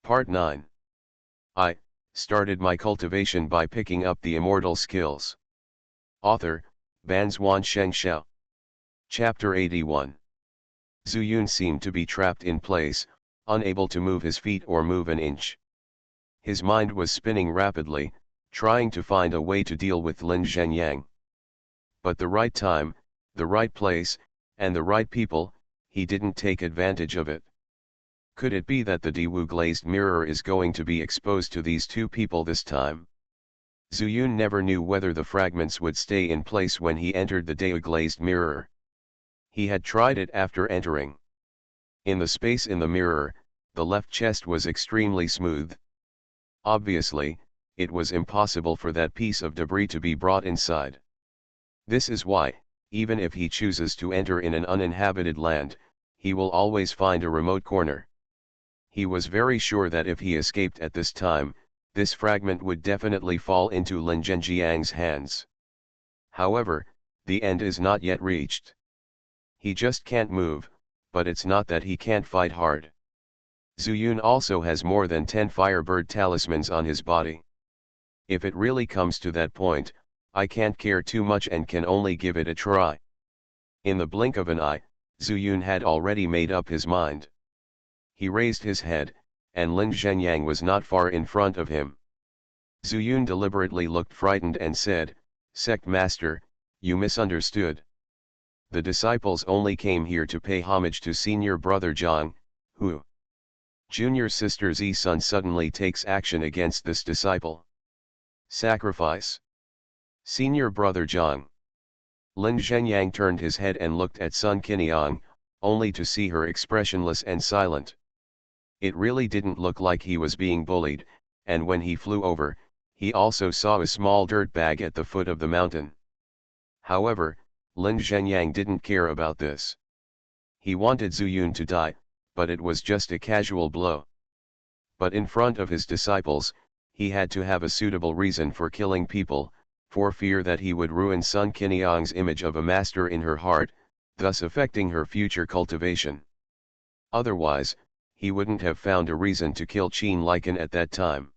Part 9. I started my cultivation by picking up the immortal skills. Author, Banzwan Xianxia. Chapter 81. Zuyun seemed to be trapped in place, unable to move his feet or move an inch. His mind was spinning rapidly, trying to find a way to deal with Lin Zhenyang. But the right time, the right place, and the right people, he didn't take advantage of it. Could it be that the Dewu glazed mirror is going to be exposed to these two people this time? Zuyun never knew whether the fragments would stay in place when he entered the Dewu glazed mirror. He had tried it after entering. In the space in the mirror, the left chest was extremely smooth. Obviously, it was impossible for that piece of debris to be brought inside. This is why, even if he chooses to enter in an uninhabited land, he will always find a remote corner. He was very sure that if he escaped at this time, this fragment would definitely fall into Lin Zhenjiang's hands. However, the end is not yet reached. He just can't move, but it's not that he can't fight hard. Zuyun also has more than 10 Firebird talismans on his body. If it really comes to that point, I can't care too much and can only give it a try. In the blink of an eye, Zuyun had already made up his mind. He raised his head, and Lin Zhenyang was not far in front of him. Zuyun deliberately looked frightened and said, "Sect Master, you misunderstood. The disciples only came here to pay homage to senior brother Zhang, who. Junior sister Zi's son suddenly takes action against this disciple. Sacrifice. Senior brother Zhang." Lin Zhenyang turned his head and looked at Sun Qiniang, only to see her expressionless and silent. It really didn't look like he was being bullied, and when he flew over, he also saw a small dirt bag at the foot of the mountain. However, Lin Zhenyang didn't care about this. He wanted Zuyun to die, but it was just a casual blow. But in front of his disciples, he had to have a suitable reason for killing people, for fear that he would ruin Sun Qiniang's image of a master in her heart, thus affecting her future cultivation. Otherwise, he wouldn't have found a reason to kill Qin Liken at that time.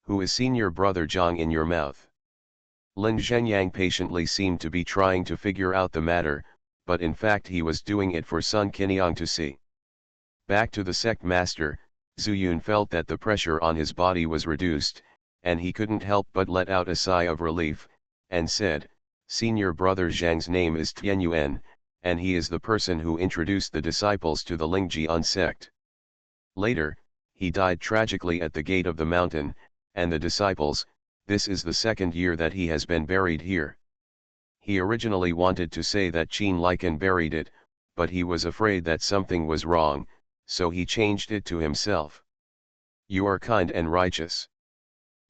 "Who is senior brother Zhang in your mouth?" Lin Zhenyang patiently seemed to be trying to figure out the matter, but in fact he was doing it for Sun Qiniang to see. Back to the sect master, Zuyun felt that the pressure on his body was reduced, and he couldn't help but let out a sigh of relief, and said, "Senior brother Zhang's name is Tianyuan, and he is the person who introduced the disciples to the Lingjian sect. Later, he died tragically at the gate of the mountain, and the disciples, this is the second year that he has been buried here." He originally wanted to say that Qin Liken buried it, but he was afraid that something was wrong, so he changed it to himself. "You are kind and righteous."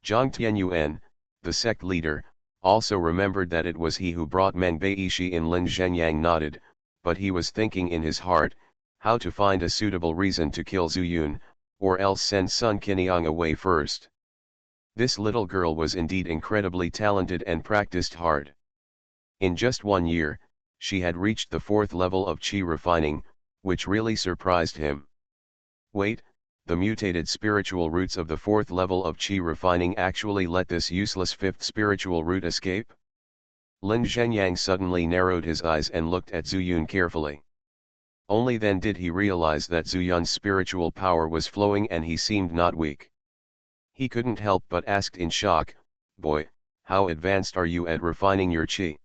Zhang Tianyuan, the sect leader, also remembered that it was he who brought Meng Beishi in. Lin Zhenyang nodded, but he was thinking in his heart, how to find a suitable reason to kill Zuyun, or else send Sun Qiniang away first. This little girl was indeed incredibly talented and practiced hard. In just 1 year, she had reached the 4th level of Qi refining, which really surprised him. Wait, the mutated spiritual roots of the 4th level of Qi refining actually let this useless 5th spiritual root escape? Lin Zhenyang suddenly narrowed his eyes and looked at Zuyun carefully. Only then did he realize that Zuyun's spiritual power was flowing and he seemed not weak. He couldn't help but asked in shock, "Boy, how advanced are you at refining your Qi?"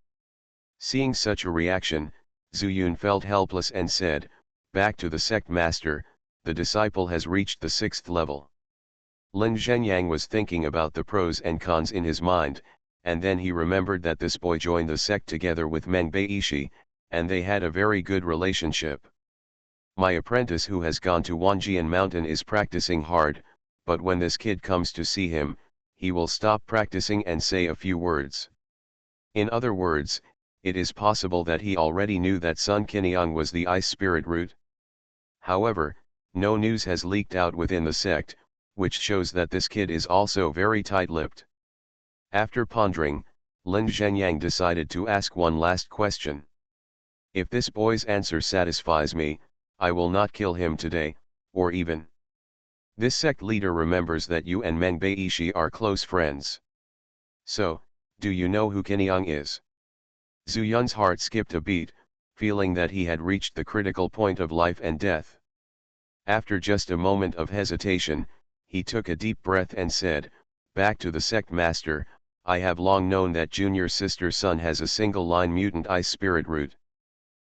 Seeing such a reaction, Zuyun felt helpless and said, "Back to the sect master, the disciple has reached the 6th level." Lin Zhenyang was thinking about the pros and cons in his mind, and then he remembered that this boy joined the sect together with Meng Beishi, and they had a very good relationship. "My apprentice who has gone to Wanjian Mountain is practicing hard, but when this kid comes to see him, he will stop practicing and say a few words." In other words, it is possible that he already knew that Sun Qiniang was the ice spirit root. However, no news has leaked out within the sect, which shows that this kid is also very tight-lipped. After pondering, Lin Zhenyang decided to ask one last question. "If this boy's answer satisfies me, I will not kill him today, or even This sect leader remembers that you and Meng Beishi are close friends. So, do you know who Qiniang is? Zhu Yun's heart skipped a beat, feeling that he had reached the critical point of life and death. After just a moment of hesitation, he took a deep breath and said, "Back to the sect master, I have long known that junior sister's son has a single-line mutant ice spirit root."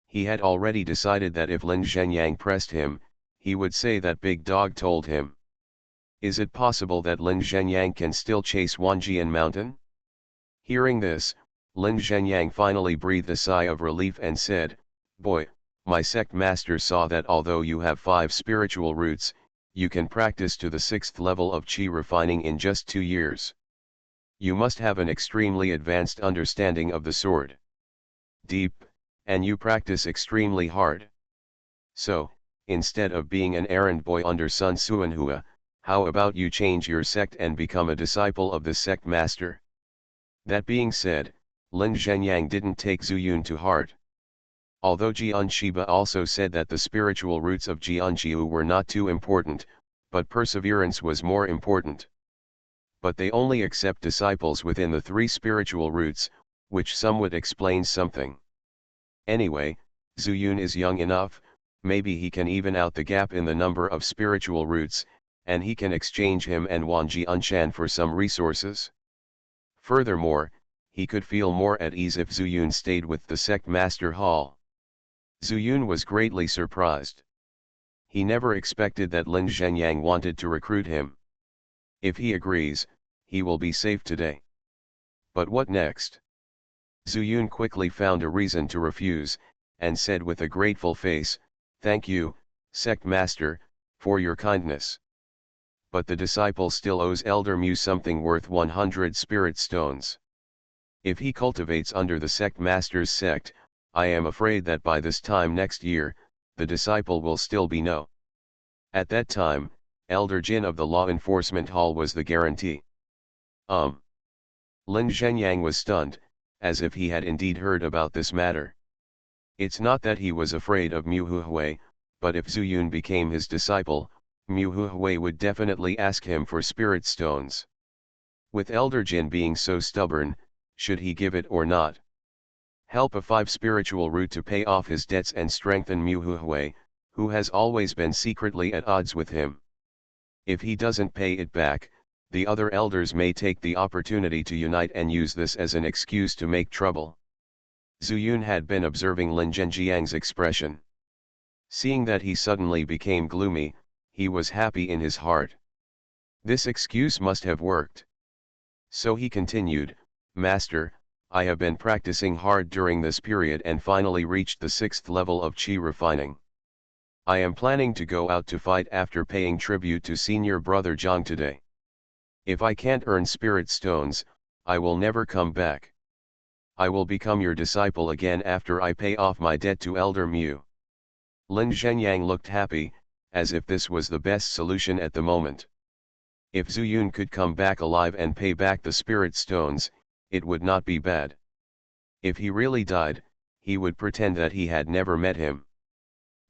He had already decided that if Lin Zhenyang pressed him, he would say that Big Dog told him. Is it possible that Lin Zhenyang can still chase Wanjian Mountain? Hearing this, Lin Zhenyang finally breathed a sigh of relief and said, "Boy, my sect master saw that although you have 5 spiritual roots, you can practice to the 6th level of qi refining in just 2 years. You must have an extremely advanced understanding of the sword. Deep, and you practice extremely hard. So, instead of being an errand boy under Sun Suanhua, how about you change your sect and become a disciple of the sect master?" That being said, Lin Zhenyang didn't take Zhu Yun to heart. Although Jian Shiba also said that the spiritual roots of Jian Jiu were not too important, but perseverance was more important. But they only accept disciples within the 3 spiritual roots, which somewhat explains something. Anyway, Zhu Yun is young enough, maybe he can even out the gap in the number of spiritual roots, and he can exchange him and Wan Jianshan for some resources. Furthermore, he could feel more at ease if Zhu Yun stayed with the sect master hall. Zhu Yun was greatly surprised. He never expected that Lin Zhenyang wanted to recruit him. If he agrees, he will be safe today. But what next? Zhu Yun quickly found a reason to refuse, and said with a grateful face, "Thank you, sect master, for your kindness. But the disciple still owes Elder Mu something worth 100 spirit stones. If he cultivates under the sect master's sect, I am afraid that by this time next year, the disciple will still be no. At that time, Elder Jin of the Law Enforcement Hall was the guarantee." Lin Zhenyang was stunned, as if he had indeed heard about this matter. It's not that he was afraid of Mu Huhui, but if Zhu Yun became his disciple, Mu Huhui would definitely ask him for spirit stones. With Elder Jin being so stubborn, should he give it or not? Help a 5 spiritual root to pay off his debts and strengthen Mu Huhui, who has always been secretly at odds with him. If he doesn't pay it back, the other elders may take the opportunity to unite and use this as an excuse to make trouble. Zhu Yun had been observing Lin Zhenjiang's expression. Seeing that he suddenly became gloomy, he was happy in his heart. This excuse must have worked. So he continued, "Master, I have been practicing hard during this period and finally reached the 6th level of qi refining. I am planning to go out to fight after paying tribute to senior brother Zhang today. If I can't earn spirit stones, I will never come back. I will become your disciple again after I pay off my debt to Elder Mu." Lin Zhenyang looked happy, as if this was the best solution at the moment. If Zhu Yun could come back alive and pay back the spirit stones, it would not be bad. If he really died, he would pretend that he had never met him.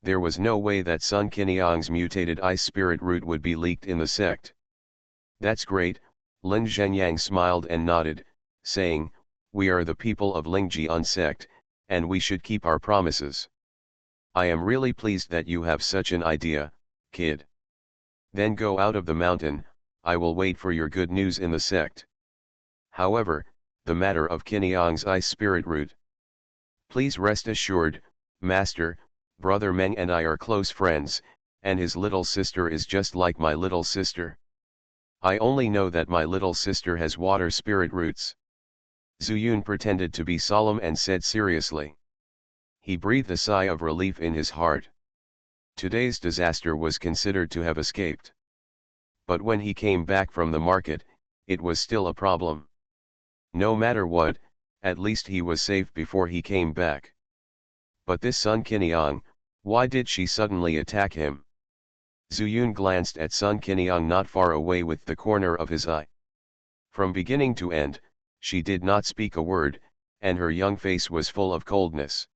There was no way that Sun Qiniang's mutated ice spirit root would be leaked in the sect. "That's great," Lin Zhenyang smiled and nodded, saying, "We are the people of Lingjian sect, and we should keep our promises. I am really pleased that you have such an idea, kid. Then go out of the mountain, I will wait for your good news in the sect. However, the matter of Qiniang's ice spirit root. Please rest assured, Master, Brother Meng and I are close friends, and his little sister is just like my little sister. I only know that my little sister has water spirit roots." Zhu Yun pretended to be solemn and said seriously. He breathed a sigh of relief in his heart. Today's disaster was considered to have escaped. But when he came back from the market, it was still a problem. No matter what, at least he was safe before he came back. But this Sun Qiniang, why did she suddenly attack him? Zhu Yun glanced at Sun Qiniang not far away with the corner of his eye. From beginning to end, she did not speak a word, and her young face was full of coldness.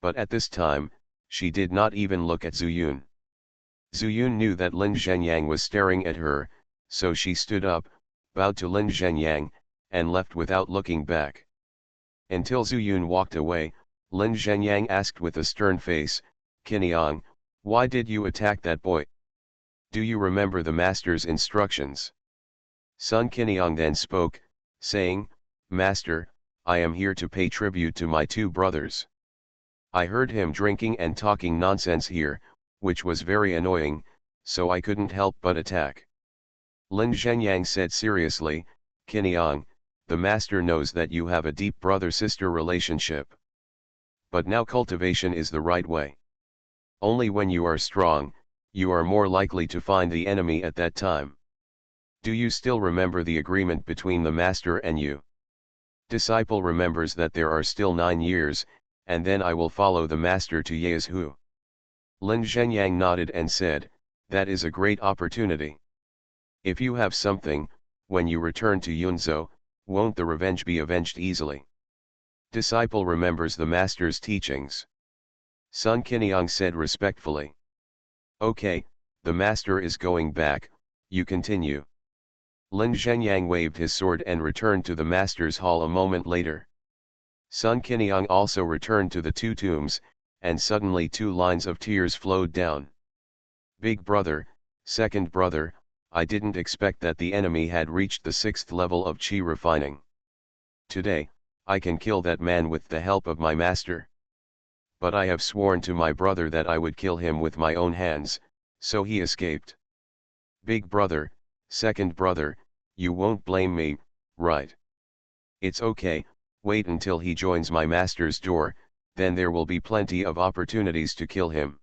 But at this time, she did not even look at Zhu Yun. Zuyun knew that Lin Zhenyang was staring at her, so she stood up, bowed to Lin Zhenyang, and left without looking back. Until Zuyun walked away, Lin Zhenyang asked with a stern face, "Qiniang, why did you attack that boy? Do you remember the master's instructions?" Sun Qiniang then spoke, saying, "Master, I am here to pay tribute to my two brothers. I heard him drinking and talking nonsense here, which was very annoying, so I couldn't help but attack." Lin Zhenyang said seriously, "Qiniang, the master knows that you have a deep brother-sister relationship. But now cultivation is the right way. Only when you are strong, you are more likely to find the enemy at that time. Do you still remember the agreement between the master and you? Disciple remembers that there are still 9 years, and then I will follow the master to Yazhu." Lin Zhenyang nodded and said, "That is a great opportunity. If you have something, when you return to Yunzhou, won't the revenge be avenged easily? Disciple remembers the master's teachings." Sun Qiniang said respectfully. "Okay, the master is going back, you continue." Lin Zhenyang waved his sword and returned to the master's hall a moment later. Sun Qiniang also returned to the two tombs, and suddenly 2 lines of tears flowed down. "Big brother, second brother, I didn't expect that the enemy had reached the 6th level of chi refining. Today, I can kill that man with the help of my master. But I have sworn to my brother that I would kill him with my own hands, so he escaped. Big brother, second brother, you won't blame me, right? It's okay, wait until he joins my master's door, then there will be plenty of opportunities to kill him.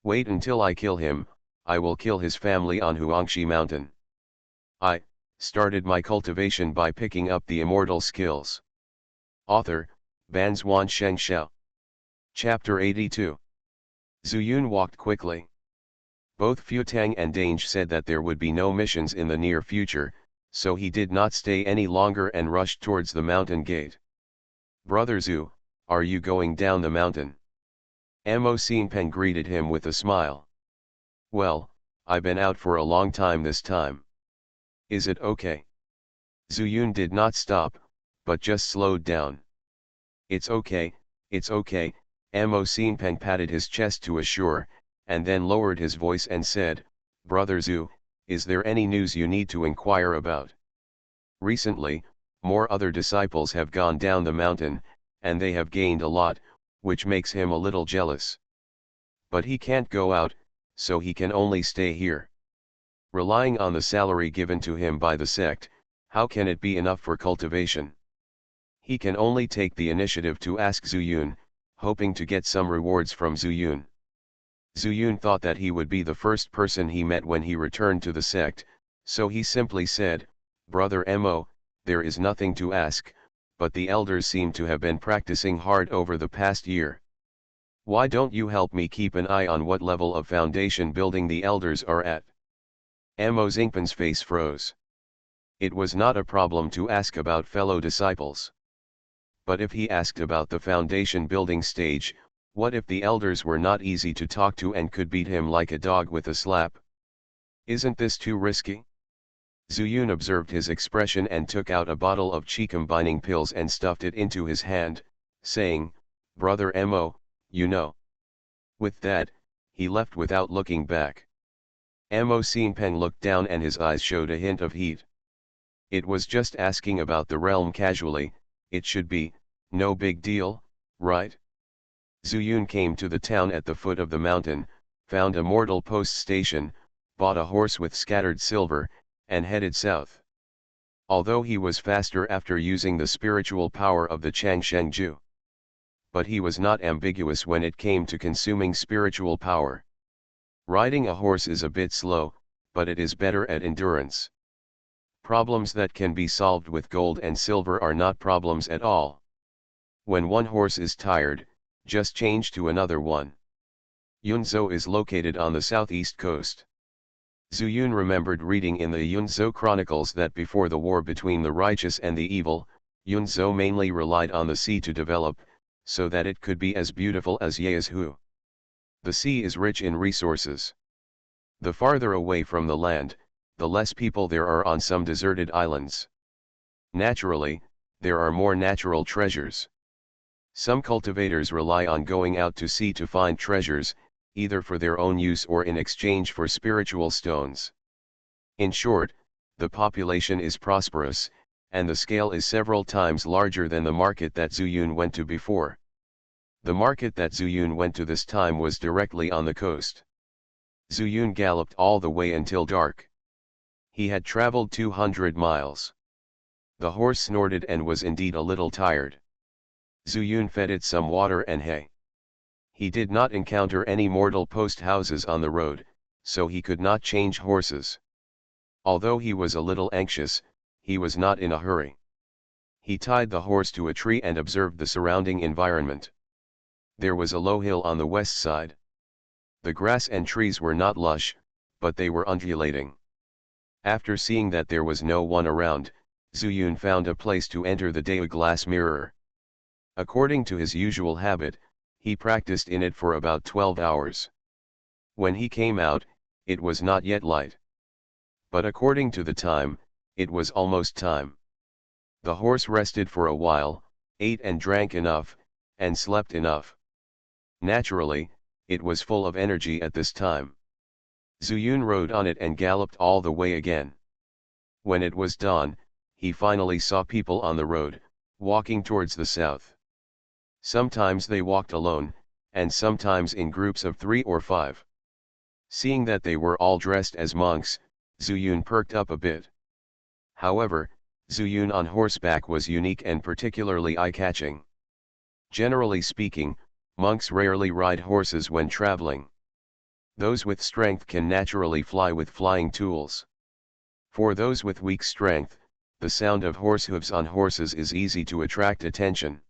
Wait until I kill him, I will kill his family on Huangshi Mountain. I started my cultivation by picking up the immortal skills." Author, Banzuan Xianxia. Chapter 82. Zuyun walked quickly. Both Futang and Dange said that there would be no missions in the near future, so he did not stay any longer and rushed towards the mountain gate. "Brother Zhu, are you going down the mountain?" Mo Xinpeng greeted him with a smile. "Well, I've been out for a long time this time. Is it okay?" Zuyun did not stop, but just slowed down. It's okay, Mo Xinpeng patted his chest to assure, and then lowered his voice and said, "Brother Zhu, is there any news you need to inquire about? Recently, more other disciples have gone down the mountain, and they have gained a lot, which makes him a little jealous. But he can't go out, so he can only stay here. Relying on the salary given to him by the sect, how can it be enough for cultivation? He can only take the initiative to ask Zuyun, hoping to get some rewards from Zuyun." Zuyun thought that he would be the first person he met when he returned to the sect, so he simply said, "Brother Mo, there is nothing to ask, but the elders seem to have been practicing hard over the past year. Why don't you help me keep an eye on what level of foundation building the elders are at?" Mo Xingpan's face froze. It was not a problem to ask about fellow disciples. But if he asked about the foundation building stage, what if the elders were not easy to talk to and could beat him like a dog with a slap? Isn't this too risky? Zuyun observed his expression and took out a bottle of chi combining pills and stuffed it into his hand, saying, "Brother Mo, you know." With that, he left without looking back. Mo Xinpeng looked down and his eyes showed a hint of heat. It was just asking about the realm casually, it should be, no big deal, right? Zuyun came to the town at the foot of the mountain, found a mortal post station, bought a horse with scattered silver, and headed south. Although he was faster after using the spiritual power of the Changshengju. But he was not ambiguous when it came to consuming spiritual power. Riding a horse is a bit slow, but it is better at endurance. Problems that can be solved with gold and silver are not problems at all. When one horse is tired, just change to another one. Yunzhou is located on the southeast coast. Zuyun remembered reading in the Yunzhou chronicles that before the war between the righteous and the evil, Yunzhou mainly relied on the sea to develop, so that it could be as beautiful as Yazhu. The sea is rich in resources. The farther away from the land, the less people there are on some deserted islands. Naturally, there are more natural treasures. Some cultivators rely on going out to sea to find treasures, either for their own use or in exchange for spiritual stones. In short, the population is prosperous, and the scale is several times larger than the market that Zuyun went to before. The market that Zuyun went to this time was directly on the coast. Zuyun galloped all the way until dark. He had traveled 200 miles. The horse snorted and was indeed a little tired. Zuyun fed it some water and hay. He did not encounter any mortal post houses on the road, so he could not change horses. Although he was a little anxious, he was not in a hurry. He tied the horse to a tree and observed the surrounding environment. There was a low hill on the west side. The grass and trees were not lush, but they were undulating. After seeing that there was no one around, Zuyun found a place to enter the day, a glass mirror. According to his usual habit, he practiced in it for about 12 hours. When he came out, it was not yet light. But according to the time, it was almost time. The horse rested for a while, ate and drank enough, and slept enough. Naturally, it was full of energy at this time. Zuyun rode on it and galloped all the way again. When it was dawn, he finally saw people on the road, walking towards the south. Sometimes they walked alone, and sometimes in groups of 3 or 5. Seeing that they were all dressed as monks, Zuyun perked up a bit. However, Zuyun on horseback was unique and particularly eye-catching. Generally speaking, monks rarely ride horses when traveling. Those with strength can naturally fly with flying tools. For those with weak strength, the sound of horse hooves on horses is easy to attract attention.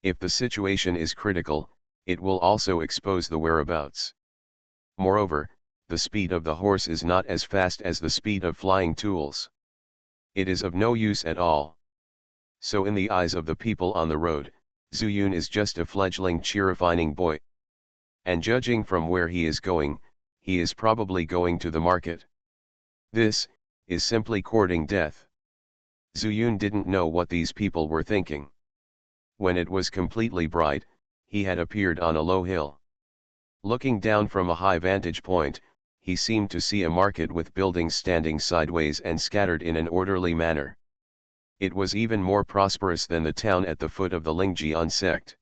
If the situation is critical, it will also expose the whereabouts. Moreover, the speed of the horse is not as fast as the speed of flying tools. It is of no use at all. So in the eyes of the people on the road, Zuyun is just a fledgling chirifying boy. And judging from where he is going, he is probably going to the market. This is simply courting death. Zuyun didn't know what these people were thinking. When it was completely bright, he had appeared on a low hill. Looking down from a high vantage point, he seemed to see a market with buildings standing sideways and scattered in an orderly manner. It was even more prosperous than the town at the foot of the Lingjian sect.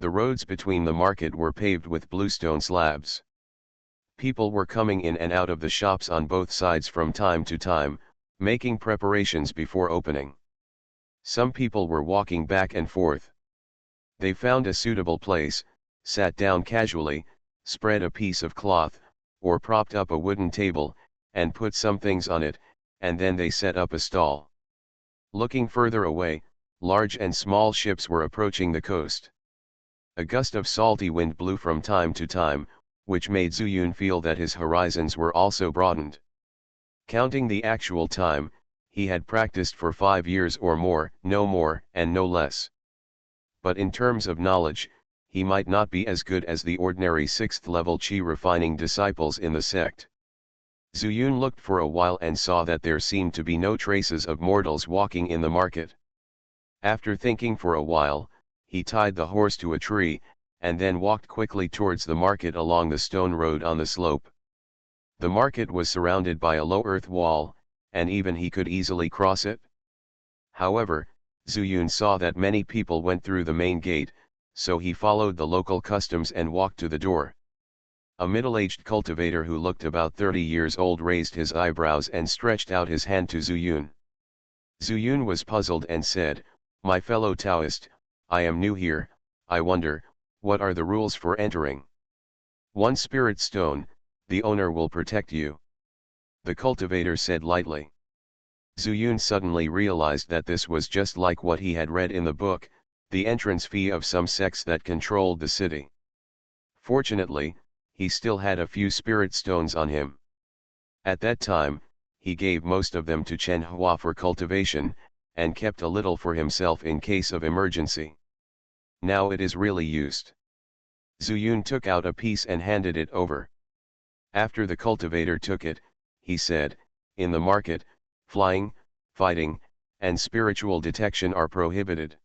The roads between the market were paved with bluestone slabs. People were coming in and out of the shops on both sides from time to time, making preparations before opening. Some people were walking back and forth. They found a suitable place, sat down casually, spread a piece of cloth, or propped up a wooden table, and put some things on it, and then they set up a stall. Looking further away, large and small ships were approaching the coast. A gust of salty wind blew from time to time, which made Zuyun feel that his horizons were also broadened. Counting the actual time, he had practiced for 5 years or more, no more and no less. But in terms of knowledge, he might not be as good as the ordinary 6th-level chi refining disciples in the sect. Zuyun looked for a while and saw that there seemed to be no traces of mortals walking in the market. After thinking for a while, he tied the horse to a tree, and then walked quickly towards the market along the stone road on the slope. The market was surrounded by a low earth wall, and even he could easily cross it. However, Zuyun saw that many people went through the main gate, so he followed the local customs and walked to the door. A middle-aged cultivator who looked about 30 years old raised his eyebrows and stretched out his hand to Zuyun. Zuyun was puzzled and said, "My fellow Taoist, I am new here, I wonder, what are the rules for entering?" "1 spirit stone, the owner will protect you," the cultivator said lightly. Zuyun suddenly realized that this was just like what he had read in the book, the entrance fee of some sects that controlled the city. Fortunately, he still had a few spirit stones on him. At that time, he gave most of them to Chen Hua for cultivation, and kept a little for himself in case of emergency. Now it is really used. Zuyun took out a piece and handed it over. After the cultivator took it, he said, "In the market, flying, fighting, and spiritual detection are prohibited.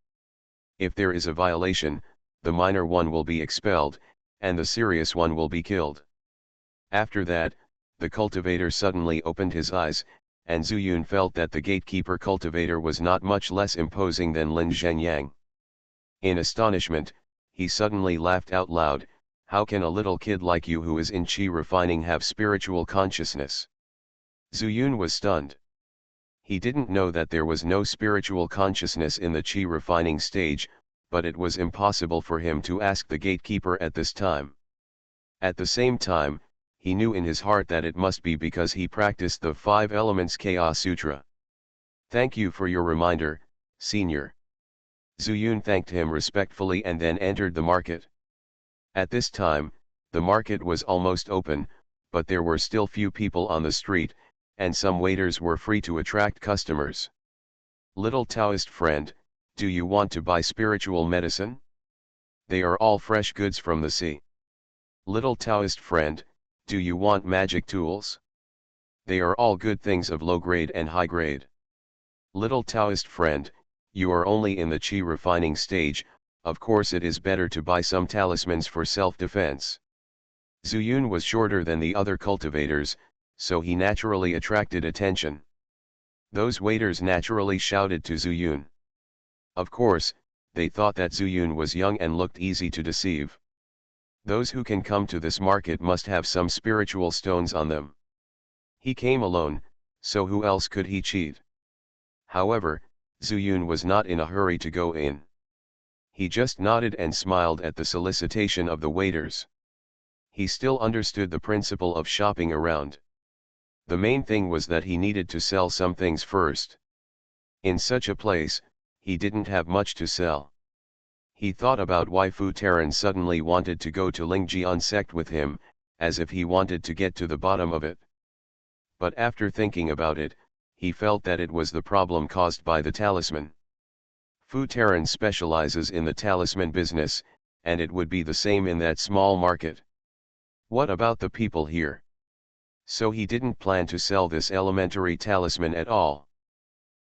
If there is a violation, the minor one will be expelled, and the serious one will be killed." After that, the cultivator suddenly opened his eyes, and Zuyun felt that the gatekeeper cultivator was not much less imposing than Lin Zhenyang. In astonishment, he suddenly laughed out loud, "How can a little kid like you who is in qi refining have spiritual consciousness?" Zuyun was stunned. He didn't know that there was no spiritual consciousness in the qi refining stage, but it was impossible for him to ask the gatekeeper at this time. At the same time, he knew in his heart that it must be because he practiced the 5 Elements Chaos Sutra. "Thank you for your reminder, Senior." Zuyun thanked him respectfully and then entered the market. At this time, the market was almost open, but there were still few people on the street, and some waiters were free to attract customers. "Little Taoist friend, do you want to buy spiritual medicine? They are all fresh goods from the sea." "Little Taoist friend, do you want magic tools? They are all good things of low grade and high grade." "Little Taoist friend, you are only in the qi refining stage, of course it is better to buy some talismans for self-defense." Zuyun was shorter than the other cultivators, so he naturally attracted attention. Those waiters naturally shouted to Zuyun. Of course, they thought that Zuyun was young and looked easy to deceive. Those who can come to this market must have some spiritual stones on them. He came alone, so who else could he cheat? However, Zuyun was not in a hurry to go in. He just nodded and smiled at the solicitation of the waiters. He still understood the principle of shopping around. The main thing was that he needed to sell some things first. In such a place, he didn't have much to sell. He thought about why Fu Taran suddenly wanted to go to Lingjian sect with him, as if he wanted to get to the bottom of it. But after thinking about it, he felt that it was the problem caused by the talisman. Fu Taran specializes in the talisman business, and it would be the same in that small market. What about the people here? So he didn't plan to sell this elementary talisman at all.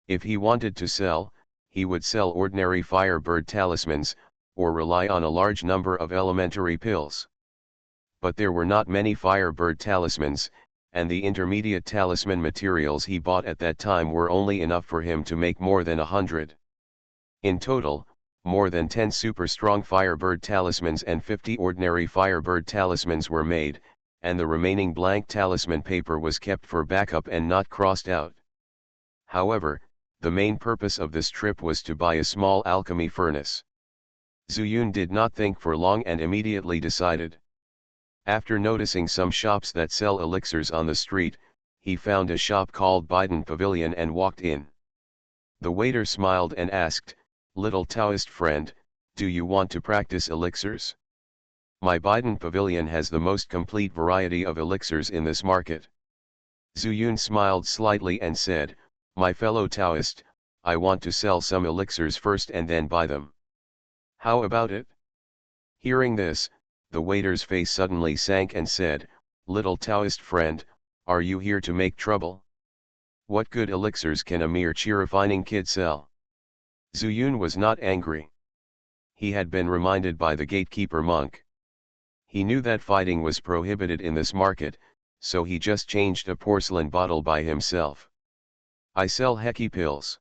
If he wanted to sell, he would sell ordinary firebird talismans, or rely on a large number of elementary pills. But there were not many firebird talismans, and the intermediate talisman materials he bought at that time were only enough for him to make more than 100. In total, more than 10 super strong firebird talismans and 50 ordinary firebird talismans were made, and the remaining blank talisman paper was kept for backup and not crossed out. However, the main purpose of this trip was to buy a small alchemy furnace. Zuyun did not think for long and immediately decided. After noticing some shops that sell elixirs on the street, he found a shop called Biden Pavilion and walked in. The waiter smiled and asked, "Little Taoist friend, do you want to practice elixirs? My Biden Pavilion has the most complete variety of elixirs in this market." Zuyun smiled slightly and said, "My fellow Taoist, I want to sell some elixirs first and then buy them. How about it?" Hearing this, the waiter's face suddenly sank and said, "Little Taoist friend, are you here to make trouble? What good elixirs can a mere qi-refining kid sell?" Zuyun was not angry. He had been reminded by the gatekeeper monk. He knew that fighting was prohibited in this market, so he just changed a porcelain bottle by himself. "I sell Heki pills."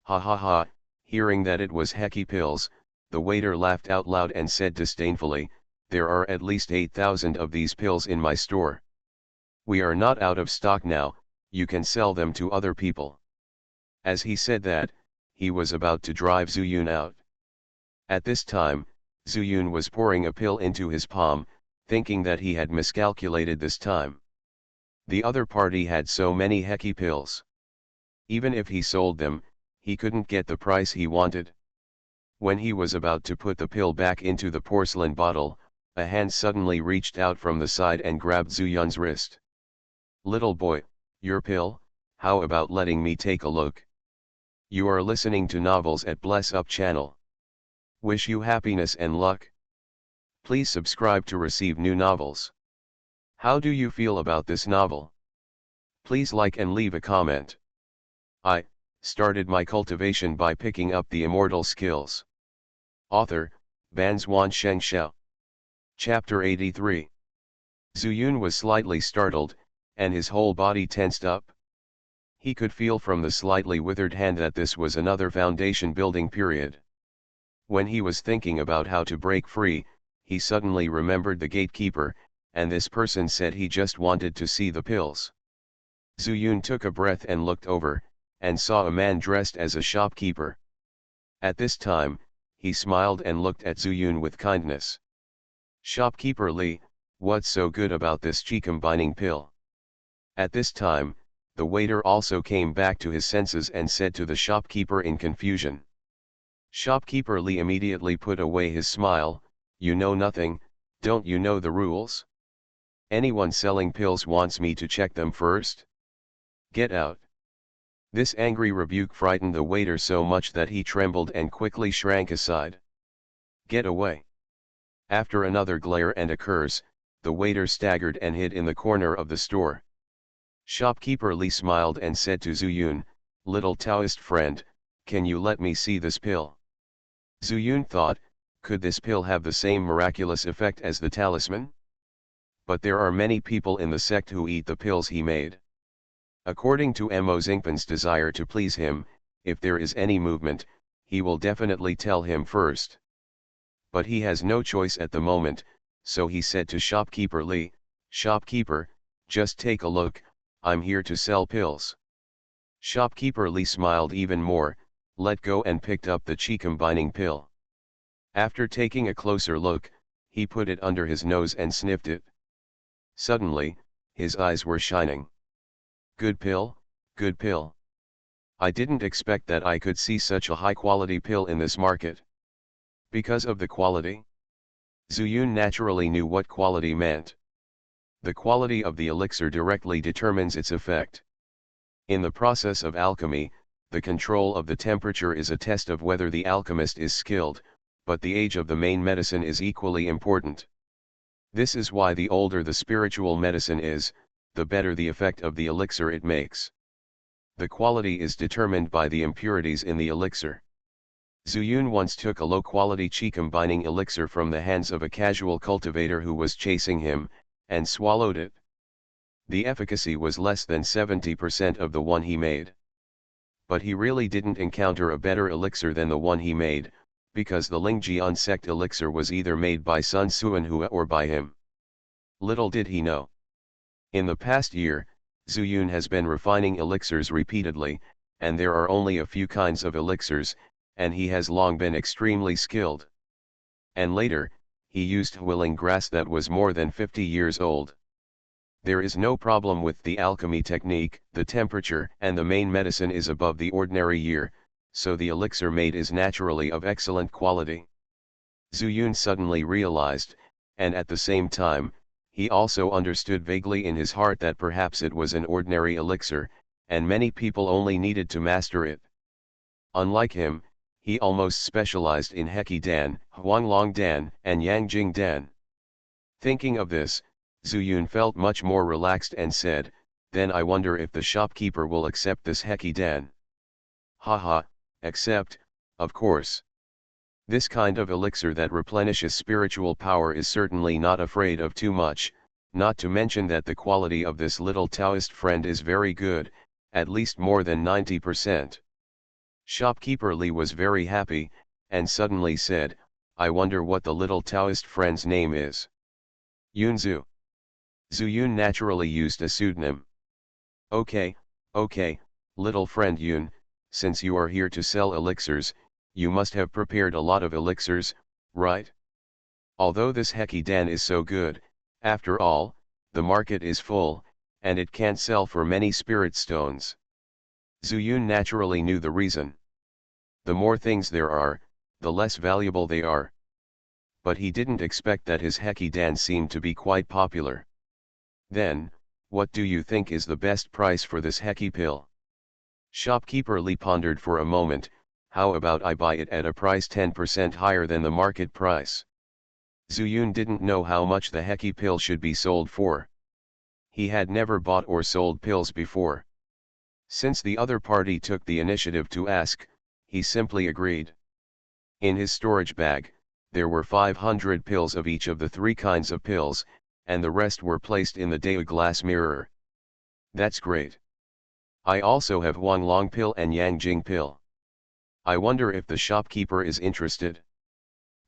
Ha ha ha. Hearing that it was Heki pills, the waiter laughed out loud and said disdainfully, "There are at least 8,000 of these pills in my store. We are not out of stock now, you can sell them to other people." As he said that, he was about to drive Zuyun out. At this time, Zuyun was pouring a pill into his palm, thinking that he had miscalculated this time. The other party had so many Heki pills. Even if he sold them, he couldn't get the price he wanted. When he was about to put the pill back into the porcelain bottle, a hand suddenly reached out from the side and grabbed Zuyun's wrist. "Little boy, your pill, how about letting me take a look?" You are listening to Novels at Bless Up channel. Wish you happiness and luck. Please subscribe to receive new novels. How do you feel about this novel? Please like and leave a comment. I started my cultivation by picking up the immortal skills. Author, Banzhuan Xianxia. Chapter 83. Zuyun was slightly startled, and his whole body tensed up. He could feel from the slightly withered hand that this was another foundation building period. When he was thinking about how to break free, he suddenly remembered the gatekeeper, and this person said he just wanted to see the pills. Zuyun took a breath and looked over, and saw a man dressed as a shopkeeper. At this time, he smiled and looked at Zuyun with kindness. "Shopkeeper Li, what's so good about this qi combining pill?" At this time, the waiter also came back to his senses and said to the shopkeeper in confusion. Shopkeeper Li immediately put away his smile. "You know nothing, don't you know the rules? Anyone selling pills wants me to check them first. Get out." This angry rebuke frightened the waiter so much that he trembled and quickly shrank aside. "Get away." After another glare and a curse, the waiter staggered and hid in the corner of the store. Shopkeeper Li smiled and said to Zuyun, "Little Taoist friend, can you let me see this pill?" Zuyun thought, could this pill have the same miraculous effect as the talisman? But there are many people in the sect who eat the pills he made. According to Mo Xingpan's desire to please him, if there is any movement, he will definitely tell him first. But he has no choice at the moment, so he said to Shopkeeper Li, "Shopkeeper, just take a look, I'm here to sell pills." Shopkeeper Li smiled even more, let go and picked up the qi combining pill. After taking a closer look, he put it under his nose and sniffed it. Suddenly, his eyes were shining. "Good pill, good pill. I didn't expect that I could see such a high-quality pill in this market." Because of the quality? Zuyun naturally knew what quality meant. The quality of the elixir directly determines its effect. In the process of alchemy, the control of the temperature is a test of whether the alchemist is skilled, but the age of the main medicine is equally important. This is why the older the spiritual medicine is, the better the effect of the elixir it makes. The quality is determined by the impurities in the elixir. Zuyun once took a low-quality qi combining elixir from the hands of a casual cultivator who was chasing him, and swallowed it. The efficacy was less than 70% of the one he made. But he really didn't encounter a better elixir than the one he made, because the Lingjian sect elixir was either made by Sun Suanhua or by him. Little did he know. In the past year, Zuyun has been refining elixirs repeatedly, and there are only a few kinds of elixirs, and he has long been extremely skilled. And later, he used Huiling grass that was more than 50 years old. There is no problem with the alchemy technique, the temperature and the main medicine is above the ordinary year, so the elixir made is naturally of excellent quality. Zuyun suddenly realized, and at the same time, he also understood vaguely in his heart that perhaps it was an ordinary elixir, and many people only needed to master it. Unlike him, he almost specialized in Heki Dan, Huanglong Dan, and Yangjing Dan. Thinking of this, Zuyun felt much more relaxed and said, "Then I wonder if the shopkeeper will accept this Heki Dan." "Haha, accept, of course. This kind of elixir that replenishes spiritual power is certainly not afraid of too much, not to mention that the quality of this little Taoist friend is very good, at least more than 90%. Shopkeeper Li was very happy, and suddenly said, "I wonder what the little Taoist friend's name is." Yunzu. Zuyun naturally used a pseudonym. Okay, little friend Yun, since you are here to sell elixirs, you must have prepared a lot of elixirs, right? Although this Heki Dan is so good, after all, the market is full, and it can't sell for many spirit stones. Zuyun naturally knew the reason. The more things there are, the less valuable they are. But he didn't expect that his Heki Dan seemed to be quite popular. "Then, what do you think is the best price for this Heki pill?" Shopkeeper Li pondered for a moment. "How about I buy it at a price 10% higher than the market price?" Zuyun didn't know how much the Heki pill should be sold for. He had never bought or sold pills before. Since the other party took the initiative to ask, he simply agreed. In his storage bag, there were 500 pills of each of the three kinds of pills, and the rest were placed in the Dao glass mirror. That's great. I also have Huang Long pill and Yang Jing pill. I wonder if the shopkeeper is interested.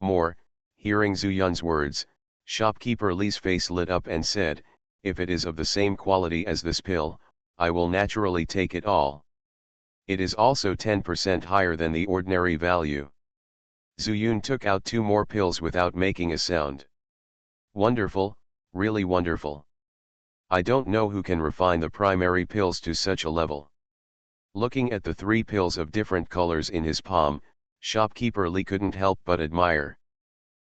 More, hearing Zhu Yun's words, shopkeeper Li's face lit up and said, if it is of the same quality as this pill, I will naturally take it all. It is also 10% higher than the ordinary value. Zhu Yun took out 2 more pills without making a sound. Wonderful, really wonderful. I don't know who can refine the primary pills to such a level. Looking at the 3 pills of different colors in his palm, shopkeeper Li couldn't help but admire.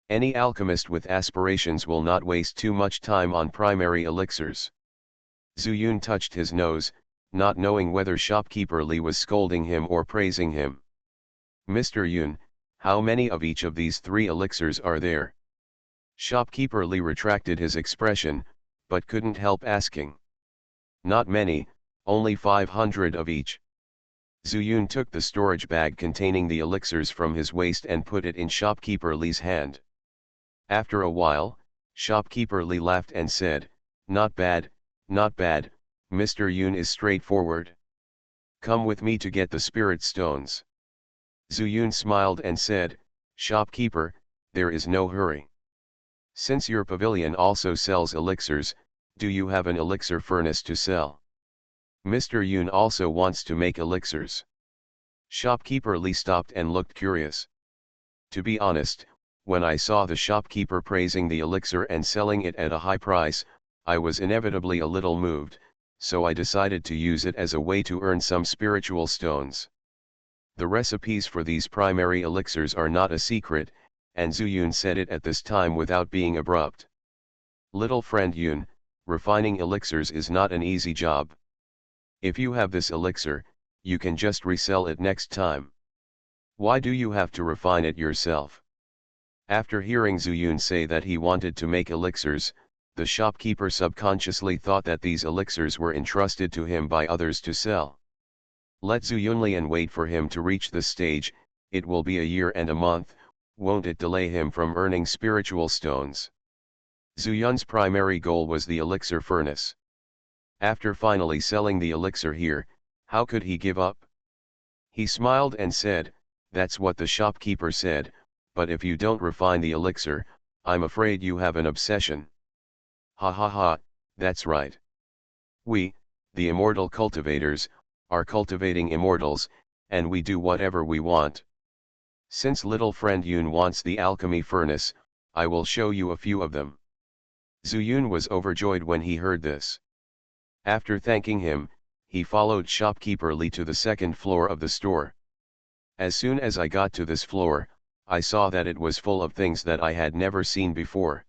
Any alchemist with aspirations will not waste too much time on primary elixirs. Zhu Yun touched his nose, not knowing whether shopkeeper Li was scolding him or praising him. Mr. Yun, how many of each of these 3 elixirs are there? Shopkeeper Li retracted his expression, but couldn't help asking. Not many, only 500 of each. Zhu Yun took the storage bag containing the elixirs from his waist and put it in shopkeeper Li's hand. After a while, shopkeeper Li laughed and said, not bad, Mr. Yun is straightforward. Come with me to get the spirit stones. Zhu Yun smiled and said, shopkeeper, there is no hurry. Since your pavilion also sells elixirs, do you have an elixir furnace to sell? Mr. Yun also wants to make elixirs. Shopkeeper Li stopped and looked curious. To be honest, when I saw the shopkeeper praising the elixir and selling it at a high price, I was inevitably a little moved, so I decided to use it as a way to earn some spiritual stones. The recipes for these primary elixirs are not a secret, and Zhu Yun said it at this time without being abrupt. Little friend Yun, refining elixirs is not an easy job. If you have this elixir, you can just resell it next time. Why do you have to refine it yourself? After hearing Zhu Yun say that he wanted to make elixirs, the shopkeeper subconsciously thought that these elixirs were entrusted to him by others to sell. Let Zhu Yunlian wait for him to reach this stage, it will be a year and a month, won't it delay him from earning spiritual stones? Zhu Yun's primary goal was the elixir furnace. After finally selling the elixir here, how could he give up? He smiled and said, that's what the shopkeeper said, but if you don't refine the elixir, I'm afraid you have an obsession. Ha ha ha, that's right. We, the immortal cultivators, are cultivating immortals, and we do whatever we want. Since little friend Yun wants the alchemy furnace, I will show you a few of them. Zhu Yun was overjoyed when he heard this. After thanking him, he followed shopkeeper Li to the second floor of the store. As soon as I got to this floor, I saw that it was full of things that I had never seen before.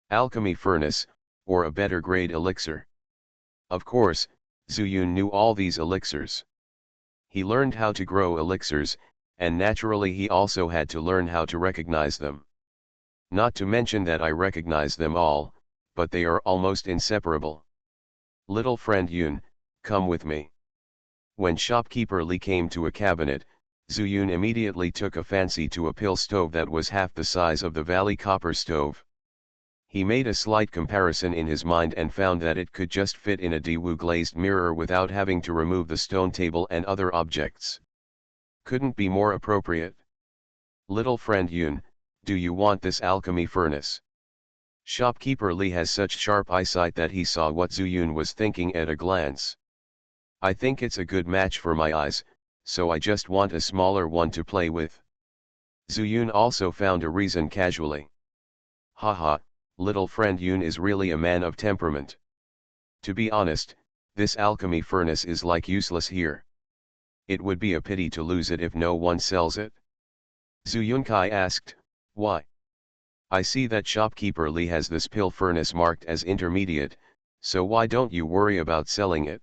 Alchemy furnace, or a better grade elixir. Of course, Zhu Yun knew all these elixirs. He learned how to grow elixirs, and naturally he also had to learn how to recognize them. Not to mention that I recognize them all, but they are almost inseparable. Little friend Yun, come with me. When shopkeeper Li came to a cabinet, Zhu Yun immediately took a fancy to a pill stove that was half the size of the Valley copper stove. He made a slight comparison in his mind and found that it could just fit in a Dawu glazed mirror without having to remove the stone table and other objects. Couldn't be more appropriate. Little friend Yun, do you want this alchemy furnace? Shopkeeper Li has such sharp eyesight that he saw what Zhu Yun was thinking at a glance. I think it's a good match for my eyes, so I just want a smaller one to play with. Zhu Yun also found a reason casually. Haha, little friend Yun is really a man of temperament. To be honest, this alchemy furnace is like useless here. It would be a pity to lose it if no one sells it. Zhu Yunkai asked, why? I see that shopkeeper Li has this pill furnace marked as intermediate, so why don't you worry about selling it?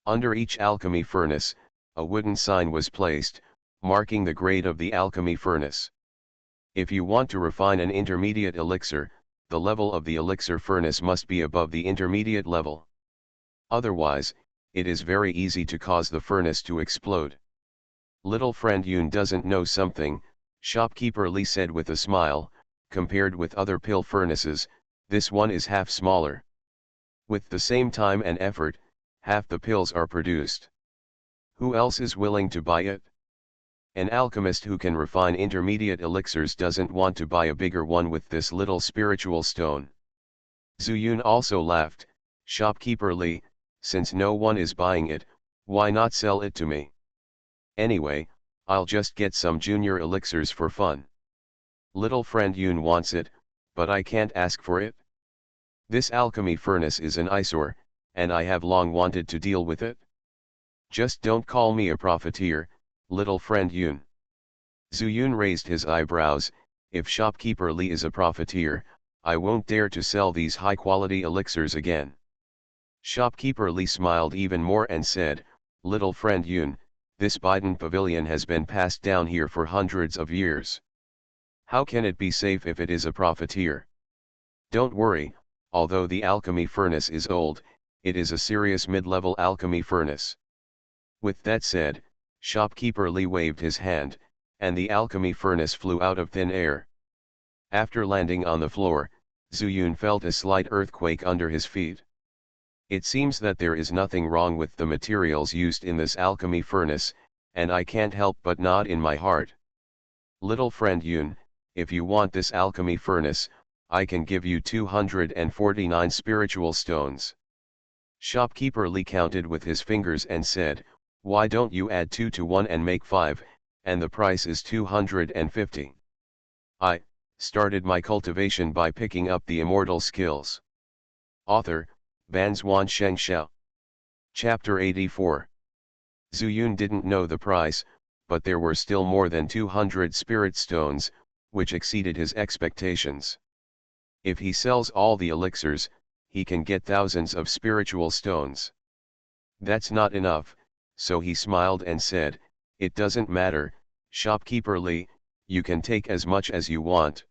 Under each alchemy furnace, a wooden sign was placed, marking the grade of the alchemy furnace. If you want to refine an intermediate elixir, the level of the elixir furnace must be above the intermediate level. Otherwise, it is very easy to cause the furnace to explode. Little friend Yun doesn't know something, shopkeeper Li said with a smile. Compared with other pill furnaces, this one is half smaller. With the same time and effort, half the pills are produced. Who else is willing to buy it? An alchemist who can refine intermediate elixirs doesn't want to buy a bigger one with this little spiritual stone. Zuyun also laughed. Shopkeeper Li, since no one is buying it, why not sell it to me? Anyway, I'll just get some junior elixirs for fun. Little friend Yun wants it, but I can't ask for it. This alchemy furnace is an eyesore, and I have long wanted to deal with it. Just don't call me a profiteer, little friend Yun. Zuyun raised his eyebrows. If shopkeeper Li is a profiteer, I won't dare to sell these high-quality elixirs again. Shopkeeper Li smiled even more and said, little friend Yun, this Biden pavilion has been passed down here for hundreds of years. How can it be safe if it is a profiteer? Don't worry, although the alchemy furnace is old, it is a serious mid-level alchemy furnace. With that said, shopkeeper Li waved his hand, and the alchemy furnace flew out of thin air. After landing on the floor, Zuyun felt a slight earthquake under his feet. It seems that there is nothing wrong with the materials used in this alchemy furnace, and I can't help but nod in my heart. Little friend Yun, if you want this alchemy furnace, I can give you 249 spiritual stones. Shopkeeper Li counted with his fingers and said, why don't you add 2 to 1 and make 5, and the price is 250. I started my cultivation by picking up the immortal skills. Author, Banzuan Xianxia. Chapter 84. Zuyun didn't know the price, but there were still more than 200 spirit stones, which exceeded his expectations. If he sells all the elixirs, he can get thousands of spiritual stones. That's not enough, so he smiled and said, it doesn't matter, shopkeeper Li, you can take as much as you want.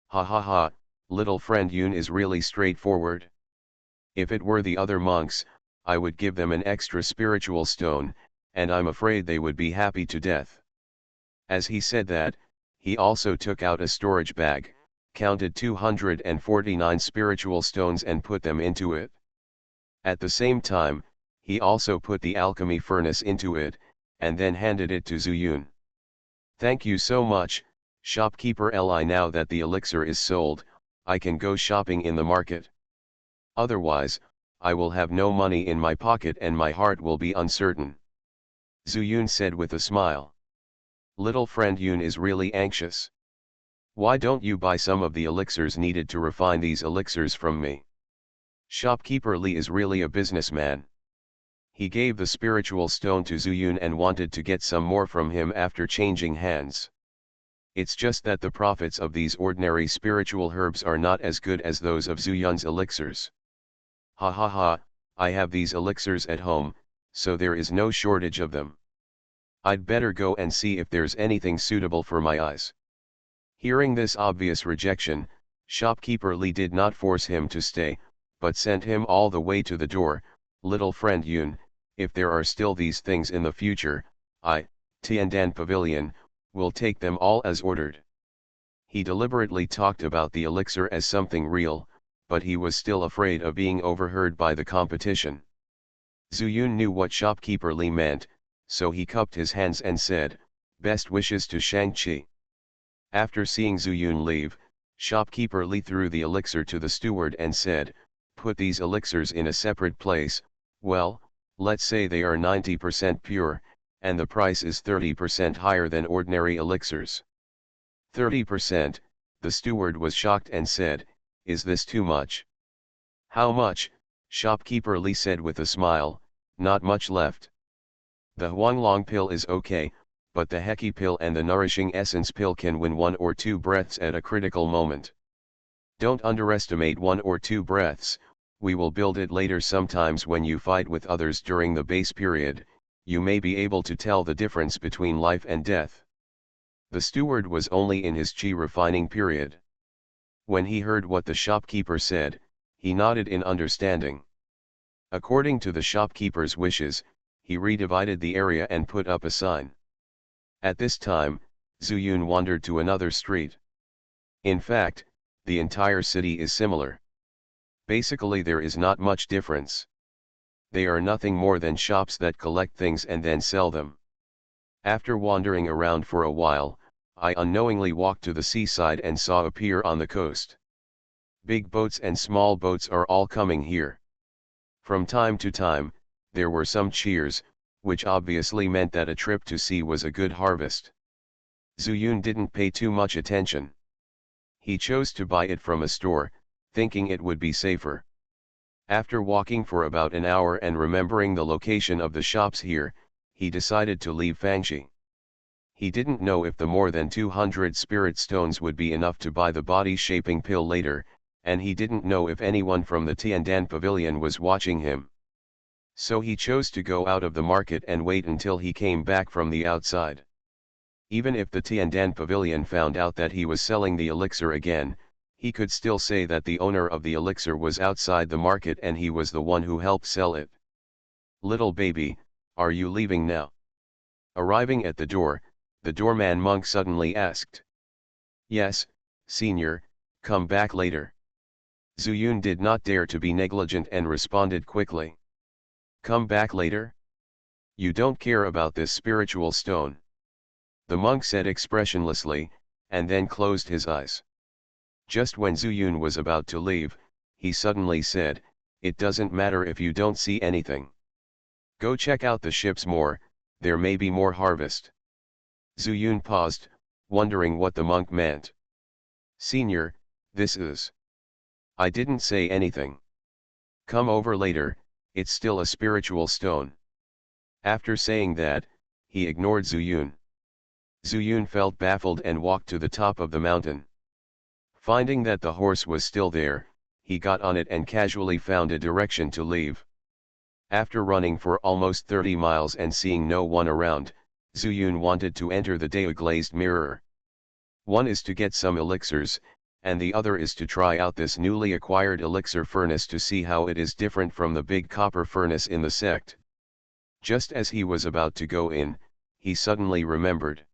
Ha ha ha, little friend Yun is really straightforward. If it were the other monks, I would give them an extra spiritual stone, and I'm afraid they would be happy to death. As he said that, he also took out a storage bag, counted 249 spiritual stones and put them into it. At the same time, he also put the alchemy furnace into it, and then handed it to Zuyun. Thank you so much, shopkeeper Li. Now that the elixir is sold, I can go shopping in the market. Otherwise, I will have no money in my pocket and my heart will be uncertain. Zuyun said with a smile. Little friend Yun is really anxious. Why don't you buy some of the elixirs needed to refine these elixirs from me? Shopkeeper Li is really a businessman. He gave the spiritual stone to Zuyun and wanted to get some more from him after changing hands. It's just that the profits of these ordinary spiritual herbs are not as good as those of Zuyun's elixirs. Ha ha ha, I have these elixirs at home, so there is no shortage of them. I'd better go and see if there's anything suitable for my eyes. Hearing this obvious rejection, shopkeeper Li did not force him to stay, but sent him all the way to the door. Little friend Yun, if there are still these things in the future, I, Tiandan Pavilion, will take them all as ordered. He deliberately talked about the elixir as something real, but he was still afraid of being overheard by the competition. Zuyun knew what shopkeeper Li meant, so he cupped his hands and said, best wishes to Xianxia. After seeing Zuyun leave, shopkeeper Li threw the elixir to the steward and said, put these elixirs in a separate place. Well, let's say they are 90% pure, and the price is 30% higher than ordinary elixirs. 30%, the steward was shocked and said, is this too much? How much? Shopkeeper Li said with a smile, not much left. The Huanglong pill is okay, but the Heki pill and the Nourishing Essence pill can win 1 or 2 breaths at a critical moment. Don't underestimate 1 or 2 breaths, we will build it later. Sometimes when you fight with others during the base period, you may be able to tell the difference between life and death. The steward was only in his chi refining period. When he heard what the shopkeeper said, he nodded in understanding. According to the shopkeeper's wishes, he redivided the area and put up a sign. At this time, Zuyun wandered to another street. In fact, the entire city is similar. Basically there is not much difference. They are nothing more than shops that collect things and then sell them. After wandering around for a while, I unknowingly walked to the seaside and saw a pier on the coast. Big boats and small boats are all coming here. From time to time, there were some cheers, which obviously meant that a trip to sea was a good harvest. Zuyun didn't pay too much attention. He chose to buy it from a store, thinking it would be safer. After walking for about an hour and remembering the location of the shops here, he decided to leave Fangxi. He didn't know if the more than 200 spirit stones would be enough to buy the body-shaping pill later, and he didn't know if anyone from the Tiandan pavilion was watching him. So he chose to go out of the market and wait until he came back from the outside. Even if the Tiandan pavilion found out that he was selling the elixir again, he could still say that the owner of the elixir was outside the market and he was the one who helped sell it. "Little baby, are you leaving now?" Arriving at the door, the doorman monk suddenly asked. "Yes, senior, come back later." Zuyun did not dare to be negligent and responded quickly. "Come back later? You don't care about this spiritual stone?" The monk said expressionlessly, and then closed his eyes. Just when Zuyun was about to leave, he suddenly said, "It doesn't matter if you don't see anything. Go check out the ships more, there may be more harvest." Zuyun paused, wondering what the monk meant. "Senior, this is..." "I didn't say anything. Come over later, it's still a spiritual stone." After saying that, he ignored Zuyun. Zuyun felt baffled and walked to the top of the mountain. Finding that the horse was still there, he got on it and casually found a direction to leave. After running for almost 30 miles and seeing no one around, Zuyun wanted to enter the Dao-glazed mirror. One is to get some elixirs, and the other is to try out this newly acquired elixir furnace to see how it is different from the big copper furnace in the sect. Just as he was about to go in, he suddenly remembered.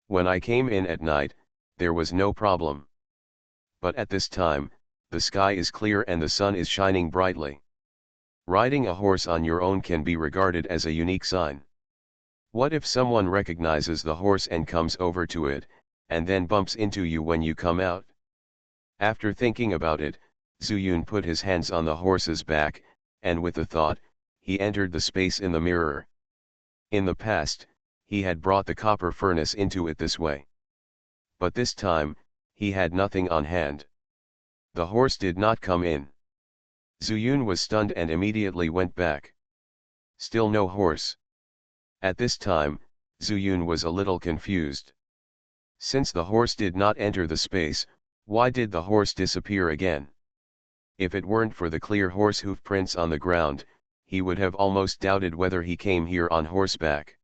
"When I came in at night, there was no problem. But at this time, the sky is clear and the sun is shining brightly. Riding a horse on your own can be regarded as a unique sign. What if someone recognizes the horse and comes over to it, and then bumps into you when you come out?" After thinking about it, Zuyun put his hands on the horse's back, and with the thought, he entered the space in the mirror. In the past, he had brought the copper furnace into it this way. But this time, he had nothing on hand. The horse did not come in. Zuyun was stunned and immediately went back. Still no horse. At this time, Zuyun was a little confused. Since the horse did not enter the space, why did the horse disappear again? If it weren't for the clear horse hoof prints on the ground, he would have almost doubted whether he came here on horseback.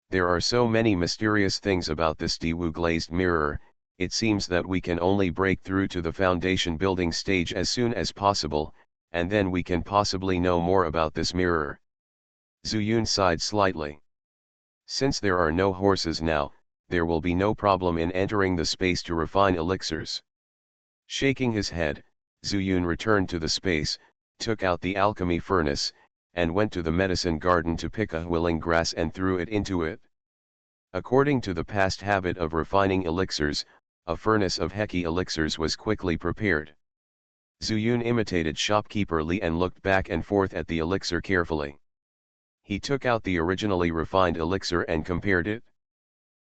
There are so many mysterious things about this Dawu glazed mirror. It seems that we can only break through to the foundation building stage as soon as possible, and then we can possibly know more about this mirror. Zuyun sighed slightly. Since there are no horses now, there will be no problem in entering the space to refine elixirs. Shaking his head, Zuyun returned to the space, took out the alchemy furnace, and went to the medicine garden to pick a willing grass and threw it into it. According to the past habit of refining elixirs, a furnace of Heki elixirs was quickly prepared. Zuyun imitated shopkeeper Li and looked back and forth at the elixir carefully. He took out the originally refined elixir and compared it.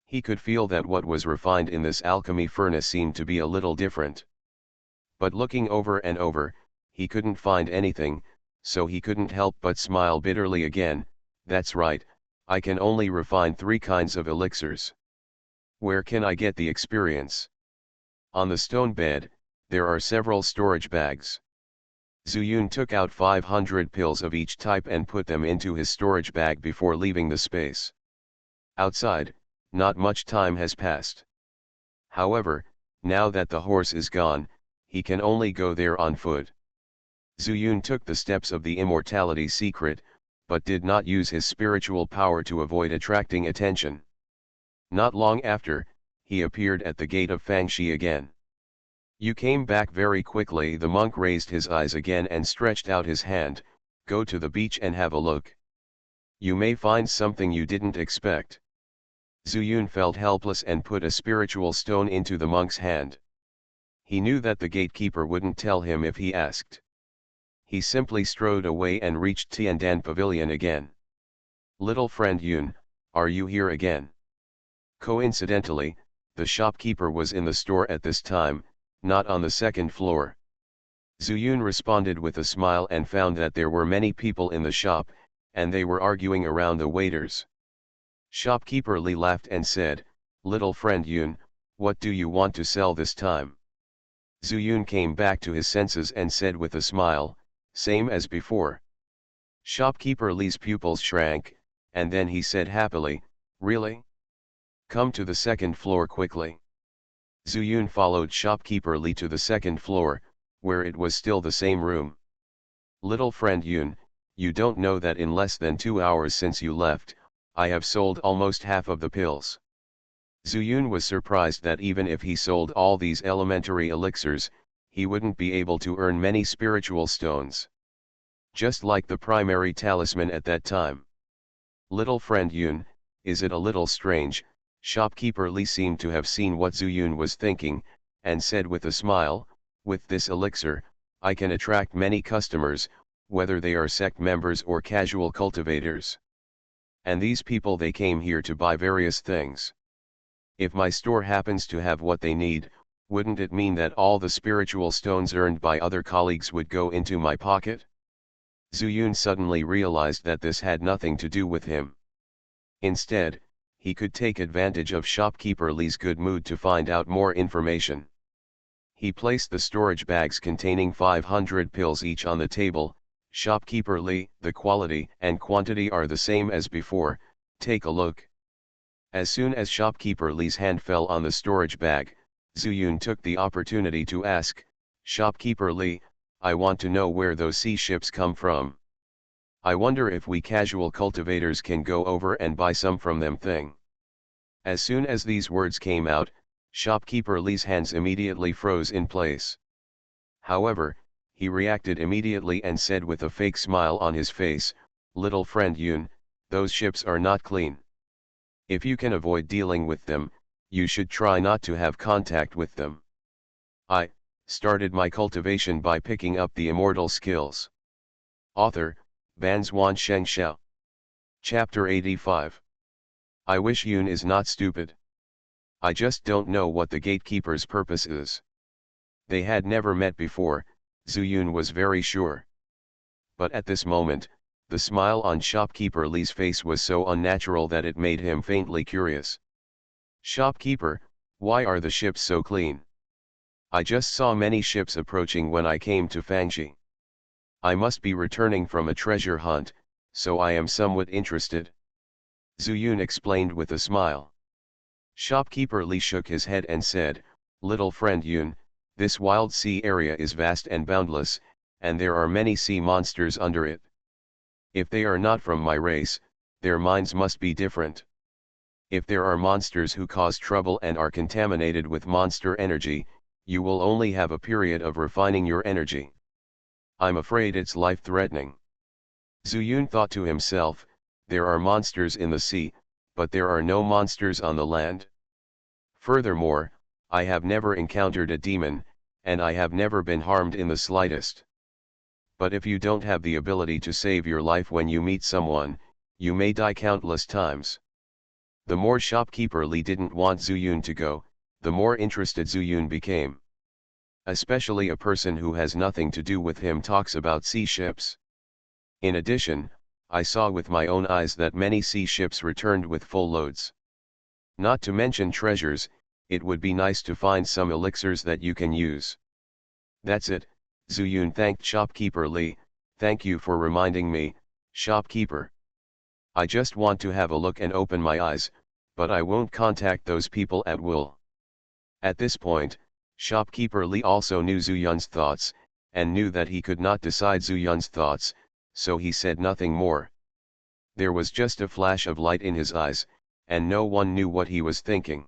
He could feel that what was refined in this alchemy furnace seemed to be a little different. But looking over and over, he couldn't find anything, so he couldn't help but smile bitterly again. "That's right, I can only refine 3 kinds of elixirs. Where can I get the experience?" On the stone bed, there are several storage bags. Zuyun took out 500 pills of each type and put them into his storage bag before leaving the space. Outside, not much time has passed. However, now that the horse is gone, he can only go there on foot. Zuyun took the steps of the immortality secret, but did not use his spiritual power to avoid attracting attention. Not long after, he appeared at the gate of Xianxia again. You came back very quickly. The monk raised his eyes again and stretched out his hand. Go to the beach and have a look. You may find something you didn't expect. Zuyun felt helpless and put a spiritual stone into the monk's hand. He knew that the gatekeeper wouldn't tell him if he asked. He simply strode away and reached Tiandan Pavilion again. Little friend Yun, are you here again? Coincidentally, the shopkeeper was in the store at this time, not on the second floor. Zuyun responded with a smile and found that there were many people in the shop, and they were arguing around the waiters. Shopkeeper Li laughed and said, Little friend Yun, what do you want to sell this time? Zuyun came back to his senses and said with a smile, same as before. Shopkeeper Li's pupils shrank, and then he said happily, really? Come to the second floor quickly. Zuyun followed shopkeeper Li to the second floor, where it was still the same room. Little friend Yun, you don't know that in less than 2 hours since you left, I have sold almost half of the pills. Zuyun was surprised that even if he sold all these elementary elixirs, he wouldn't be able to earn many spiritual stones. Just like the primary talisman at that time. Little friend Yun, is it a little strange? Shopkeeper Li seemed to have seen what Zuyun was thinking, and said with a smile, with this elixir, I can attract many customers, whether they are sect members or casual cultivators. And these people, they came here to buy various things. If my store happens to have what they need, wouldn't it mean that all the spiritual stones earned by other colleagues would go into my pocket? Zuyun suddenly realized that this had nothing to do with him. Instead, he could take advantage of shopkeeper Li's good mood to find out more information. He placed the storage bags containing 500 pills each on the table. Shopkeeper Li, the quality and quantity are the same as before, take a look. As soon as shopkeeper Li's hand fell on the storage bag, Zuyun took the opportunity to ask, Shopkeeper Li, I want to know where those sea ships come from. I wonder if we casual cultivators can go over and buy some from them thing. As soon as these words came out, shopkeeper Li's hands immediately froze in place. However, he reacted immediately and said with a fake smile on his face, Little friend Yun, those ships are not clean. If you can avoid dealing with them, you should try not to have contact with them. I started my cultivation by picking up the immortal skills. Author, Banzuan Xianxia. Chapter 85. I wish Yun is not stupid. I just don't know what the gatekeeper's purpose is. They had never met before, Zuyun was very sure. But at this moment, the smile on shopkeeper Li's face was so unnatural that it made him faintly curious. Shopkeeper, why are the ships so clean? I just saw many ships approaching when I came to Xianxia. I must be returning from a treasure hunt, so I am somewhat interested. Zuyun explained with a smile. Shopkeeper Li shook his head and said, Little friend Yun, this wild sea area is vast and boundless, and there are many sea monsters under it. If they are not from my race, their minds must be different. If there are monsters who cause trouble and are contaminated with monster energy, you will only have a period of refining your energy. I'm afraid it's life-threatening. Zuyun thought to himself, there are monsters in the sea, but there are no monsters on the land. Furthermore, I have never encountered a demon, and I have never been harmed in the slightest. But if you don't have the ability to save your life when you meet someone, you may die countless times. The more shopkeeper Li didn't want Zuyun to go, the more interested Zuyun became. Especially a person who has nothing to do with him talks about sea ships. In addition, I saw with my own eyes that many sea ships returned with full loads. Not to mention treasures, it would be nice to find some elixirs that you can use. That's it, Zuyun thanked shopkeeper Li, thank you for reminding me, shopkeeper. I just want to have a look and open my eyes, but I won't contact those people at will. At this point, Shopkeeper Li also knew Zhu Yun's thoughts, and knew that he could not decide Zhu Yun's thoughts, so he said nothing more. There was just a flash of light in his eyes, and no one knew what he was thinking.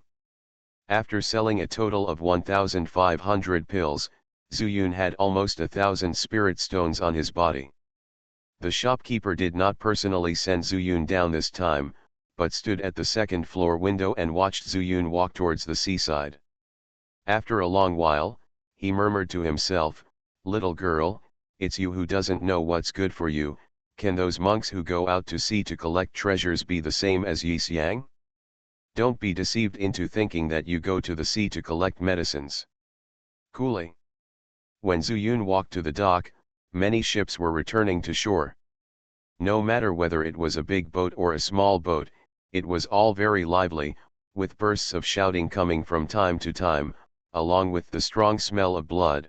After selling a total of 1,500 pills, Zhu Yun had almost 1,000 spirit stones on his body. The shopkeeper did not personally send Zhu Yun down this time, but stood at the second floor window and watched Zhu Yun walk towards the seaside. After a long while, he murmured to himself, "Little girl, it's you who doesn't know what's good for you. Can those monks who go out to sea to collect treasures be the same as Yi Xiang? Don't be deceived into thinking that you go to the sea to collect medicines." Coolly. When Zhu Yun walked to the dock, many ships were returning to shore. No matter whether it was a big boat or a small boat, it was all very lively, with bursts of shouting coming from time to time, along with the strong smell of blood.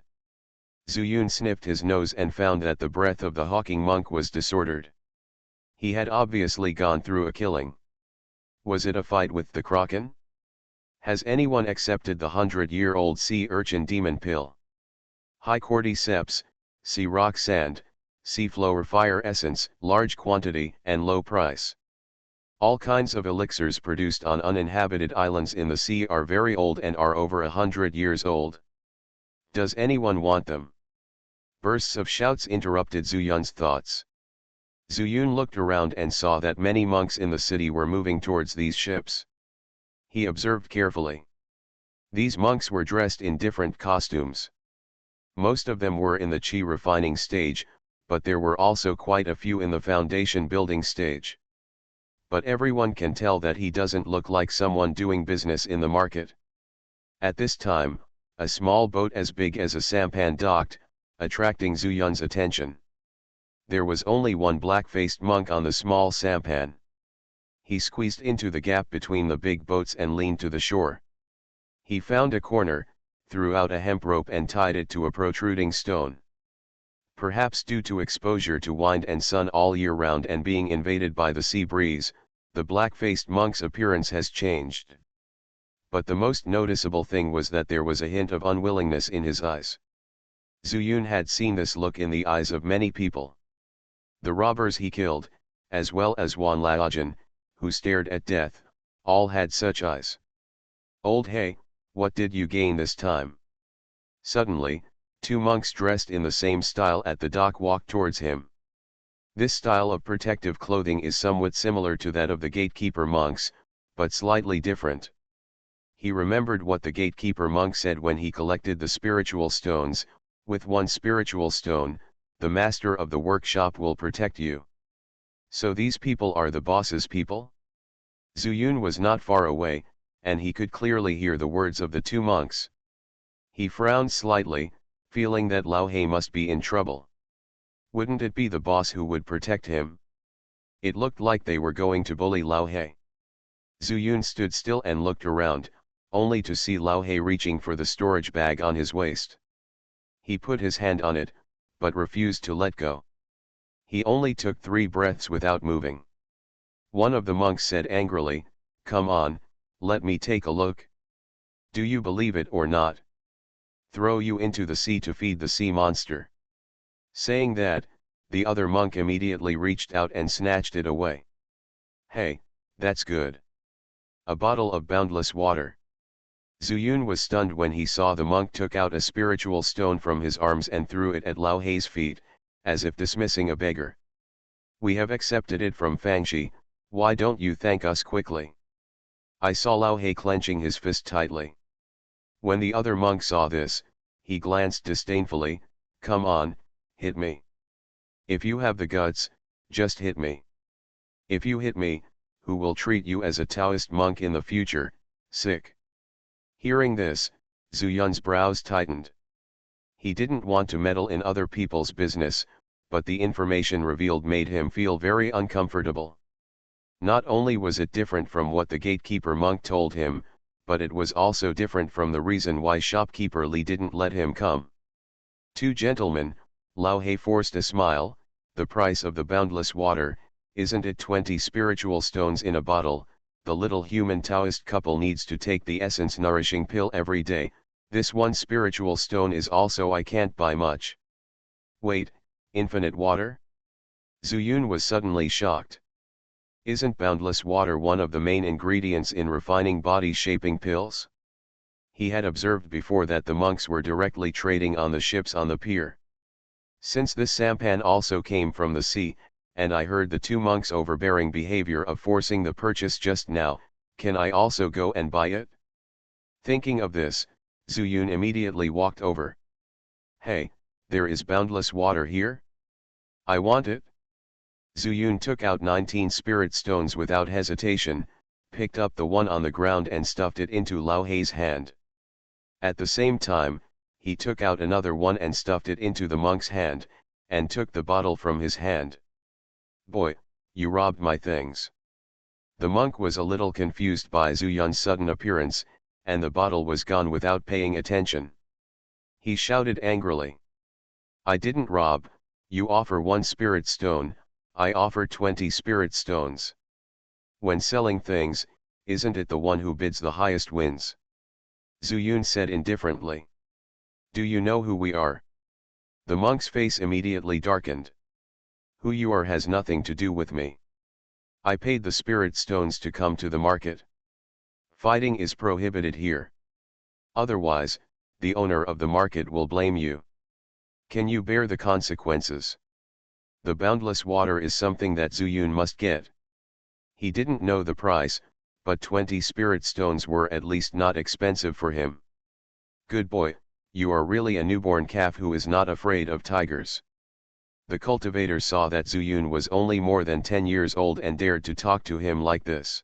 Zhu Yun sniffed his nose and found that the breath of the hawking monk was disordered. He had obviously gone through a killing. Was it a fight with the kraken? Has anyone accepted the 100-year-old sea urchin demon pill? High cordyceps, sea rock sand, sea flower fire essence, large quantity and low price. All kinds of elixirs produced on uninhabited islands in the sea are very old and are over 100 years old. Does anyone want them? Bursts of shouts interrupted Zhu Yun's thoughts. Zhu Yun looked around and saw that many monks in the city were moving towards these ships. He observed carefully. These monks were dressed in different costumes. Most of them were in the chi refining stage, but there were also quite a few in the foundation building stage. But everyone can tell that he doesn't look like someone doing business in the market. At this time, a small boat as big as a sampan docked, attracting Zhu Yun's attention. There was only one black-faced monk on the small sampan. He squeezed into the gap between the big boats and leaned to the shore. He found a corner, threw out a hemp rope and tied it to a protruding stone. Perhaps due to exposure to wind and sun all year round and being invaded by the sea breeze, the black-faced monk's appearance has changed. But the most noticeable thing was that there was a hint of unwillingness in his eyes. Zhu Yun had seen this look in the eyes of many people. The robbers he killed, as well as Wan Laojun, who stared at death, all had such eyes. "Old He, what did you gain this time?" Suddenly, two monks dressed in the same style at the dock walked towards him. This style of protective clothing is somewhat similar to that of the gatekeeper monks, but slightly different. He remembered what the gatekeeper monk said when he collected the spiritual stones: "With one spiritual stone, the master of the workshop will protect you." So these people are the boss's people? Zhu Yun was not far away, and he could clearly hear the words of the two monks. He frowned slightly, feeling that Lao He must be in trouble. Wouldn't it be the boss who would protect him? It looked like they were going to bully Lao He. Zhu Yun stood still and looked around, only to see Lao He reaching for the storage bag on his waist. He put his hand on it, but refused to let go. He only took 3 breaths without moving. One of the monks said angrily, "Come on, let me take a look. Do you believe it or not? Throw you into the sea to feed the sea monster." Saying that, the other monk immediately reached out and snatched it away. "Hey, that's good. A bottle of boundless water." Zhu Yun was stunned when he saw the monk took out a spiritual stone from his arms and threw it at Lao He's feet, as if dismissing a beggar. "We have accepted it from Fangxi, why don't you thank us quickly?" I saw Lao He clenching his fist tightly. When the other monk saw this, he glanced disdainfully, "Come on, hit me. If you have the guts, just hit me. If you hit me, who will treat you as a Taoist monk in the future, sick?" Hearing this, Zhu Yun's brows tightened. He didn't want to meddle in other people's business, but the information revealed made him feel very uncomfortable. Not only was it different from what the gatekeeper monk told him, but it was also different from the reason why shopkeeper Li didn't let him come. "Two gentlemen," Lao He forced a smile, "the price of the boundless water, isn't it 20 spiritual stones in a bottle? The little human Taoist couple needs to take the essence nourishing pill every day, This one spiritual stone is also I can't buy much. Wait, infinite water? Zuyun was suddenly shocked. Isn't boundless water one of the main ingredients in refining body-shaping pills? He had observed before that the monks were directly trading on the ships on the pier. Since this sampan also came from the sea, and I heard the two monks' overbearing behavior of forcing the purchase just now, can I also go and buy it? Thinking of this, Zuyun immediately walked over. Hey, there is boundless water here? I want it. Zuyun took out 19 spirit stones without hesitation, picked up the one on the ground and stuffed it into Lao Hei's hand. At the same time, he took out another one and stuffed it into the monk's hand, and took the bottle from his hand. Boy, you robbed my things. The monk was a little confused by Zuyun's sudden appearance, and the bottle was gone without paying attention. He shouted angrily. I didn't rob, you offer one spirit stone, I offer 20 spirit stones. When selling things, isn't it the one who bids the highest wins? Zuyun said indifferently. Do you know who we are? The monk's face immediately darkened. Who you are has nothing to do with me. I paid the spirit stones to come to the market. Fighting is prohibited here. Otherwise, the owner of the market will blame you. Can you bear the consequences? The boundless water is something that Zuyun must get. He didn't know the price, but 20 spirit stones were at least not expensive for him. Good boy, you are really a newborn calf who is not afraid of tigers. The cultivator saw that Zuyun was only more than 10 years old and dared to talk to him like this.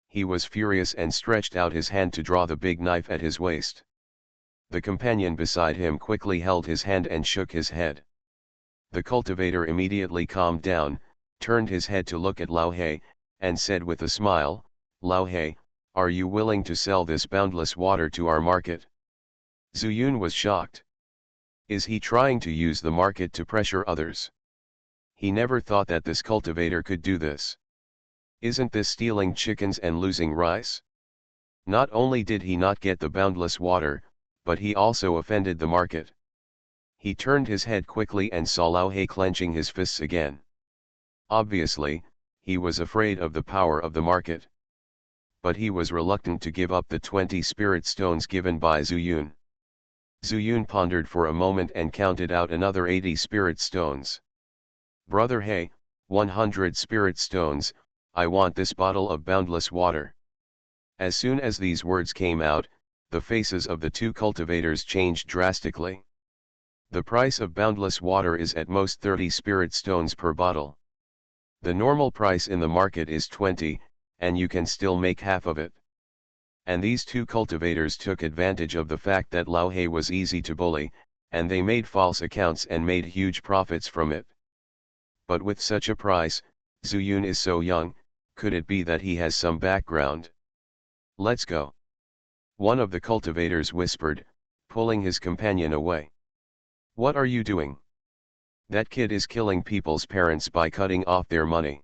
He was furious and stretched out his hand to draw the big knife at his waist. The companion beside him quickly held his hand and shook his head. The cultivator immediately calmed down, turned his head to look at Lao Hei, and said with a smile, Lao Hei, are you willing to sell this boundless water to our market? Zuyun was shocked. Is he trying to use the market to pressure others? He never thought that this cultivator could do this. Isn't this stealing chickens and losing rice? Not only did he not get the boundless water, but he also offended the market. He turned his head quickly and saw Lao Hei clenching his fists again. Obviously, he was afraid of the power of the market. But he was reluctant to give up the 20 spirit stones given by Zuyun. Zuyun pondered for a moment and counted out another 80 spirit stones. Brother Hei, 100 spirit stones, I want this bottle of boundless water. As soon as these words came out, the faces of the two cultivators changed drastically. The price of boundless water is at most 30 spirit stones per bottle. The normal price in the market is 20, and you can still make half of it. And these two cultivators took advantage of the fact that Lao Hei was easy to bully, and they made false accounts and made huge profits from it. But with such a price, Zuyun is so young, could it be that he has some background? Let's go. One of the cultivators whispered, pulling his companion away. What are you doing? That kid is killing people's parents by cutting off their money.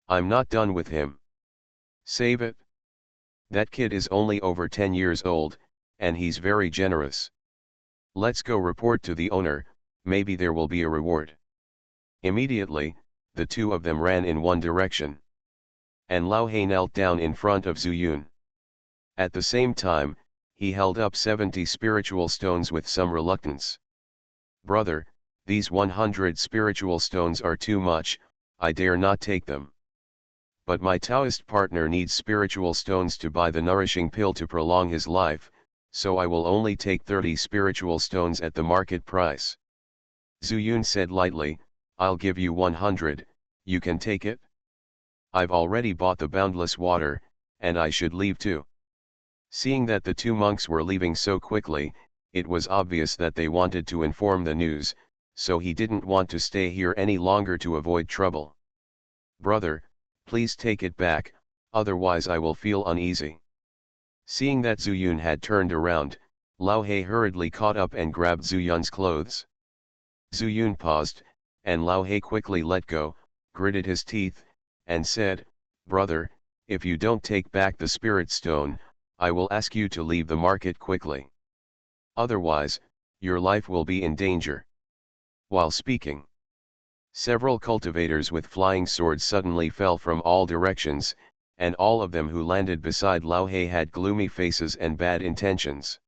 I'm not done with him. Save it. That kid is only over 10 years old, and he's very generous. Let's go report to the owner, maybe there will be a reward. Immediately, the two of them ran in one direction. And Lao Hei knelt down in front of Zuyun. At the same time, he held up 70 spiritual stones with some reluctance. Brother, these 100 spiritual stones are too much, I dare not take them. But my Taoist partner needs spiritual stones to buy the nourishing pill to prolong his life, so I will only take 30 spiritual stones at the market price. Zuyun said lightly, I'll give you 100, you can take it? I've already bought the boundless water, and I should leave too. Seeing that the two monks were leaving so quickly, it was obvious that they wanted to inform the news, so he didn't want to stay here any longer to avoid trouble. Brother, please take it back, otherwise I will feel uneasy. Seeing that Zuyun had turned around, Lao Hei hurriedly caught up and grabbed Zuyun's clothes. Zuyun paused, and Lao Hei quickly let go, gritted his teeth, and said, Brother, if you don't take back the spirit stone, I will ask you to leave the market quickly. Otherwise, your life will be in danger. While speaking, several cultivators with flying swords suddenly fell from all directions, and all of them who landed beside Lao He had gloomy faces and bad intentions.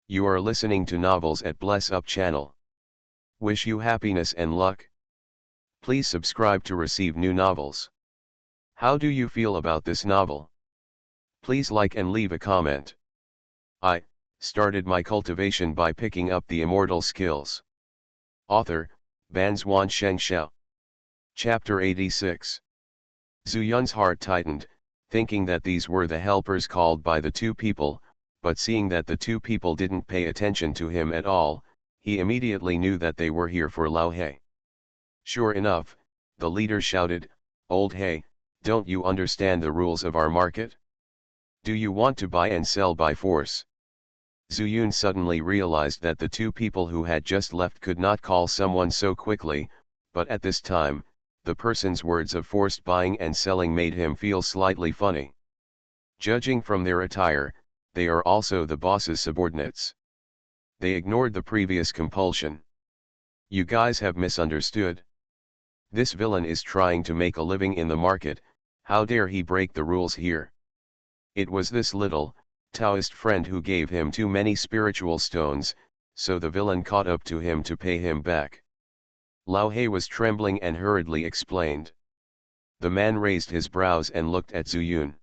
You are listening to Novels at Bless Up channel. Wish you happiness and luck. Please subscribe to receive new novels. How do you feel about this novel? Please like and leave a comment. I started my cultivation by picking up the immortal skills. Author, Banzuan Xianxia. Chapter 86. Zhu Yun's heart tightened, thinking that these were the helpers called by the two people, but seeing that the two people didn't pay attention to him at all, he immediately knew that they were here for Lao He. Sure enough, the leader shouted, "Old He, don't you understand the rules of our market? Do you want to buy and sell by force?" Zhu Yun suddenly realized that the two people who had just left could not call someone so quickly, but at this time, the person's words of forced buying and selling made him feel slightly funny. Judging from their attire, they are also the boss's subordinates. They ignored the previous compulsion. You guys have misunderstood. This villain is trying to make a living in the market, how dare he break the rules here? It was this little, Taoist friend who gave him too many spiritual stones, so the villain caught up to him to pay him back. Lao He was trembling and hurriedly explained. The man raised his brows and looked at Zhu Yun.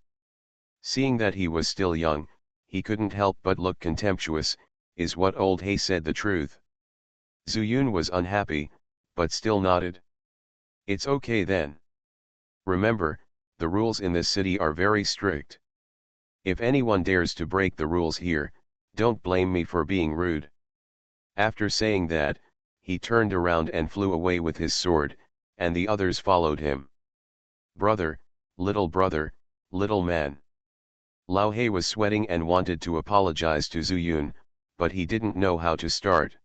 Seeing that he was still young, he couldn't help but look contemptuous. Is what old He said the truth? Zhu Yun was unhappy, but still nodded. It's okay then. Remember, the rules in this city are very strict. If anyone dares to break the rules here, don't blame me for being rude. After saying that, he turned around and flew away with his sword, and the others followed him. Brother, little man. Lao He was sweating and wanted to apologize to Zhu Yun, but he didn't know how to start.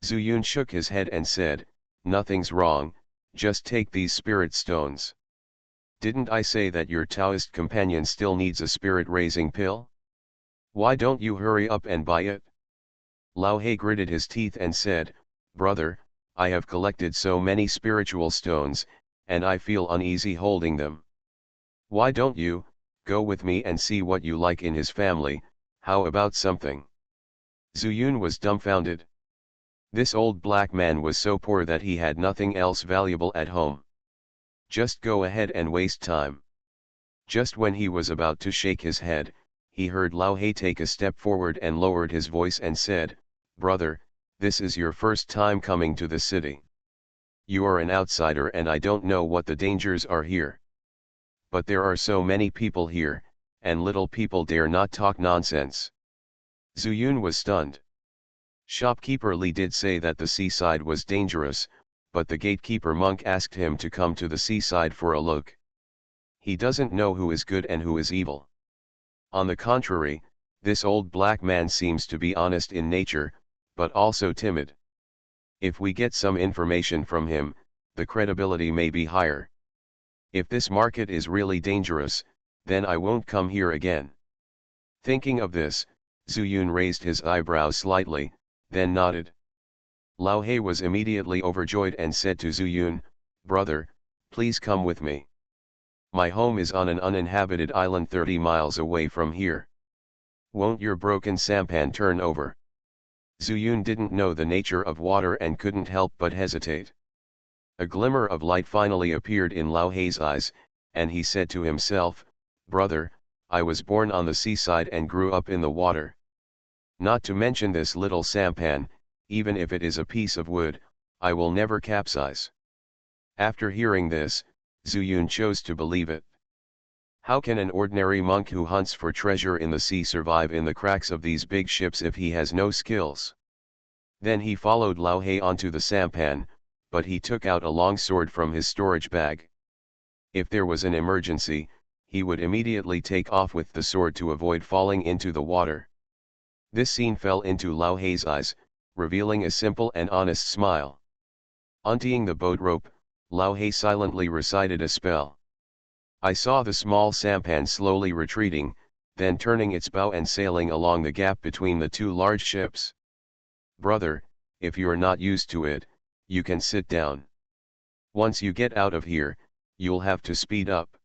Zhu Yun shook his head and said, "Nothing's wrong, just take these spirit stones. Didn't I say that your Taoist companion still needs a spirit-raising pill? Why don't you hurry up and buy it?" Lao He gritted his teeth and said, "Brother, I have collected so many spiritual stones, and I feel uneasy holding them. Why don't you go with me and see what you like in his family? How about something?" Zhu Yun was dumbfounded. This old black man was so poor that he had nothing else valuable at home. Just go ahead and waste time. Just when he was about to shake his head, he heard Lao He take a step forward and lowered his voice and said, "Brother, this is your first time coming to the city. You are an outsider and I don't know what the dangers are here. But there are so many people here, and little people dare not talk nonsense." Zhu Yun was stunned. Shopkeeper Li did say that the seaside was dangerous, but the gatekeeper monk asked him to come to the seaside for a look. He doesn't know who is good and who is evil. On the contrary, this old black man seems to be honest in nature, but also timid. If we get some information from him, the credibility may be higher. If this market is really dangerous, then I won't come here again. Thinking of this, Zhu Yun raised his eyebrows slightly, then nodded. Lao He was immediately overjoyed and said to Zhu Yun, "Brother, please come with me. My home is on an uninhabited island 30 miles away from here. Won't your broken sampan turn over?" Zhu Yun didn't know the nature of water and couldn't help but hesitate. A glimmer of light finally appeared in Lao He's eyes, and he said to himself, "Brother, I was born on the seaside and grew up in the water. Not to mention this little sampan, even if it is a piece of wood, I will never capsize." After hearing this, Zhu Yun chose to believe it. How can an ordinary monk who hunts for treasure in the sea survive in the cracks of these big ships if he has no skills? Then he followed Lao He onto the sampan, but he took out a long sword from his storage bag. If there was an emergency, he would immediately take off with the sword to avoid falling into the water. This scene fell into Lao He's eyes, revealing a simple and honest smile. Untying the boat rope, Lao He silently recited a spell. I saw the small sampan slowly retreating, then turning its bow and sailing along the gap between the two large ships. "Brother, if you're not used to it, you can sit down. Once you get out of here, you'll have to speed up."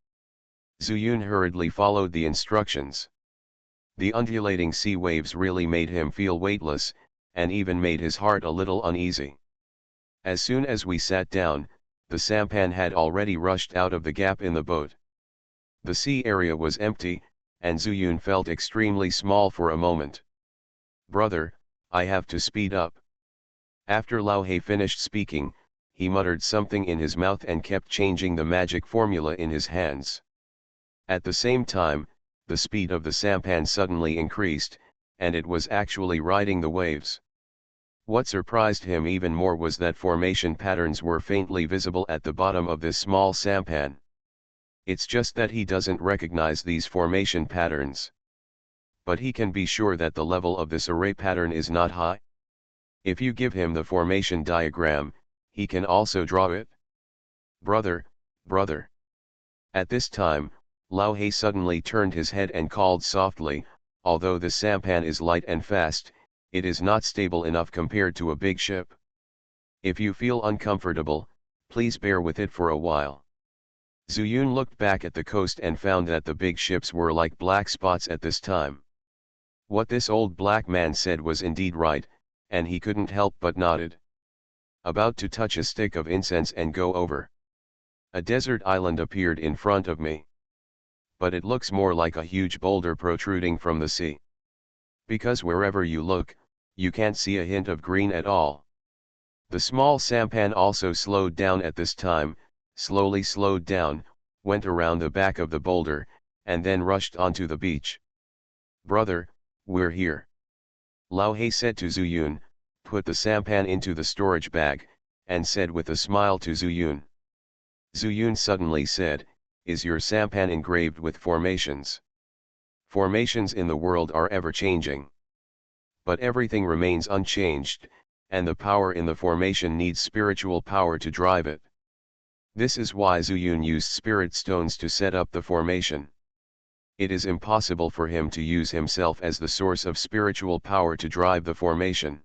Zuyun hurriedly followed the instructions. The undulating sea waves really made him feel weightless, and even made his heart a little uneasy. As soon as we sat down, the sampan had already rushed out of the gap in the boat. The sea area was empty, and Zuyun felt extremely small for a moment. "Brother, I have to speed up." After Lao He finished speaking, he muttered something in his mouth and kept changing the magic formula in his hands. At the same time, the speed of the sampan suddenly increased, and it was actually riding the waves. What surprised him even more was that formation patterns were faintly visible at the bottom of this small sampan. It's just that he doesn't recognize these formation patterns. But he can be sure that the level of this array pattern is not high. If you give him the formation diagram, he can also draw it. "Brother, brother." At this time, Lao He suddenly turned his head and called softly, "Although the sampan is light and fast, it is not stable enough compared to a big ship. If you feel uncomfortable, please bear with it for a while." Zuyun looked back at the coast and found that the big ships were like black spots at this time. What this old black man said was indeed right, and he couldn't help but nodded. About to touch a stick of incense and go over. A desert island appeared in front of me. But it looks more like a huge boulder protruding from the sea. Because wherever you look, you can't see a hint of green at all. The small sampan also slowed down at this time, slowly slowed down, went around the back of the boulder, and then rushed onto the beach. "Brother, we're here." Lao He said to Zuyun, put the sampan into the storage bag, and said with a smile to Zuyun. Zuyun suddenly said, "Is your sampan engraved with formations?" Formations in the world are ever changing. But everything remains unchanged, and the power in the formation needs spiritual power to drive it. This is why Zuyun used spirit stones to set up the formation. It is impossible for him to use himself as the source of spiritual power to drive the formation.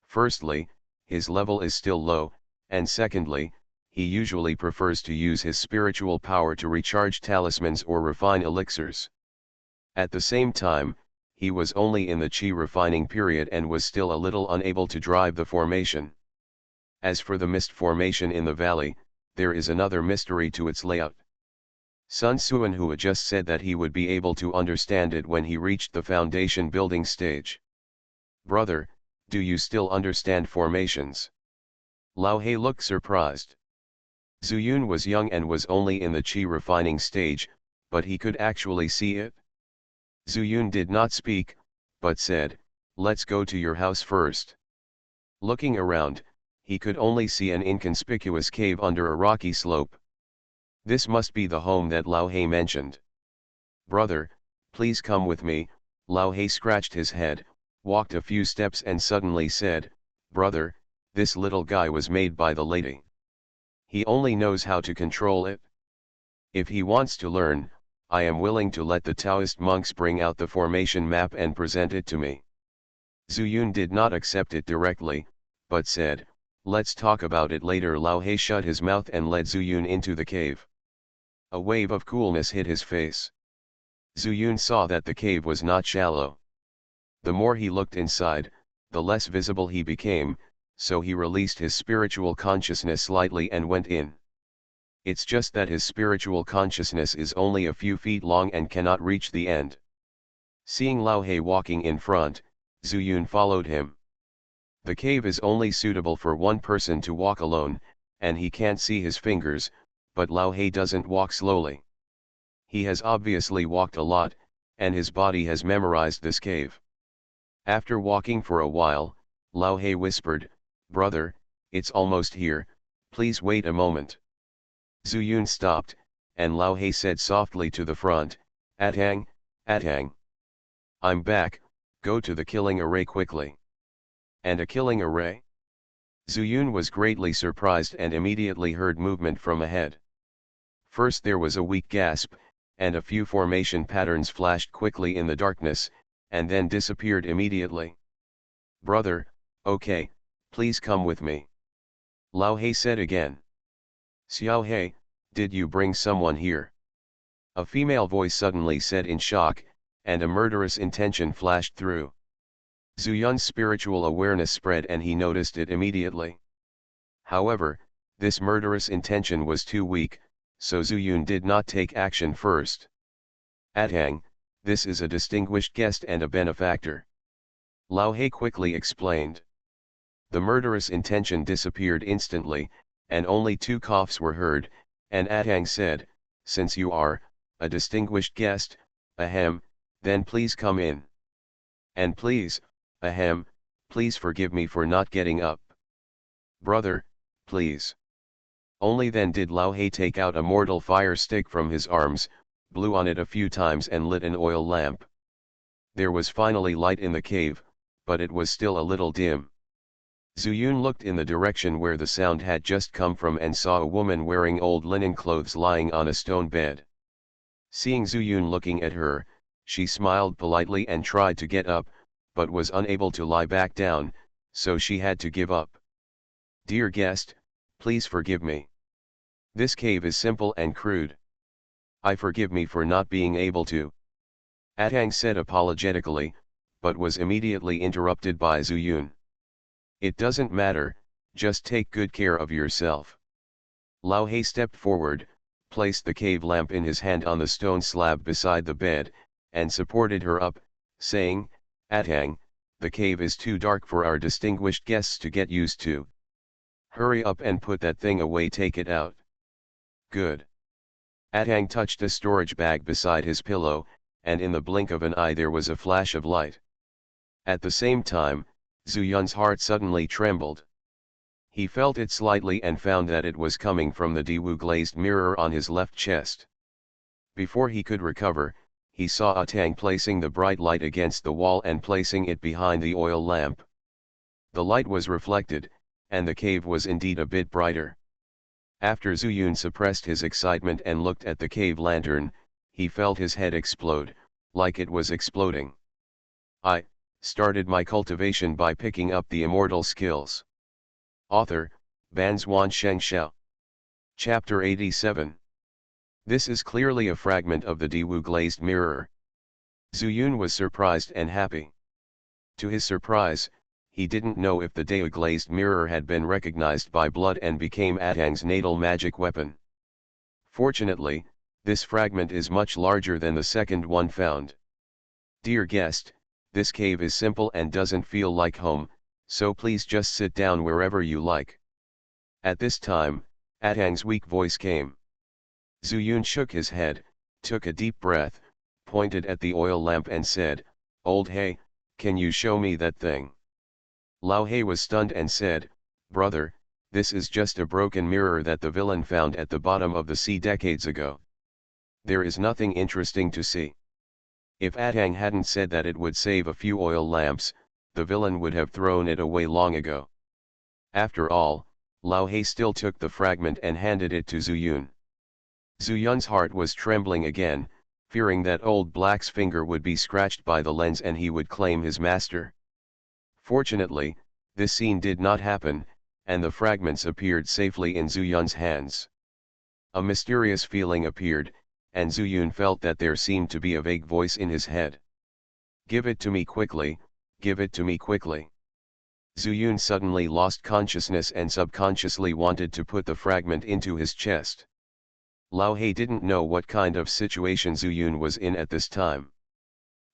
Firstly, his level is still low, and secondly, he usually prefers to use his spiritual power to recharge talismans or refine elixirs. At the same time, he was only in the chi refining period and was still a little unable to drive the formation. As for the mist formation in the valley, there is another mystery to its layout. Sun Suanhua just said that he would be able to understand it when he reached the foundation building stage. "Brother, do you still understand formations?" Lao He looked surprised. Zuyun was young and was only in the chi refining stage, but he could actually see it. Zuyun did not speak, but said, "Let's go to your house first." Looking around, he could only see an inconspicuous cave under a rocky slope. This must be the home that Lao He mentioned. "Brother, please come with me." Lao He scratched his head, walked a few steps and suddenly said, "Brother, this little guy was made by the lady. He only knows how to control it. If he wants to learn, I am willing to let the Taoist monks bring out the formation map and present it to me." Zuyun did not accept it directly, but said, "Let's talk about it later." Lao He shut his mouth and led Zuyun into the cave. A wave of coolness hit his face. Zuyun saw that the cave was not shallow. The more he looked inside, the less visible he became, so he released his spiritual consciousness slightly and went in. It's just that his spiritual consciousness is only a few feet long and cannot reach the end. Seeing Lao He walking in front, Zuyun followed him. The cave is only suitable for one person to walk alone, and he can't see his fingers, but Lao He doesn't walk slowly. He has obviously walked a lot, and his body has memorized this cave. After walking for a while, Lao He whispered, "Brother, it's almost here, please wait a moment." Zuyun stopped, and Lao He said softly to the front, "Atang, Atang. I'm back, go to the killing array quickly." "And a killing array?" Zuyun was greatly surprised and immediately heard movement from ahead. First there was a weak gasp, and a few formation patterns flashed quickly in the darkness, and then disappeared immediately. "Brother, okay, please come with me," Lao He said again. "Xiao He, did you bring someone here?" a female voice suddenly said in shock, and a murderous intention flashed through. Zhu Yun's spiritual awareness spread and he noticed it immediately. However, this murderous intention was too weak, so Zhu Yun did not take action first. "Atang, this is a distinguished guest and a benefactor," Lao He quickly explained. The murderous intention disappeared instantly, and only two coughs were heard, and Atang said, "Since you are a distinguished guest, ahem, then please come in. And please, ahem, please forgive me for not getting up. Brother, please." Only then did Lao He take out a mortal fire stick from his arms, blew on it a few times and lit an oil lamp. There was finally light in the cave, but it was still a little dim. Zhu Yun looked in the direction where the sound had just come from and saw a woman wearing old linen clothes lying on a stone bed. Seeing Zhu Yun looking at her, she smiled politely and tried to get up, but was unable to lie back down, so she had to give up. "Dear guest, please forgive me. This cave is simple and crude. I forgive me for not being able to," Atang said apologetically, but was immediately interrupted by Zhu Yun. "It doesn't matter, just take good care of yourself." Lao He stepped forward, placed the cave lamp in his hand on the stone slab beside the bed, and supported her up, saying, "Atang, the cave is too dark for our distinguished guests to get used to. Hurry up and put that thing away, take it out." "Good." Atang touched a storage bag beside his pillow, and in the blink of an eye there was a flash of light. At the same time, Zhu Yun's heart suddenly trembled. He felt it slightly and found that it was coming from the Dewu glazed mirror on his left chest. Before he could recover, he saw Atang placing the bright light against the wall and placing it behind the oil lamp. The light was reflected, and the cave was indeed a bit brighter. After Zhu Yun suppressed his excitement and looked at the cave lantern, he felt his head explode, like it was exploding. "I started my cultivation by picking up the immortal skills." Author, Banzuan Xianxia. Chapter 87. This is clearly a fragment of the Dewu glazed mirror. Zhu Yun was surprised and happy. To his surprise, he didn't know if the Dewu glazed mirror had been recognized by blood and became Atang's natal magic weapon. Fortunately, this fragment is much larger than the second one found. "Dear guest, this cave is simple and doesn't feel like home, so please just sit down wherever you like." At this time, Atang's weak voice came. Zhu Yun shook his head, took a deep breath, pointed at the oil lamp and said, "Old He, can you show me that thing?" Lao He was stunned and said, "Brother, this is just a broken mirror that the villain found at the bottom of the sea decades ago. There is nothing interesting to see." If Atang hadn't said that it would save a few oil lamps, the villain would have thrown it away long ago. After all, Lao He still took the fragment and handed it to Zhu Yun. Zhu Yun's heart was trembling again, fearing that old Black's finger would be scratched by the lens and he would claim his master. Fortunately, this scene did not happen, and the fragments appeared safely in Zhu Yun's hands. A mysterious feeling appeared, and Zhu Yun felt that there seemed to be a vague voice in his head. "Give it to me quickly, give it to me quickly." Zhu Yun suddenly lost consciousness and subconsciously wanted to put the fragment into his chest. Lao He didn't know what kind of situation Zhu Yun was in at this time.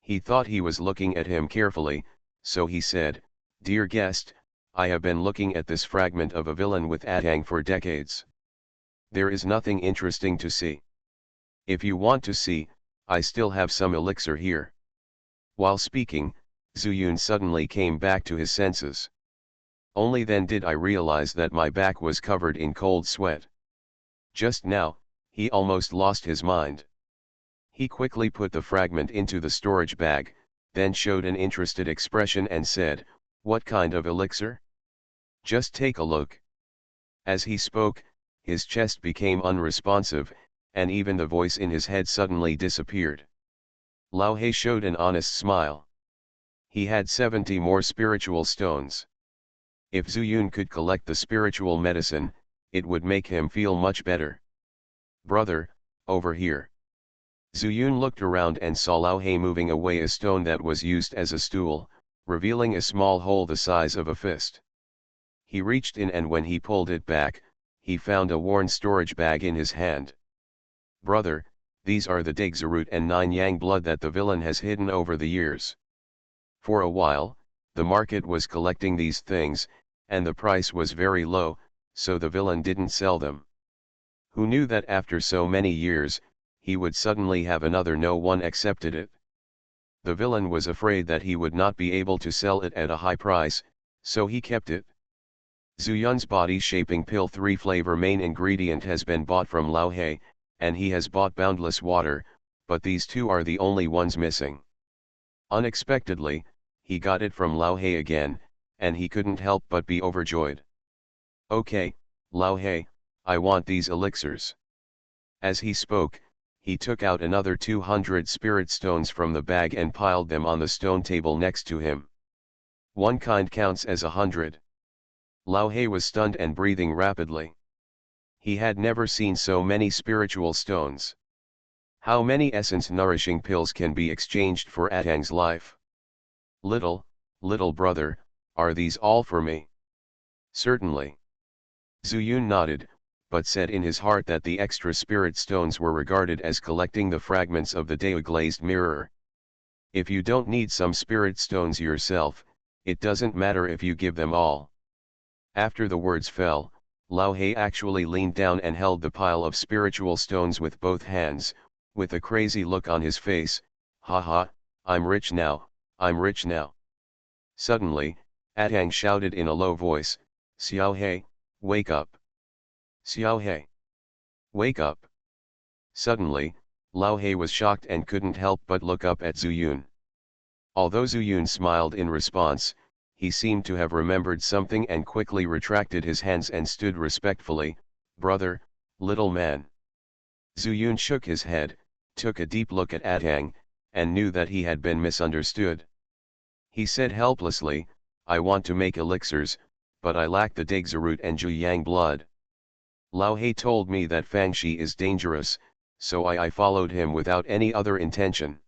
He thought he was looking at him carefully, so he said, "Dear guest, I have been looking at this fragment of a villain with Atang for decades. There is nothing interesting to see. If you want to see, I still have some elixir here." While speaking, Zhu Yun suddenly came back to his senses. Only then did I realize that my back was covered in cold sweat. Just now, he almost lost his mind. He quickly put the fragment into the storage bag, then showed an interested expression and said, "What kind of elixir? Just take a look." As he spoke, his chest became unresponsive, and even the voice in his head suddenly disappeared. Lao He showed an honest smile. He had 70 more spiritual stones. If Zuyun could collect the spiritual medicine, it would make him feel much better. Brother, over here. Zuyun looked around and saw Lao He moving away a stone that was used as a stool, revealing a small hole the size of a fist. He reached in, and when he pulled it back, he found a worn storage bag in his hand. Brother, these are the Digzarut and 9 Yang blood that the villain has hidden over the years. For a while, the market was collecting these things, and the price was very low, so the villain didn't sell them. Who knew that after so many years, he would suddenly have another? No one accepted it. The villain was afraid that he would not be able to sell it at a high price, so he kept it. Zuyun's body shaping pill 3 flavor main ingredient has been bought from Lao He, and he has bought boundless water, but these two are the only ones missing. Unexpectedly, he got it from Lao He again, and he couldn't help but be overjoyed. Okay, Lao He, I want these elixirs. As he spoke, he took out another 200 spirit stones from the bag and piled them on the stone table next to him. One kind counts as 100. Lao He was stunned and breathing rapidly. He had never seen so many spiritual stones. How many essence-nourishing pills can be exchanged for Atang's life? Little brother, are these all for me? Certainly. Zuyun nodded, but said in his heart that the extra spirit stones were regarded as collecting the fragments of the Dao-glazed mirror. If you don't need some spirit stones yourself, it doesn't matter if you give them all. After the words fell, Lao He actually leaned down and held the pile of spiritual stones with both hands, with a crazy look on his face. Ha ha, I'm rich now, I'm rich now. Suddenly, Atang shouted in a low voice, Xiao He, wake up. Xiao He, wake up. Suddenly, Lao He was shocked and couldn't help but look up at Zuyun. Although Zuyun smiled in response, he seemed to have remembered something and quickly retracted his hands and stood respectfully. Brother, little man. Zuyun shook his head, took a deep look at Atang, and knew that he had been misunderstood. He said helplessly, I want to make elixirs, but I lack the Digzarut and Zhu blood. Lao He told me that Fangxi is dangerous, so I followed him without any other intention.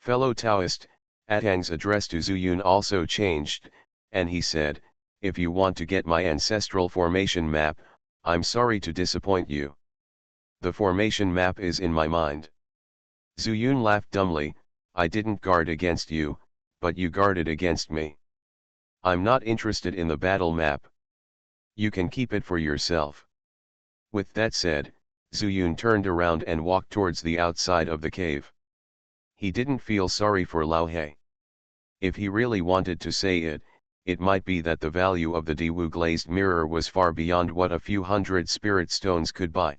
Fellow Taoist, Atang's address to Zuyun also changed, and he said, if you want to get my ancestral formation map, I'm sorry to disappoint you. The formation map is in my mind. Zuyun laughed dumbly, I didn't guard against you, but you guarded against me. I'm not interested in the battle map. You can keep it for yourself. With that said, Zuyun turned around and walked towards the outside of the cave. He didn't feel sorry for Lao He. If he really wanted to say it, it might be that the value of the Diwu glazed mirror was far beyond what a few hundred spirit stones could buy.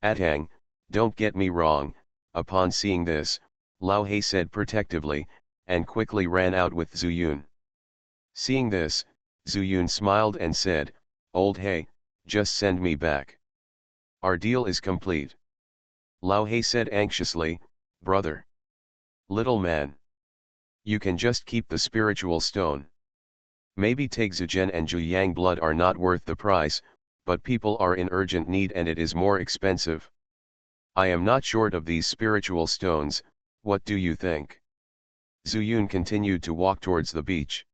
Atang, don't get me wrong, upon seeing this, Lao He said protectively, and quickly ran out with Zuyun. Seeing this, Zuyun smiled and said, Old He, just send me back. Our deal is complete. Lao He said anxiously, brother. Little man. You can just keep the spiritual stone. Maybe Tegzugen and Zhu blood are not worth the price, but people are in urgent need and it is more expensive. I am not short of these spiritual stones, what do you think? Zuyun continued to walk towards the beach.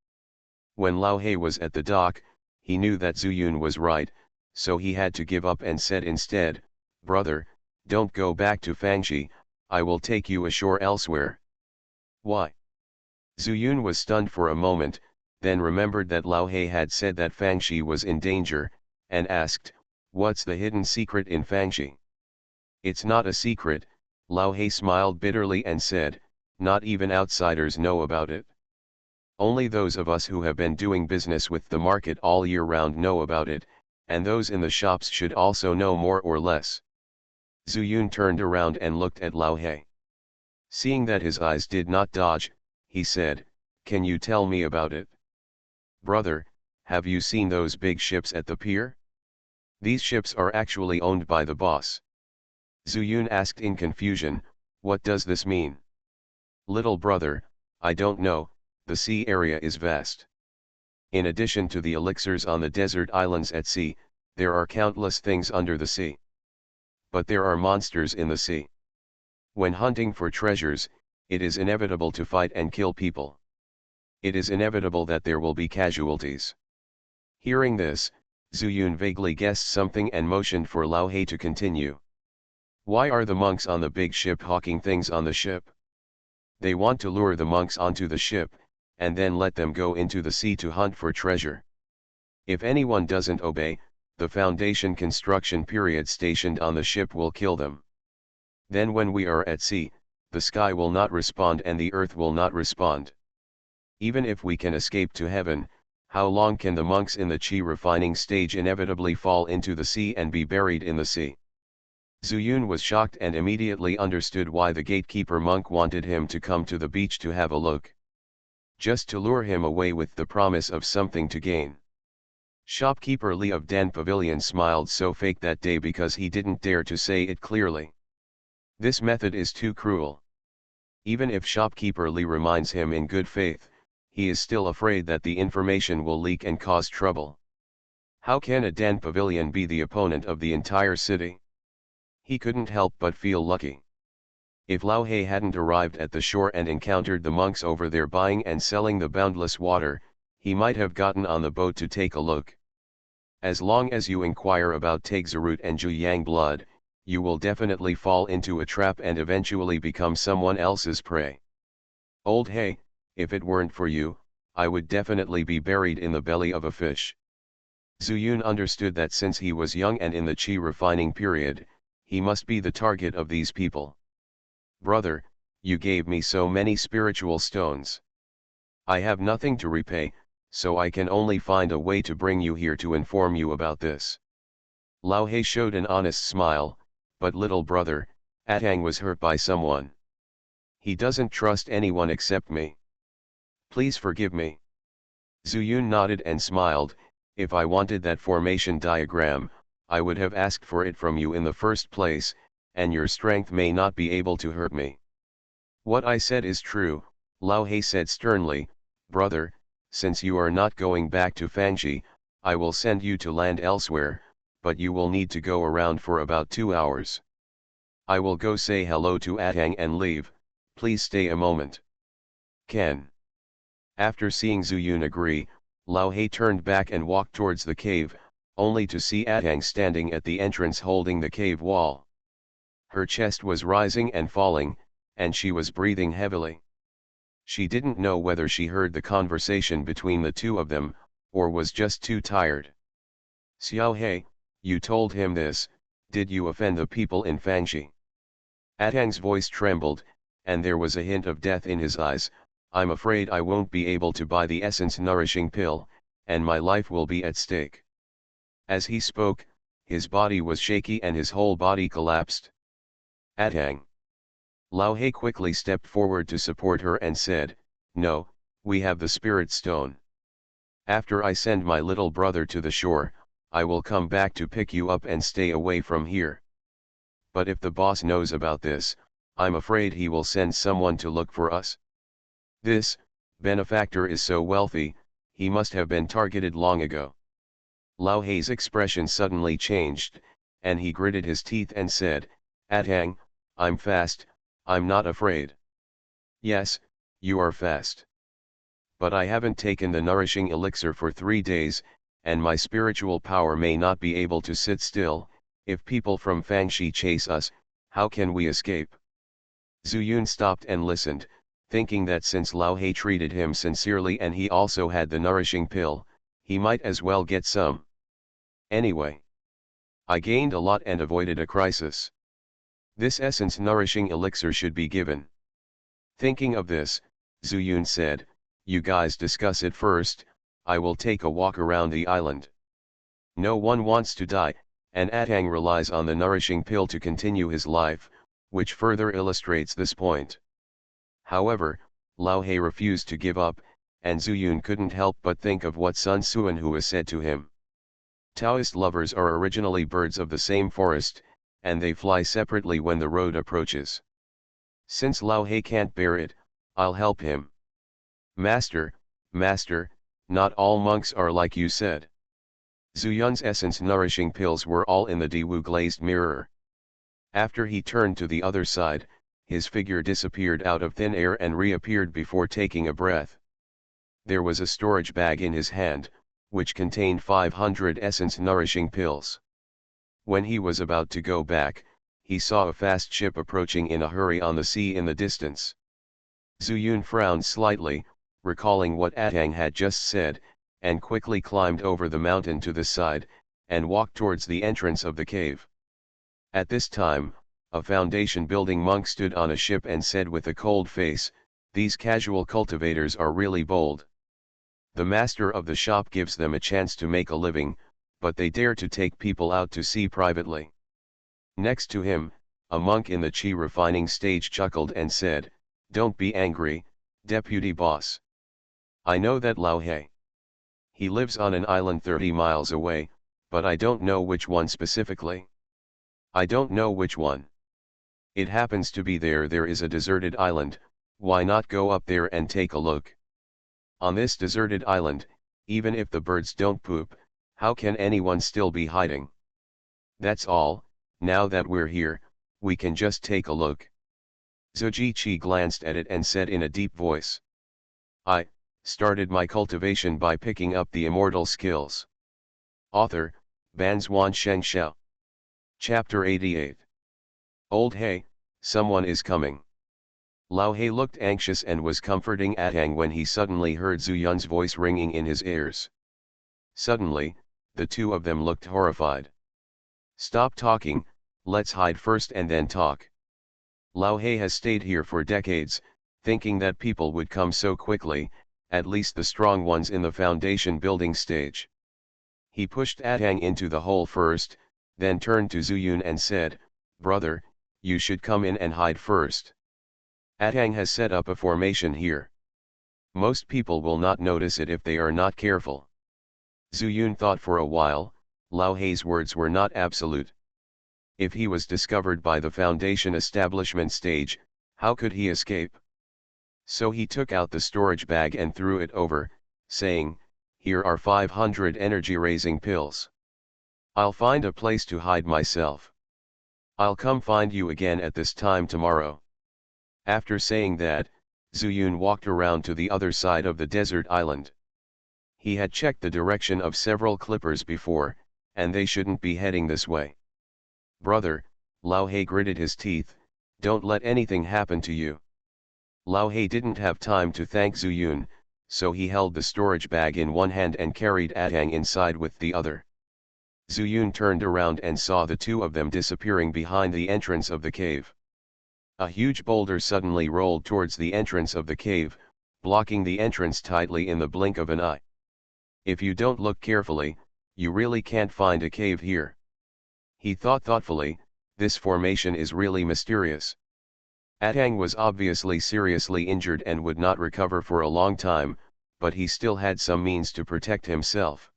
When Lao He was at the dock, he knew that Zuyun was right, so he had to give up and said instead, brother, don't go back to Fangxi, I will take you ashore elsewhere. Why? Zuyun was stunned for a moment, then remembered that Lao He had said that Fangxi was in danger, and asked, what's the hidden secret in Fangxi? It's not a secret, Lao He smiled bitterly and said, not even outsiders know about it. Only those of us who have been doing business with the market all year round know about it, and those in the shops should also know more or less. Zuyun turned around and looked at Lao He. Seeing that his eyes did not dodge, he said, can you tell me about it? Brother, have you seen those big ships at the pier? These ships are actually owned by the boss. Zuyun asked in confusion, what does this mean? Little brother, I don't know, the sea area is vast. In addition to the elixirs on the desert islands at sea, there are countless things under the sea. But there are monsters in the sea. When hunting for treasures, it is inevitable to fight and kill people. It is inevitable that there will be casualties. Hearing this, Zuyun vaguely guessed something and motioned for Lao He to continue. Why are the monks on the big ship hawking things on the ship? They want to lure the monks onto the ship, and then let them go into the sea to hunt for treasure. If anyone doesn't obey, the Foundation construction period stationed on the ship will kill them. Then when we are at sea, the sky will not respond and the earth will not respond. Even if we can escape to heaven, how long can the monks in the Qi refining stage inevitably fall into the sea and be buried in the sea? Zuyun was shocked and immediately understood why the gatekeeper monk wanted him to come to the beach to have a look. Just to lure him away with the promise of something to gain. Shopkeeper Li of Dan Pavilion smiled so fake that day because he didn't dare to say it clearly. This method is too cruel. Even if shopkeeper Li reminds him in good faith, he is still afraid that the information will leak and cause trouble. How can a Dan Pavilion be the opponent of the entire city? He couldn't help but feel lucky. If Lao He hadn't arrived at the shore and encountered the monks over there buying and selling the boundless water, he might have gotten on the boat to take a look. As long as you inquire about Tegzerut and Zhuyang blood, you will definitely fall into a trap and eventually become someone else's prey. Old He, if it weren't for you, I would definitely be buried in the belly of a fish. Zuyun understood that since he was young and in the Qi refining period, he must be the target of these people. Brother, you gave me so many spiritual stones. I have nothing to repay, so I can only find a way to bring you here to inform you about this. Lao He showed an honest smile, but little brother, Atang was hurt by someone. He doesn't trust anyone except me. Please forgive me. Zuyun nodded and smiled. If I wanted that formation diagram, I would have asked for it from you in the first place, and your strength may not be able to hurt me. What I said is true, Lao He said sternly. Brother, since you are not going back to Fangxi, I will send you to land elsewhere, but you will need to go around for about 2 hours. I will go say hello to Atang and leave, please stay a moment. Ken. After seeing Zuyun agree, Lao He turned back and walked towards the cave, only to see Atang standing at the entrance holding the cave wall. Her chest was rising and falling, and she was breathing heavily. She didn't know whether she heard the conversation between the two of them, or was just too tired. Xiao He, you told him this, did you offend the people in Fangxi? Atang's voice trembled, and there was a hint of death in his eyes. I'm afraid I won't be able to buy the essence nourishing pill, and my life will be at stake. As he spoke, his body was shaky and his whole body collapsed. Atang. Lao He quickly stepped forward to support her and said, no, we have the spirit stone. After I send my little brother to the shore, I will come back to pick you up and stay away from here. But if the boss knows about this, I'm afraid he will send someone to look for us. This benefactor is so wealthy, he must have been targeted long ago. Lao He's expression suddenly changed, and he gritted his teeth and said, Atang, I'm fast, I'm not afraid. Yes, you are fast. But I haven't taken the nourishing elixir for 3 days, and my spiritual power may not be able to sit still. If people from Fangxi chase us, how can we escape? Zuyun stopped and listened, thinking that since Lao He treated him sincerely and he also had the nourishing pill, he might as well get some. Anyway, I gained a lot and avoided a crisis. This essence nourishing elixir should be given. Thinking of this, Zuyun said, you guys discuss it first, I will take a walk around the island. No one wants to die, and Atang relies on the nourishing pill to continue his life, which further illustrates this point. However, Lao He refused to give up, and Zuyun couldn't help but think of what Sun Suanhua said to him. Taoist lovers are originally birds of the same forest, and they fly separately when the road approaches. Since Lao He can't bear it, I'll help him. Master, master, not all monks are like you said. Zuyun's essence nourishing pills were all in the Diwu glazed mirror. After he turned to the other side, his figure disappeared out of thin air and reappeared before taking a breath. There was a storage bag in his hand, which contained 500 essence nourishing pills. When he was about to go back, he saw a fast ship approaching in a hurry on the sea in the distance. Zuyun frowned slightly, recalling what Atang had just said, and quickly climbed over the mountain to the side, and walked towards the entrance of the cave. At this time, a foundation building monk stood on a ship and said with a cold face, "These casual cultivators are really bold. The master of the shop gives them a chance to make a living, but they dare to take people out to sea privately." Next to him, a monk in the chi refining stage chuckled and said, "Don't be angry, deputy boss. I know that Lao He. He lives on an island 30 miles away, but I don't know which one specifically. I don't know which one. It happens to be there is a deserted island, why not go up there and take a look? On this deserted island, even if the birds don't poop, how can anyone still be hiding? That's all, now that we're here, we can just take a look." Zhuji Qi glanced at it and said in a deep voice, "I started my cultivation by picking up the immortal skills." Author, Banzhuan Xianxia. Chapter 88. Old He, someone is coming. Lao He looked anxious and was comforting Atang when he suddenly heard Zuyun's voice ringing in his ears. Suddenly, the two of them looked horrified. "Stop talking, let's hide first and then talk. Lao He has stayed here for decades, thinking that people would come so quickly, at least the strong ones in the foundation building stage." He pushed Atang into the hole first, then turned to Zuyun and said, "Brother, you should come in and hide first. Atang has set up a formation here. Most people will not notice it if they are not careful." Zuyun thought for a while. Lao He's words were not absolute. If he was discovered by the foundation establishment stage, how could he escape? So he took out the storage bag and threw it over, saying, "Here are 500 energy-raising pills. I'll find a place to hide myself. I'll come find you again at this time tomorrow." After saying that, Zuyun walked around to the other side of the desert island. He had checked the direction of several clippers before, and they shouldn't be heading this way. "Brother," Lao He gritted his teeth, "don't let anything happen to you." Lao He didn't have time to thank Zuyun, so he held the storage bag in one hand and carried Atang inside with the other. Zuyun turned around and saw the two of them disappearing behind the entrance of the cave. A huge boulder suddenly rolled towards the entrance of the cave, blocking the entrance tightly in the blink of an eye. "If you don't look carefully, you really can't find a cave here." He thought thoughtfully, "This formation is really mysterious." Atang was obviously seriously injured and would not recover for a long time, but he still had some means to protect himself.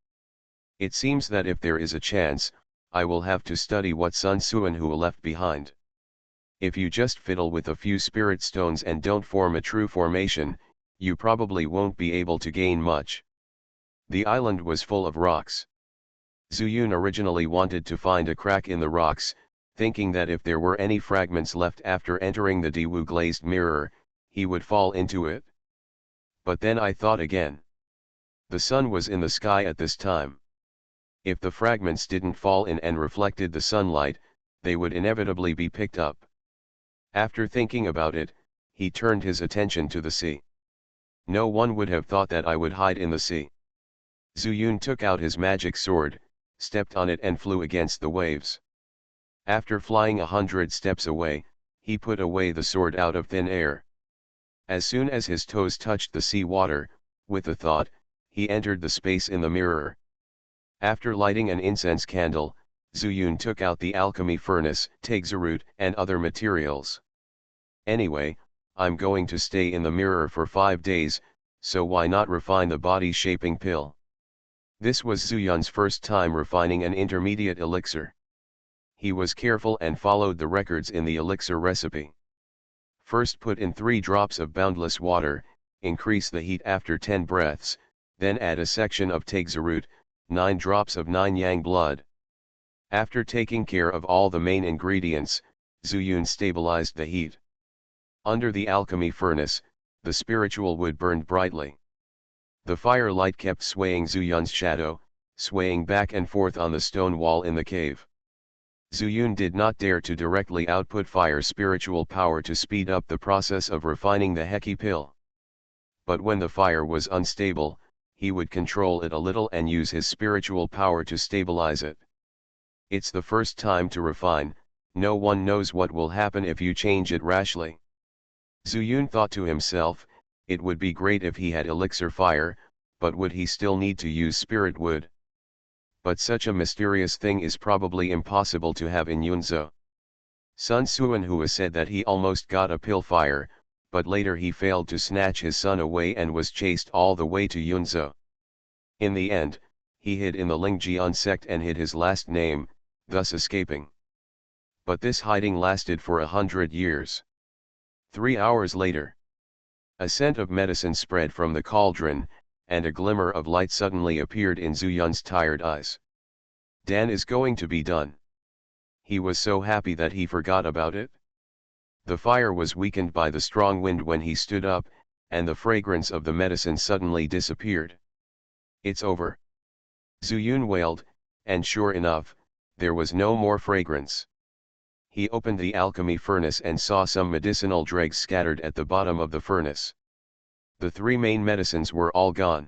"It seems that if there is a chance, I will have to study what Sun Suanhu left behind. If you just fiddle with a few spirit stones and don't form a true formation, you probably won't be able to gain much." The island was full of rocks. Zuyun originally wanted to find a crack in the rocks, thinking that if there were any fragments left after entering the Diwu glazed mirror, he would fall into it. But then I thought again. The sun was in the sky at this time. If the fragments didn't fall in and reflected the sunlight, they would inevitably be picked up. After thinking about it, he turned his attention to the sea. No one would have thought that I would hide in the sea. Zuyun took out his magic sword, stepped on it and flew against the waves. After flying 100 steps away, he put away the sword out of thin air. As soon as his toes touched the sea water, with a thought, he entered the space in the mirror. After lighting an incense candle, Zuyun took out the alchemy furnace, Tegzarut, and other materials. "Anyway, I'm going to stay in the mirror for 5 days, so why not refine the body-shaping pill?" This was Zuyun's first time refining an intermediate elixir. He was careful and followed the records in the elixir recipe. First put in 3 drops of boundless water, increase the heat after 10 breaths, then add a section of tegza root, 9 drops of 9 yang blood. After taking care of all the main ingredients, Zuyun stabilized the heat. Under the alchemy furnace, the spiritual wood burned brightly. The firelight kept swaying Zuyun's shadow, swaying back and forth on the stone wall in the cave. Zuyun did not dare to directly output fire spiritual power to speed up the process of refining the Heki pill. But when the fire was unstable, he would control it a little and use his spiritual power to stabilize it. It's the first time to refine, no one knows what will happen if you change it rashly. Zuyun thought to himself, it would be great if he had elixir fire, but would he still need to use spirit wood? But such a mysterious thing is probably impossible to have in Yunzhou. Sun Suanhua said that he almost got a pill fire, but later he failed to snatch his son away and was chased all the way to Yunzhou. In the end, he hid in the Lingjian sect and hid his last name, thus escaping. But this hiding lasted for 100 years. 3 hours later, a scent of medicine spread from the cauldron, and a glimmer of light suddenly appeared in Zuyun's tired eyes. Dan is going to be done. He was so happy that he forgot about it. The fire was weakened by the strong wind when he stood up, and the fragrance of the medicine suddenly disappeared. It's over. Zuyun wailed, and sure enough, there was no more fragrance. He opened the alchemy furnace and saw some medicinal dregs scattered at the bottom of the furnace. The 3 main medicines were all gone.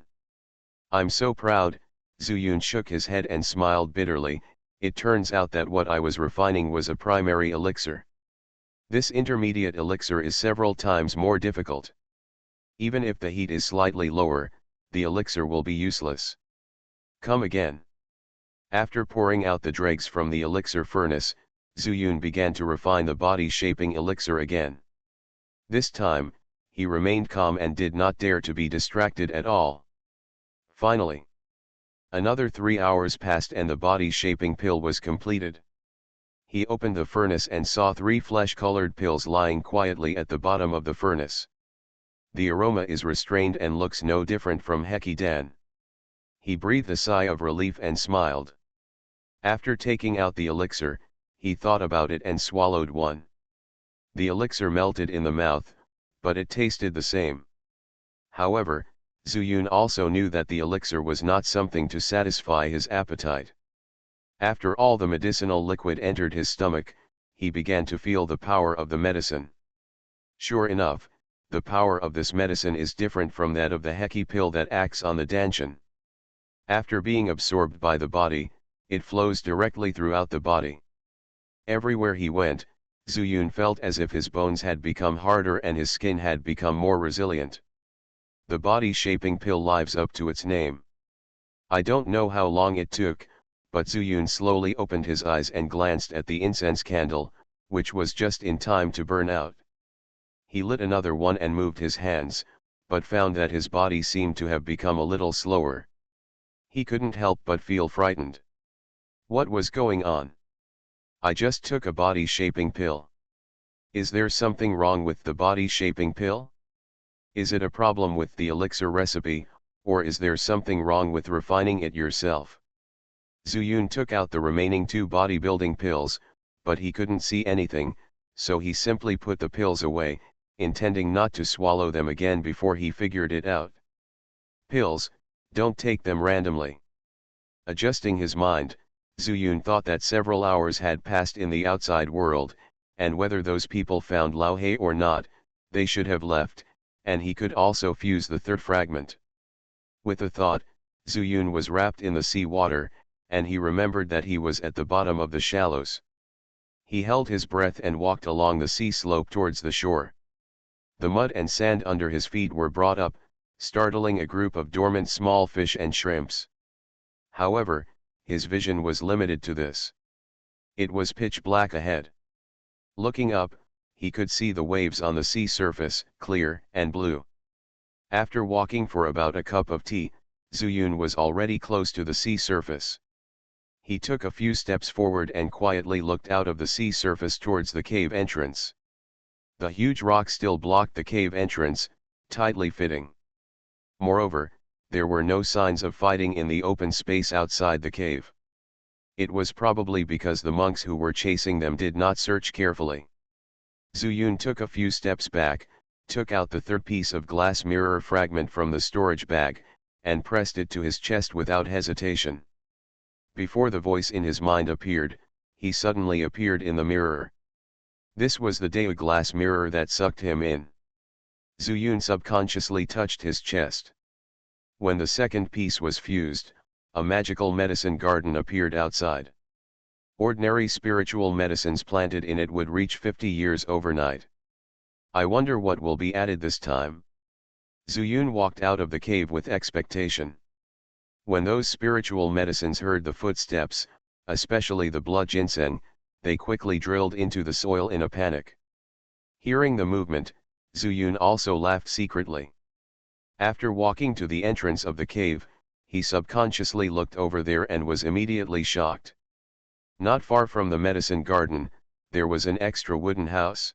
I'm so proud, Zuyun shook his head and smiled bitterly. It turns out that what I was refining was a primary elixir. This intermediate elixir is several times more difficult. Even if the heat is slightly lower, the elixir will be useless. Come again. After pouring out the dregs from the elixir furnace, Zuyun began to refine the body-shaping elixir again. This time, he remained calm and did not dare to be distracted at all. Finally, another 3 hours passed and the body-shaping pill was completed. He opened the furnace and saw 3 flesh-colored pills lying quietly at the bottom of the furnace. The aroma is restrained and looks no different from Heki Dan. He breathed a sigh of relief and smiled. After taking out the elixir, he thought about it and swallowed one. The elixir melted in the mouth, but it tasted the same. However, Zuyun also knew that the elixir was not something to satisfy his appetite. After all the medicinal liquid entered his stomach, he began to feel the power of the medicine. Sure enough, the power of this medicine is different from that of the Heki pill that acts on the Danshan. After being absorbed by the body, it flows directly throughout the body. Everywhere he went, Zuyun felt as if his bones had become harder and his skin had become more resilient. The body-shaping pill lives up to its name. I don't know how long it took, but Zuyun slowly opened his eyes and glanced at the incense candle, which was just in time to burn out. He lit another one and moved his hands, but found that his body seemed to have become a little slower. He couldn't help but feel frightened. What was going on? I just took a body-shaping pill. Is there something wrong with the body-shaping pill? Is it a problem with the elixir recipe, or is there something wrong with refining it yourself? Zuyun took out the remaining 2 bodybuilding pills, but he couldn't see anything, so he simply put the pills away, intending not to swallow them again before he figured it out. Pills, don't take them randomly. Adjusting his mind, Zuyun thought that several hours had passed in the outside world, and whether those people found Lao He or not, they should have left, and he could also fuse the 3rd fragment. With the thought, Zuyun was wrapped in the sea water, and he remembered that he was at the bottom of the shallows. He held his breath and walked along the sea slope towards the shore. The mud and sand under his feet were brought up, startling a group of dormant small fish and shrimps. However, his vision was limited to this. It was pitch black ahead. Looking up, he could see the waves on the sea surface, clear and blue. After walking for about a cup of tea, Zuyun was already close to the sea surface. He took a few steps forward and quietly looked out of the sea surface towards the cave entrance. The huge rock still blocked the cave entrance, tightly fitting. Moreover, there were no signs of fighting in the open space outside the cave. It was probably because the monks who were chasing them did not search carefully. Zuyun took a few steps back, took out the third piece of glass mirror fragment from the storage bag, and pressed it to his chest without hesitation. Before the voice in his mind appeared, he suddenly appeared in the mirror. This was the Dao glass mirror that sucked him in. Zuyun subconsciously touched his chest. When the second piece was fused, a magical medicine garden appeared outside. Ordinary spiritual medicines planted in it would reach 50 years overnight. I wonder what will be added this time. Zuyun walked out of the cave with expectation. When those spiritual medicines heard the footsteps, especially the blood ginseng, they quickly drilled into the soil in a panic. Hearing the movement, Zuyun also laughed secretly. After walking to the entrance of the cave, he subconsciously looked over there and was immediately shocked. Not far from the medicine garden, there was an extra wooden house.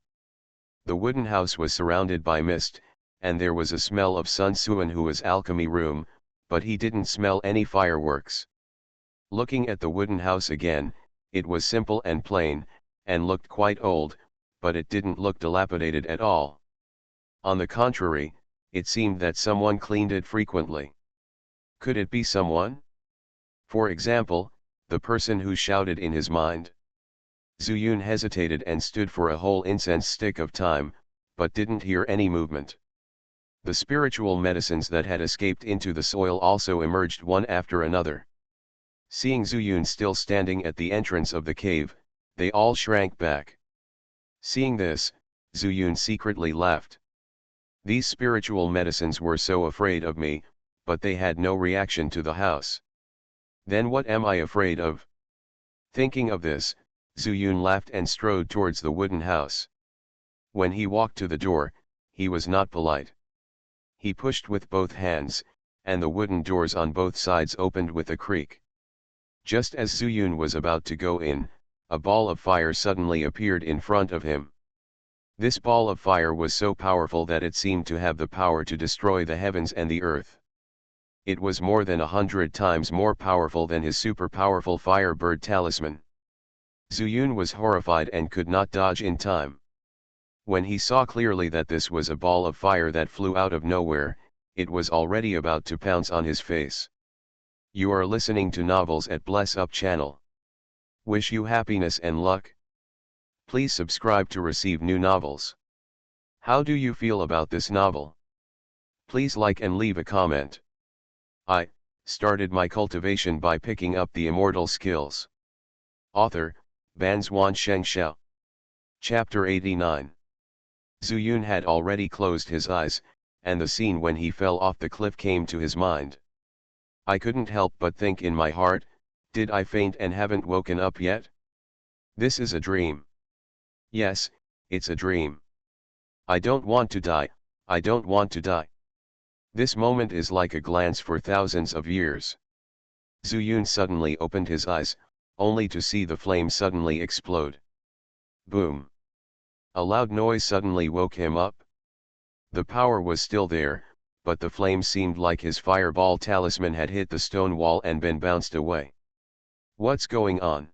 The wooden house was surrounded by mist, and there was a smell of Sun Suanhua's alchemy room, but he didn't smell any fireworks. Looking at the wooden house again, it was simple and plain, and looked quite old, but it didn't look dilapidated at all. On the contrary, it seemed that someone cleaned it frequently. Could it be someone? For example, the person who shouted in his mind. Zuyun hesitated and stood for a whole incense stick of time, but didn't hear any movement. The spiritual medicines that had escaped into the soil also emerged one after another. Seeing Zuyun still standing at the entrance of the cave, they all shrank back. Seeing this, Zuyun secretly laughed. These spiritual medicines were so afraid of me, but they had no reaction to the house. Then what am I afraid of? Thinking of this, Zuyun laughed and strode towards the wooden house. When he walked to the door, he was not polite. He pushed with both hands, and the wooden doors on both sides opened with a creak. Just as Zuyun was about to go in, a ball of fire suddenly appeared in front of him. This ball of fire was so powerful that it seemed to have the power to destroy the heavens and the earth. It was more than 100 times more powerful than his super-powerful Firebird talisman. Zuyun was horrified and could not dodge in time. When he saw clearly that this was a ball of fire that flew out of nowhere, it was already about to pounce on his face. You are listening to Novels at Bless Up channel. Wish you happiness and luck. Please subscribe to receive new novels. How do you feel about this novel? Please like and leave a comment. I started my cultivation by picking up the immortal skills. Author, Banzuan Xianxia. Chapter 89. Zuyun had already closed his eyes, and the scene when he fell off the cliff came to his mind. I couldn't help but think in my heart, did I faint and haven't woken up yet? This is a dream. Yes, it's a dream. I don't want to die, I don't want to die. This moment is like a glance for thousands of years. Zuyun suddenly opened his eyes, only to see the flame suddenly explode. Boom! A loud noise suddenly woke him up. The power was still there, but the flame seemed like his fireball talisman had hit the stone wall and been bounced away. What's going on?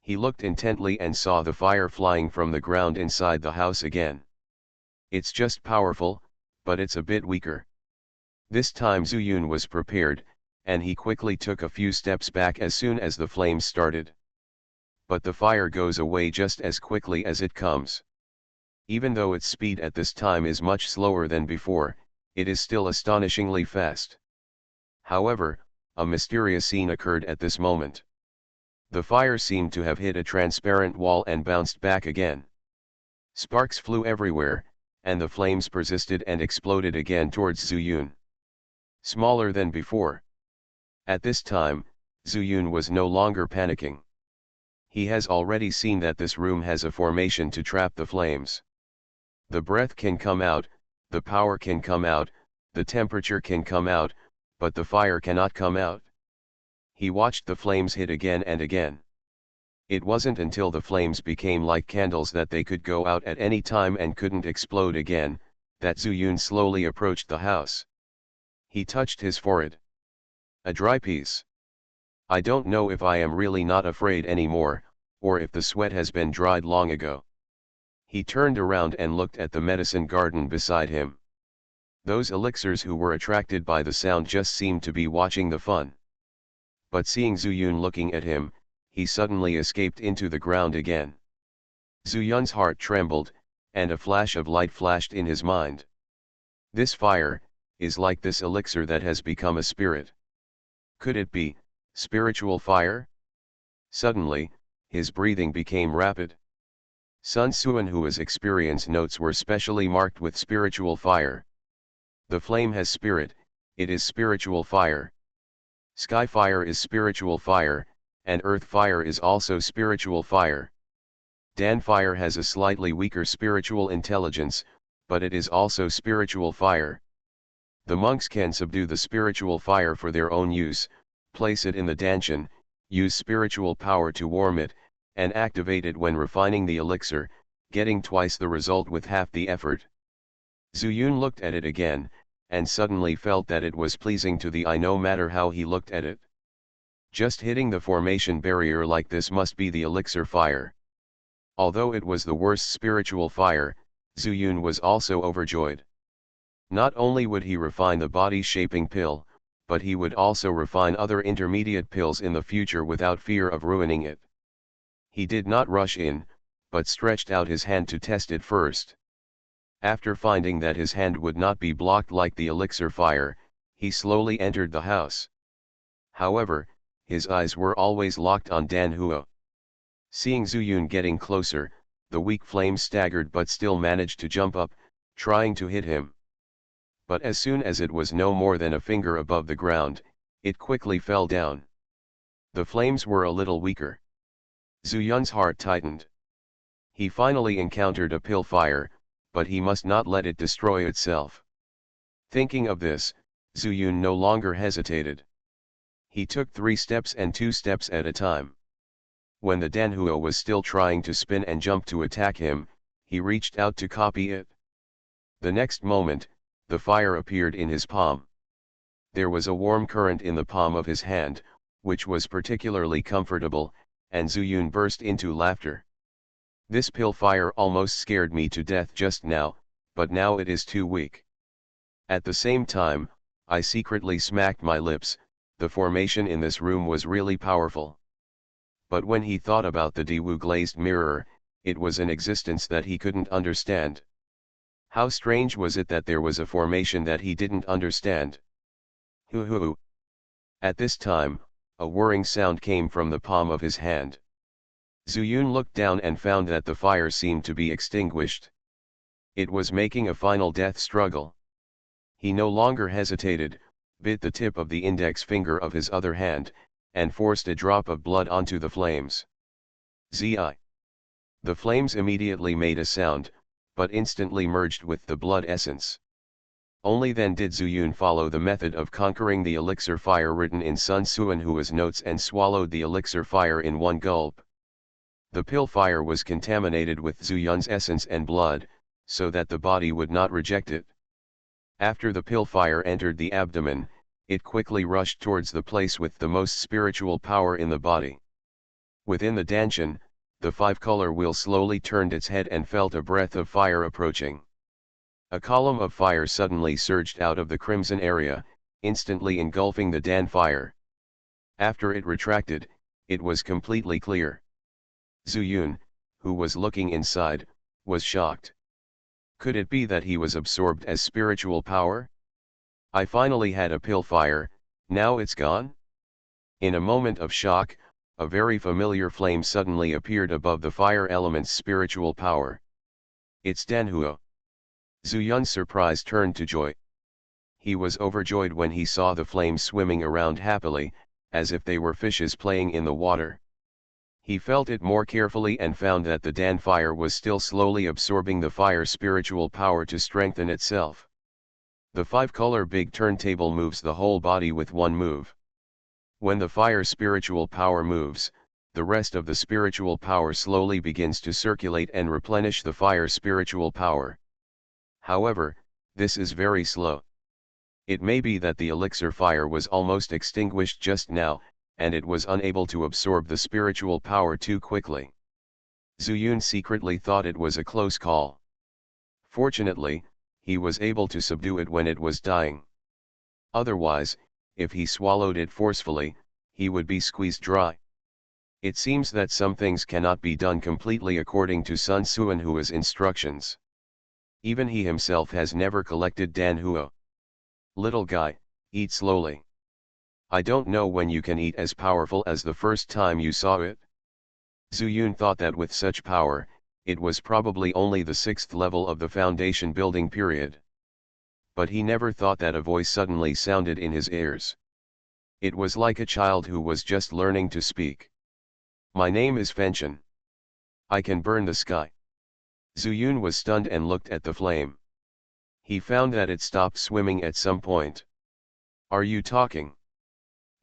He looked intently and saw the fire flying from the ground inside the house again. It's just powerful, but it's a bit weaker. This time Zuyun was prepared, and he quickly took a few steps back as soon as the flames started. But the fire goes away just as quickly as it comes. Even though its speed at this time is much slower than before, it is still astonishingly fast. However, a mysterious scene occurred at this moment. The fire seemed to have hit a transparent wall and bounced back again. Sparks flew everywhere, and the flames persisted and exploded again towards Zuyun. Smaller than before. At this time, Zuyun was no longer panicking. He has already seen that this room has a formation to trap the flames. The breath can come out, the power can come out, the temperature can come out, but the fire cannot come out. He watched the flames hit again and again. It wasn't until the flames became like candles that they could go out at any time and couldn't explode again, that Zuyun slowly approached the house. He touched his forehead. A dry piece. I don't know if I am really not afraid anymore, or if the sweat has been dried long ago. He turned around and looked at the medicine garden beside him. Those elixirs who were attracted by the sound just seemed to be watching the fun. But seeing Zuyun looking at him, he suddenly escaped into the ground again. Zuyun's heart trembled, and a flash of light flashed in his mind. This fire is like this elixir that has become a spirit. Could it be spiritual fire? Suddenly, his breathing became rapid. Sun Suanhua's experience notes were specially marked with spiritual fire. The flame has spirit, it is spiritual fire. Sky fire is spiritual fire, and earth fire is also spiritual fire. Dan fire has a slightly weaker spiritual intelligence, but it is also spiritual fire. The monks can subdue the spiritual fire for their own use, place it in the danshan, use spiritual power to warm it, and activate it when refining the elixir, getting twice the result with half the effort. Zuyun looked at it again, and suddenly felt that it was pleasing to the eye no matter how he looked at it. Just hitting the formation barrier like this must be the elixir fire. Although it was the worst spiritual fire, Zuyun was also overjoyed. Not only would he refine the body-shaping pill, but he would also refine other intermediate pills in the future without fear of ruining it. He did not rush in, but stretched out his hand to test it first. After finding that his hand would not be blocked like the elixir fire, he slowly entered the house. However, his eyes were always locked on Dan Hua. Seeing Zuyun getting closer, the weak flame staggered but still managed to jump up, trying to hit him. But as soon as it was no more than a finger above the ground, it quickly fell down. The flames were a little weaker. Zuyun's heart tightened. He finally encountered a pill fire, but he must not let it destroy itself. Thinking of this, Zuyun no longer hesitated. He took 3 steps and 2 steps at a time. When the Danhua was still trying to spin and jump to attack him, he reached out to copy it. The next moment, the fire appeared in his palm. There was a warm current in the palm of his hand, which was particularly comfortable, and Zuyun burst into laughter. This pill fire almost scared me to death just now, but now it is too weak. At the same time, I secretly smacked my lips. The formation in this room was really powerful. But when he thought about the Dewu glazed mirror, it was an existence that he couldn't understand. How strange was it that there was a formation that he didn't understand? Hoo. At this time, a whirring sound came from the palm of his hand. Zuyun looked down and found that the fire seemed to be extinguished. It was making a final death struggle. He no longer hesitated, bit the tip of the index finger of his other hand, and forced a drop of blood onto the flames. Zi. The flames immediately made a sound, but instantly merged with the blood essence. Only then did Zuyun follow the method of conquering the elixir fire written in Sun Suanhua's notes and swallowed the elixir fire in one gulp. The pill fire was contaminated with Zuyun's essence and blood, so that the body would not reject it. After the pill fire entered the abdomen, it quickly rushed towards the place with the most spiritual power in the body. Within the danshan, the 5-color wheel slowly turned its head and felt a breath of fire approaching. A column of fire suddenly surged out of the crimson area, instantly engulfing the Dan fire. After it retracted, it was completely clear. Zuyun, who was looking inside, was shocked. Could it be that he was absorbed as spiritual power? I finally had a pill fire, now it's gone? In a moment of shock, a very familiar flame suddenly appeared above the fire element's spiritual power. It's Danhua. Zuyun's surprise turned to joy. He was overjoyed when he saw the flames swimming around happily, as if they were fishes playing in the water. He felt it more carefully and found that the Dan fire was still slowly absorbing the fire spiritual power to strengthen itself. The 5-color big turntable moves the whole body with one move. When the fire spiritual power moves, the rest of the spiritual power slowly begins to circulate and replenish the fire spiritual power. However, this is very slow. It may be that the elixir fire was almost extinguished just now, and it was unable to absorb the spiritual power too quickly. Zuyun secretly thought it was a close call. Fortunately, he was able to subdue it when it was dying. Otherwise, if he swallowed it forcefully, he would be squeezed dry. It seems that some things cannot be done completely according to Sun Suanhua's instructions. Even he himself has never collected Danhua. Little guy, eat slowly. I don't know when you can eat as powerful as the first time you saw it. Zuyun thought that with such power, it was probably only the 6th level of the foundation building period. But he never thought that a voice suddenly sounded in his ears. It was like a child who was just learning to speak. My name is Fenchen. I can burn the sky. Zuyun was stunned and looked at the flame. He found that it stopped swimming at some point. Are you talking?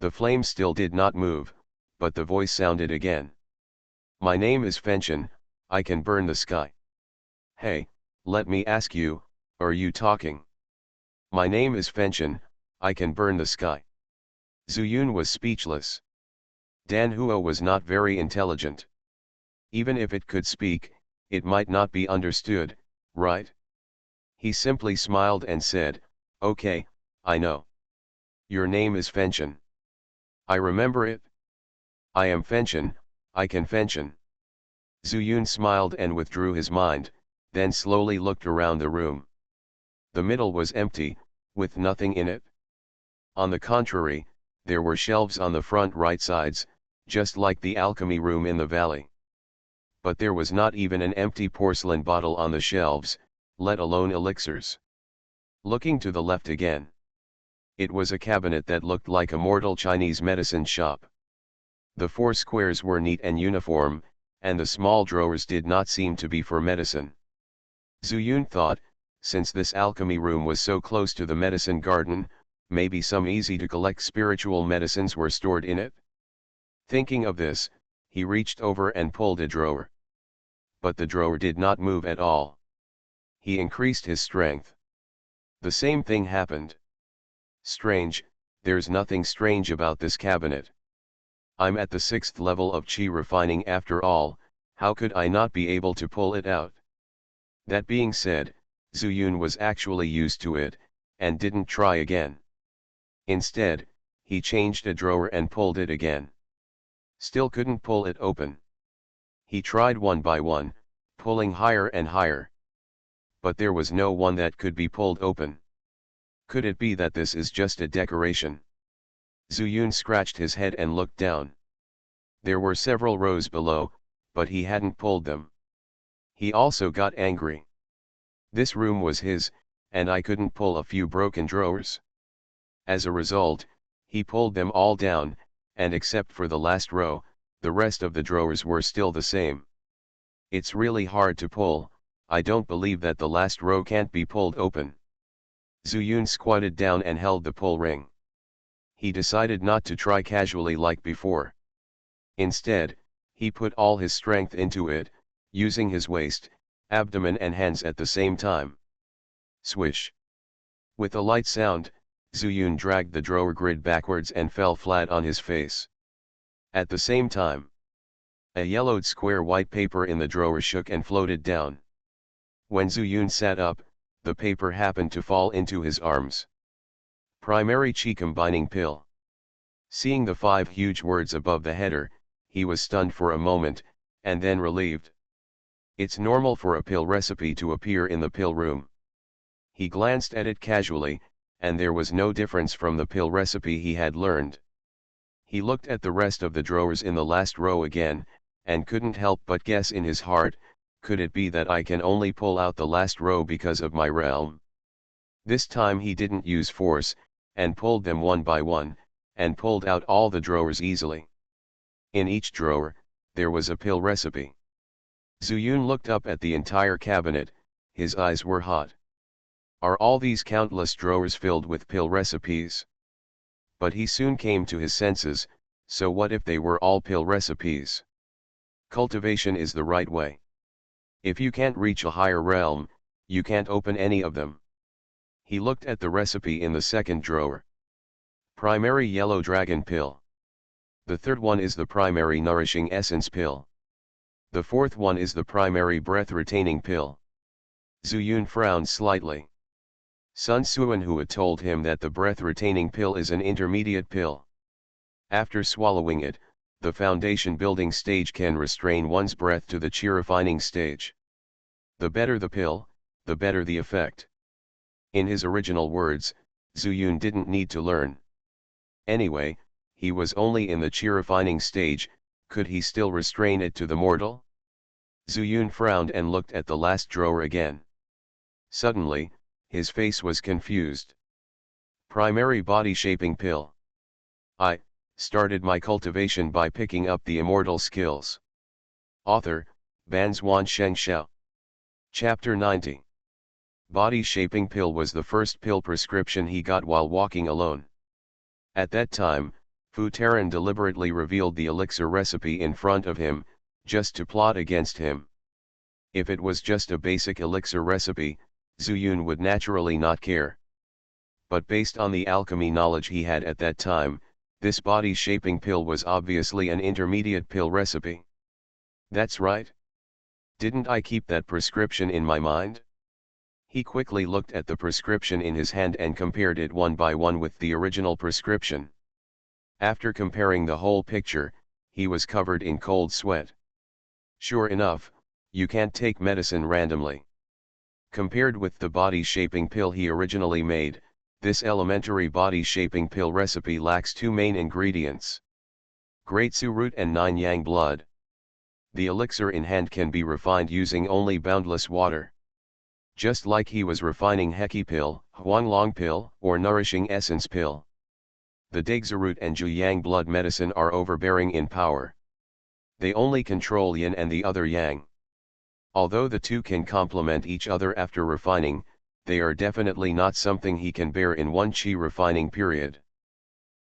The flame still did not move, but the voice sounded again. My name is Fenchen, I can burn the sky. Hey, let me ask you, are you talking? My name is Fenchen, I can burn the sky. Zuyun was speechless. Danhua was not very intelligent. Even if it could speak, it might not be understood, right? He simply smiled and said, okay, I know. Your name is Fenchen. I remember it. I am Fenchen, I can Fenchen. Zuyun smiled and withdrew his mind, then slowly looked around the room. The middle was empty, with nothing in it. On the contrary, there were shelves on the front right sides, just like the alchemy room in the valley. But there was not even an empty porcelain bottle on the shelves, let alone elixirs. Looking to the left again. It was a cabinet that looked like a mortal Chinese medicine shop. The 4 squares were neat and uniform, and the small drawers did not seem to be for medicine. Zuyun thought, since this alchemy room was so close to the medicine garden, maybe some easy to collect spiritual medicines were stored in it. Thinking of this, he reached over and pulled a drawer. But the drawer did not move at all. He increased his strength. The same thing happened. Strange, there's nothing strange about this cabinet. I'm at the 6th level of chi refining after all, how could I not be able to pull it out? That being said, Zuyun was actually used to it, and didn't try again. Instead, he changed a drawer and pulled it again. Still couldn't pull it open. He tried one by one, pulling higher and higher. But there was no one that could be pulled open. Could it be that this is just a decoration? Zuyun scratched his head and looked down. There were several rows below, but he hadn't pulled them. He also got angry. This room was his, and I couldn't pull a few broken drawers. As a result, he pulled them all down, and except for the last row, the rest of the drawers were still the same. It's really hard to pull, I don't believe that the last row can't be pulled open. Zuyun squatted down and held the pull ring. He decided not to try casually like before. Instead, he put all his strength into it, using his waist, abdomen and hands at the same time. Swish. With a light sound, Zuyun dragged the drawer grid backwards and fell flat on his face. At the same time, a yellowed square white paper in the drawer shook and floated down. When Zuyun sat up, the paper happened to fall into his arms. Primary Chi Combining Pill. Seeing the 5 huge words above the header, he was stunned for a moment, and then relieved. It's normal for a pill recipe to appear in the pill room. He glanced at it casually, and there was no difference from the pill recipe he had learned. He looked at the rest of the drawers in the last row again, and couldn't help but guess in his heart, could it be that I can only pull out the last row because of my realm? This time he didn't use force, and pulled them one by one, and pulled out all the drawers easily. In each drawer, there was a pill recipe. Zuyun looked up at the entire cabinet, his eyes were hot. Are all these countless drawers filled with pill recipes? But he soon came to his senses, so what if they were all pill recipes? Cultivation is the right way. If you can't reach a higher realm, you can't open any of them. He looked at the recipe in the second drawer. Primary yellow dragon pill. The third one is the primary nourishing essence pill. The fourth one is the primary breath-retaining pill. Zuyun frowned slightly. Sun Suanhua told him that the breath-retaining pill is an intermediate pill. After swallowing it, the foundation building stage can restrain one's breath to the qi refining stage. The better the pill, the better the effect. In his original words, Zuyun didn't need to learn. Anyway, he was only in the qi refining stage, could he still restrain it to the mortal? Zuyun frowned and looked at the last drawer again. Suddenly, his face was confused. Primary body shaping pill. I started my cultivation by picking up the immortal skills. Author, Banzuan Xianxia. Chapter 90. Body shaping pill was the first pill prescription he got while walking alone. At that time, Fu Taran deliberately revealed the elixir recipe in front of him, just to plot against him. If it was just a basic elixir recipe, Zuyun would naturally not care. But based on the alchemy knowledge he had at that time, this body shaping pill was obviously an intermediate pill recipe. That's right. Didn't I keep that prescription in my mind? He quickly looked at the prescription in his hand and compared it one by one with the original prescription. After comparing the whole picture, he was covered in cold sweat. Sure enough, you can't take medicine randomly. Compared with the body shaping pill he originally made, this elementary body shaping pill recipe lacks two main ingredients: Great Su root and 9 yang blood. The elixir in hand can be refined using only boundless water. Just like he was refining Heki pill, Huanglong pill, or nourishing essence pill. The Degzi root and Ju yang blood medicine are overbearing in power. They only control yin and the other yang. Although the two can complement each other after refining, they are definitely not something he can bear in one qi refining period.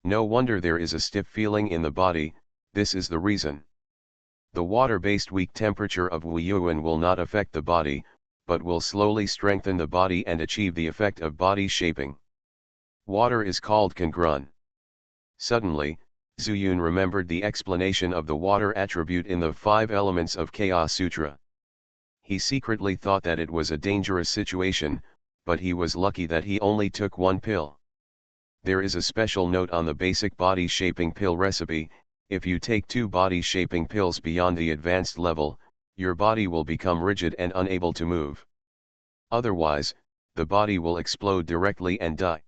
No wonder there is a stiff feeling in the body, this is the reason. The water-based weak temperature of Wu Yuan will not affect the body, but will slowly strengthen the body and achieve the effect of body shaping. Water is called Kangrun. Suddenly, Zuyun remembered the explanation of the water attribute in the 5 elements of Chaos Sutra. He secretly thought that it was a dangerous situation, but he was lucky that he only took one pill. There is a special note on the basic body shaping pill recipe: if you take 2 body shaping pills beyond the advanced level, your body will become rigid and unable to move. Otherwise, the body will explode directly and die.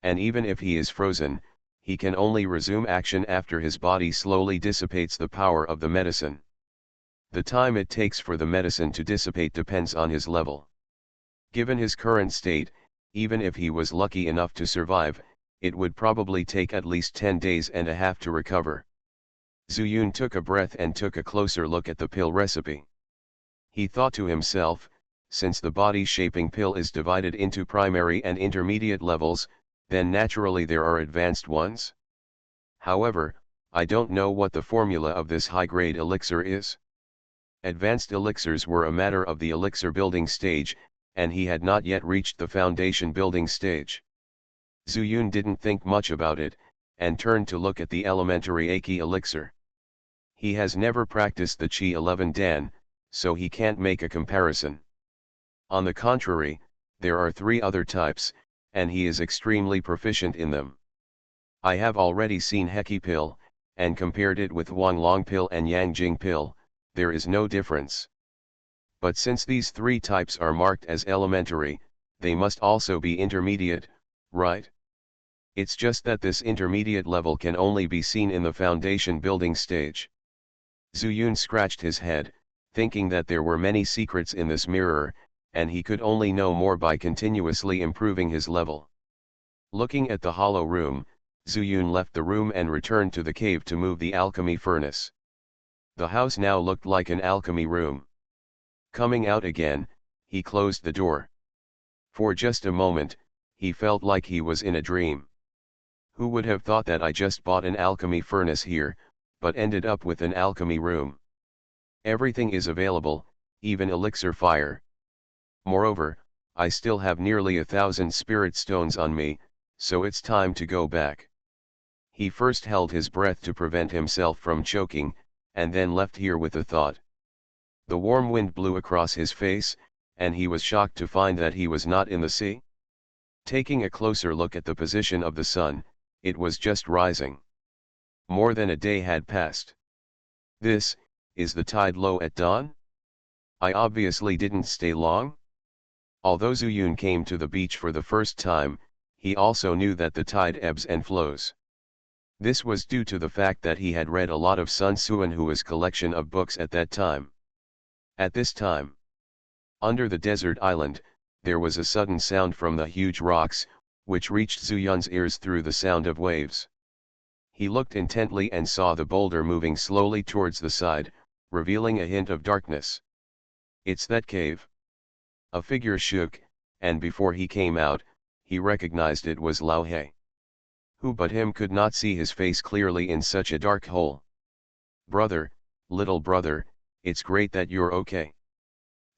And even if he is frozen, he can only resume action after his body slowly dissipates the power of the medicine. The time it takes for the medicine to dissipate depends on his level. Given his current state, even if he was lucky enough to survive, it would probably take at least 10 days and a half to recover. Zuyun took a breath and took a closer look at the pill recipe. He thought to himself, since the body shaping pill is divided into primary and intermediate levels, then naturally there are advanced ones. However, I don't know what the formula of this high-grade elixir is. Advanced elixirs were a matter of the elixir building stage, and he had not yet reached the foundation building stage. Zuyun didn't think much about it, and turned to look at the elementary Aki elixir. He has never practiced the Qi 11 Dan, so he can't make a comparison. On the contrary, there are 3 other types, and he is extremely proficient in them. I have already seen Heki pill, and compared it with Huanglong pill and Yangjing pill. There is no difference. But since these 3 types are marked as elementary, they must also be intermediate, right? It's just that this intermediate level can only be seen in the foundation building stage. Zuyun scratched his head, thinking that there were many secrets in this mirror, and he could only know more by continuously improving his level. Looking at the hollow room, Zuyun left the room and returned to the cave to move the alchemy furnace. The house now looked like an alchemy room. Coming out again, he closed the door. For just a moment, he felt like he was in a dream. Who would have thought that I just bought an alchemy furnace here, but ended up with an alchemy room. Everything is available, even elixir fire. Moreover, I still have nearly 1,000 spirit stones on me, so it's time to go back. He first held his breath to prevent himself from choking, and then left here with a thought. The warm wind blew across his face, and he was shocked to find that he was not in the sea. Taking a closer look at the position of the sun, it was just rising. More than a day had passed. This, is the tide low at dawn? I obviously didn't stay long. Although Zuyun came to the beach for the first time, he also knew that the tide ebbs and flows. This was due to the fact that he had read a lot of Sun Xuanhua's collection of books at that time. At this time, under the desert island, there was a sudden sound from the huge rocks, which reached Zuyun's ears through the sound of waves. He looked intently and saw the boulder moving slowly towards the side, revealing a hint of darkness. It's that cave. A figure shook, and before he came out, he recognized it was Lao He. Who but him could not see his face clearly in such a dark hole? Brother, little brother, it's great that you're okay.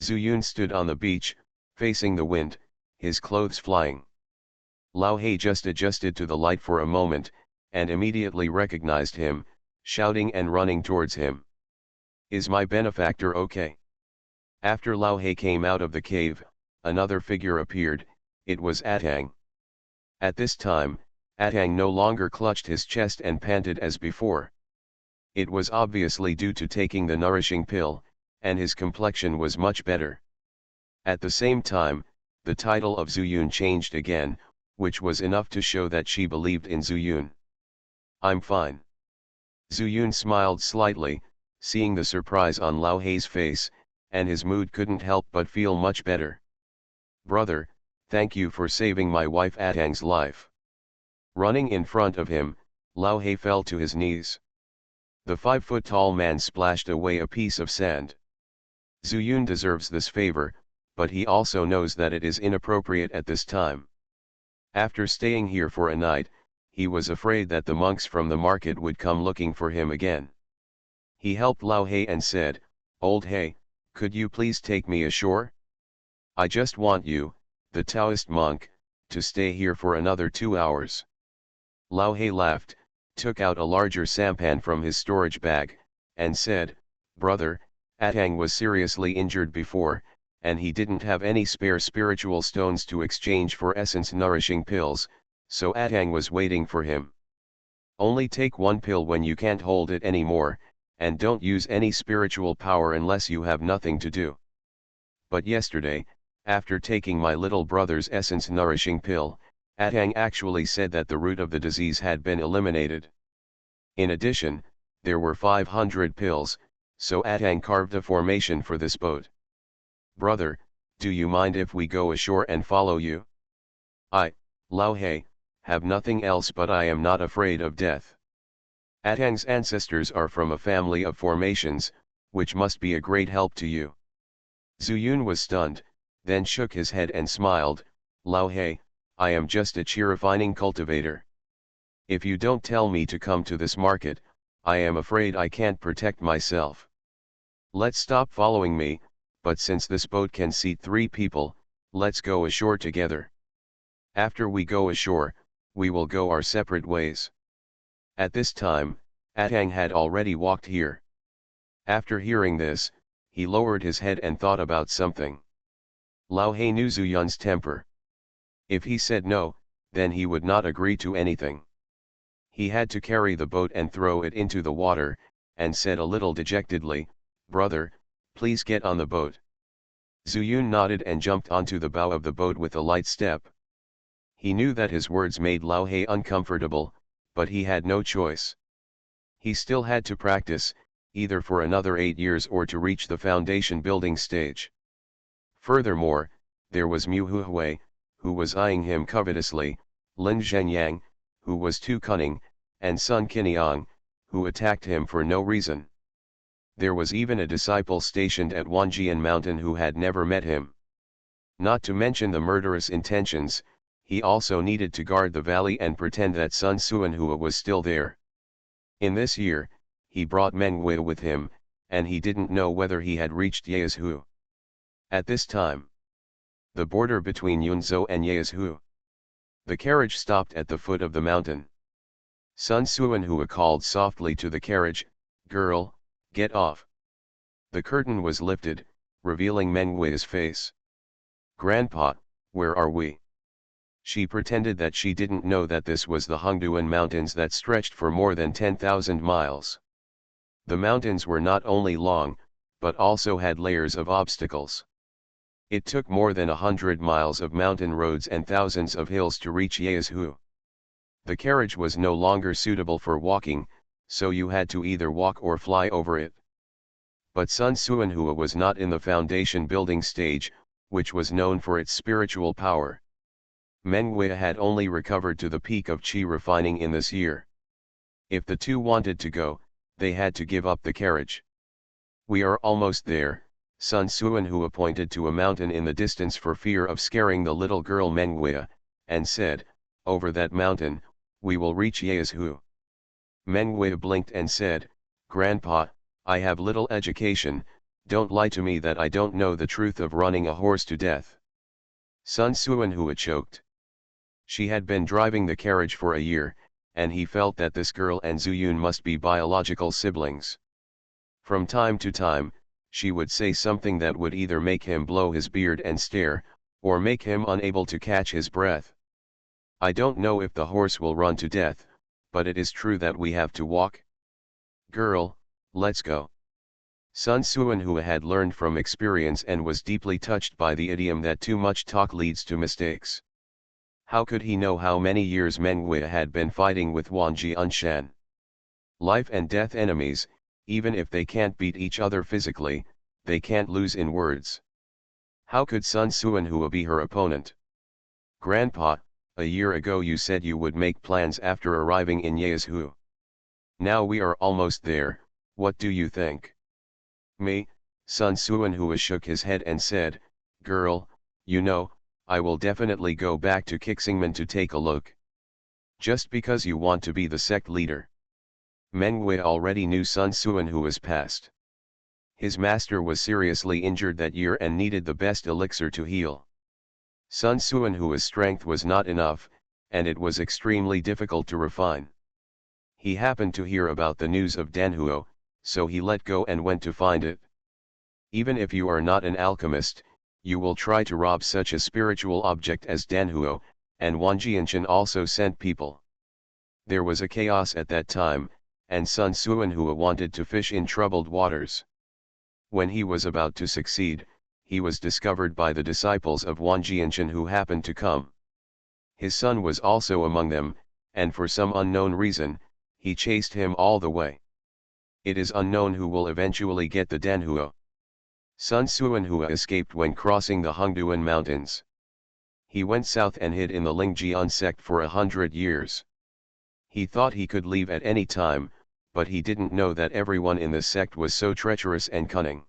Zuyun stood on the beach, facing the wind, his clothes flying. Lao He just adjusted to the light for a moment, and immediately recognized him, shouting and running towards him. Is my benefactor okay? After Lao He came out of the cave, another figure appeared. It was Atang. At this time, Atang no longer clutched his chest and panted as before. It was obviously due to taking the nourishing pill, and his complexion was much better. At the same time, the title of Zuyun changed again, which was enough to show that she believed in Zuyun. I'm fine. Zuyun smiled slightly, seeing the surprise on Lao He's face, and his mood couldn't help but feel much better. Brother, thank you for saving my wife Atang's life. Running in front of him, Lao He fell to his knees. The 5-foot-tall man splashed away a piece of sand. Zuyun deserves this favor, but he also knows that it is inappropriate at this time. After staying here for a night, he was afraid that the monks from the market would come looking for him again. He helped Lao He and said, Old He, could you please take me ashore? I just want you, the Taoist monk, to stay here for another 2 hours. Lao He laughed, took out a larger sampan from his storage bag, and said, Brother, Atang was seriously injured before, and he didn't have any spare spiritual stones to exchange for essence-nourishing pills, so Atang was waiting for him. Only take one pill when you can't hold it anymore, and don't use any spiritual power unless you have nothing to do. But yesterday, after taking my little brother's essence-nourishing pill, Atang actually said that the root of the disease had been eliminated. In addition, there were 500 pills, so Atang carved a formation for this boat. Brother, do you mind if we go ashore and follow you? I, Lao He, have nothing else, but I am not afraid of death. Atang's ancestors are from a family of formations, which must be a great help to you. Zuyun was stunned, then shook his head and smiled, Lao He, I am just a refining cultivator. If you don't tell me to come to this market, I am afraid I can't protect myself. Let's stop following me, but since this boat can seat 3 people, let's go ashore together. After we go ashore, we will go our separate ways. At this time, Atang had already walked here. After hearing this, he lowered his head and thought about something. Lao He knew Zuyun's temper. If he said no, then he would not agree to anything. He had to carry the boat and throw it into the water, and said a little dejectedly, Brother, please get on the boat. Zuyun nodded and jumped onto the bow of the boat with a light step. He knew that his words made Lao He uncomfortable, but he had no choice. He still had to practice, either for another 8 years or to reach the foundation building stage. Furthermore, there was Mu Huhui, who was eyeing him covetously, Lin Zhenyang, who was too cunning, and Sun Qiniang, who attacked him for no reason. There was even a disciple stationed at Wanjian Mountain who had never met him. Not to mention the murderous intentions, he also needed to guard the valley and pretend that Sun Suanhua was still there. In this year, he brought Mengwei with him, and he didn't know whether he had reached Yaezhu. At this time, the border between Yunzhou and Yaezhu. The carriage stopped at the foot of the mountain. Sun Suanhua called softly to the carriage, "Girl, get off." The curtain was lifted, revealing Mengwei's face. "Grandpa, where are we?" She pretended that she didn't know that this was the Hongduan Mountains that stretched for more than 10,000 miles. The mountains were not only long, but also had layers of obstacles. It took more than 100 miles of mountain roads and thousands of hills to reach Yaezhu. The carriage was no longer suitable for walking, so you had to either walk or fly over it. But Sun Suanhua was not in the foundation building stage, which was known for its spiritual power. Mengwei had only recovered to the peak of qi refining in this year. If the two wanted to go, they had to give up the carriage. "We are almost there," Sun Suanhua pointed to a mountain in the distance for fear of scaring the little girl Mengwei, and said, "Over that mountain, we will reach Yaezhu." Mengwei blinked and said, "Grandpa, I have little education, don't lie to me that I don't know the truth of running a horse to death." Sun Suanhua choked. She had been driving the carriage for a year, and he felt that this girl and Zuyun must be biological siblings. From time to time, she would say something that would either make him blow his beard and stare, or make him unable to catch his breath. "I don't know if the horse will run to death, but it is true that we have to walk. Girl, let's go." Sun Suanhua had learned from experience and was deeply touched by the idiom that too much talk leads to mistakes. How could he know how many years Mengwei had been fighting with Wang Jianshan? Life and death enemies, even if they can't beat each other physically, they can't lose in words. How could Sun Suanhua be her opponent? "Grandpa, a year ago you said you would make plans after arriving in Yaezhu. Now we are almost there, what do you think?" "Me?" Sun Suanhua shook his head and said, "Girl, you know, I will definitely go back to Qixingmen to take a look. Just because you want to be the sect leader." Mengwei already knew Sun Suanhua's past. His master was seriously injured that year and needed the best elixir to heal. Sun Suanhua's strength was not enough, and it was extremely difficult to refine. He happened to hear about the news of Danhuo, so he let go and went to find it. Even if you are not an alchemist, you will try to rob such a spiritual object as Danhuo, and Wang Jianshan also sent people. There was a chaos at that time, and Sun Suanhua wanted to fish in troubled waters. When he was about to succeed, he was discovered by the disciples of Wang Jianshan who happened to come. His son was also among them, and for some unknown reason, he chased him all the way. It is unknown who will eventually get the Danhuo. Sun Suanhua escaped when crossing the Hongduan Mountains. He went south and hid in the Lingjian sect for 100 years. He thought he could leave at any time, but he didn't know that everyone in the sect was so treacherous and cunning.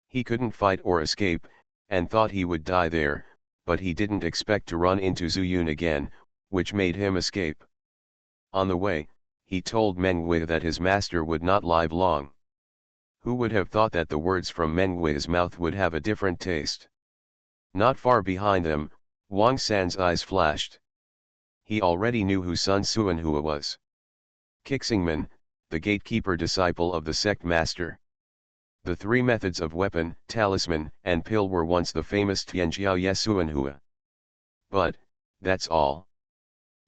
He couldn't fight or escape, and thought he would die there, but he didn't expect to run into Zuyun again, which made him escape. On the way, he told Mengwei that his master would not live long. Who would have thought that the words from Mengwei's mouth would have a different taste? Not far behind them, Wang San's eyes flashed. He already knew who Sun Suanhua was. Qixingmen, the gatekeeper disciple of the sect master. The three methods of weapon, talisman, and pill were once the famous Xianxia Suanhua. But, that's all.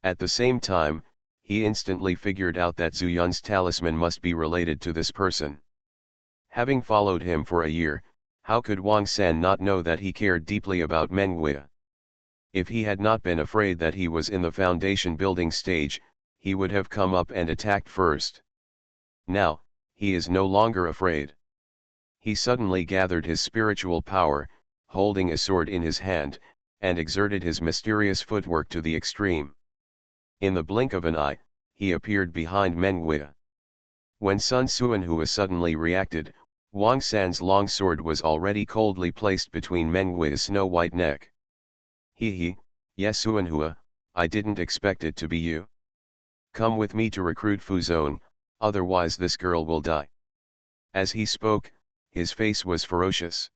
At the same time, he instantly figured out that Zuyun's talisman must be related to this person. Having followed him for a year, how could Wang San not know that he cared deeply about Mengwei? If he had not been afraid that he was in the foundation building stage, he would have come up and attacked first. Now, he is no longer afraid. He suddenly gathered his spiritual power, holding a sword in his hand, and exerted his mysterious footwork to the extreme. In the blink of an eye, he appeared behind Mengwei. When Sun Suanhua suddenly reacted, Wang San's long sword was already coldly placed between Mengwei's snow-white neck. He, Yes Xuanhua, I didn't expect it to be you. Come with me to recruit Fuzone, otherwise this girl will die. As he spoke, his face was ferocious.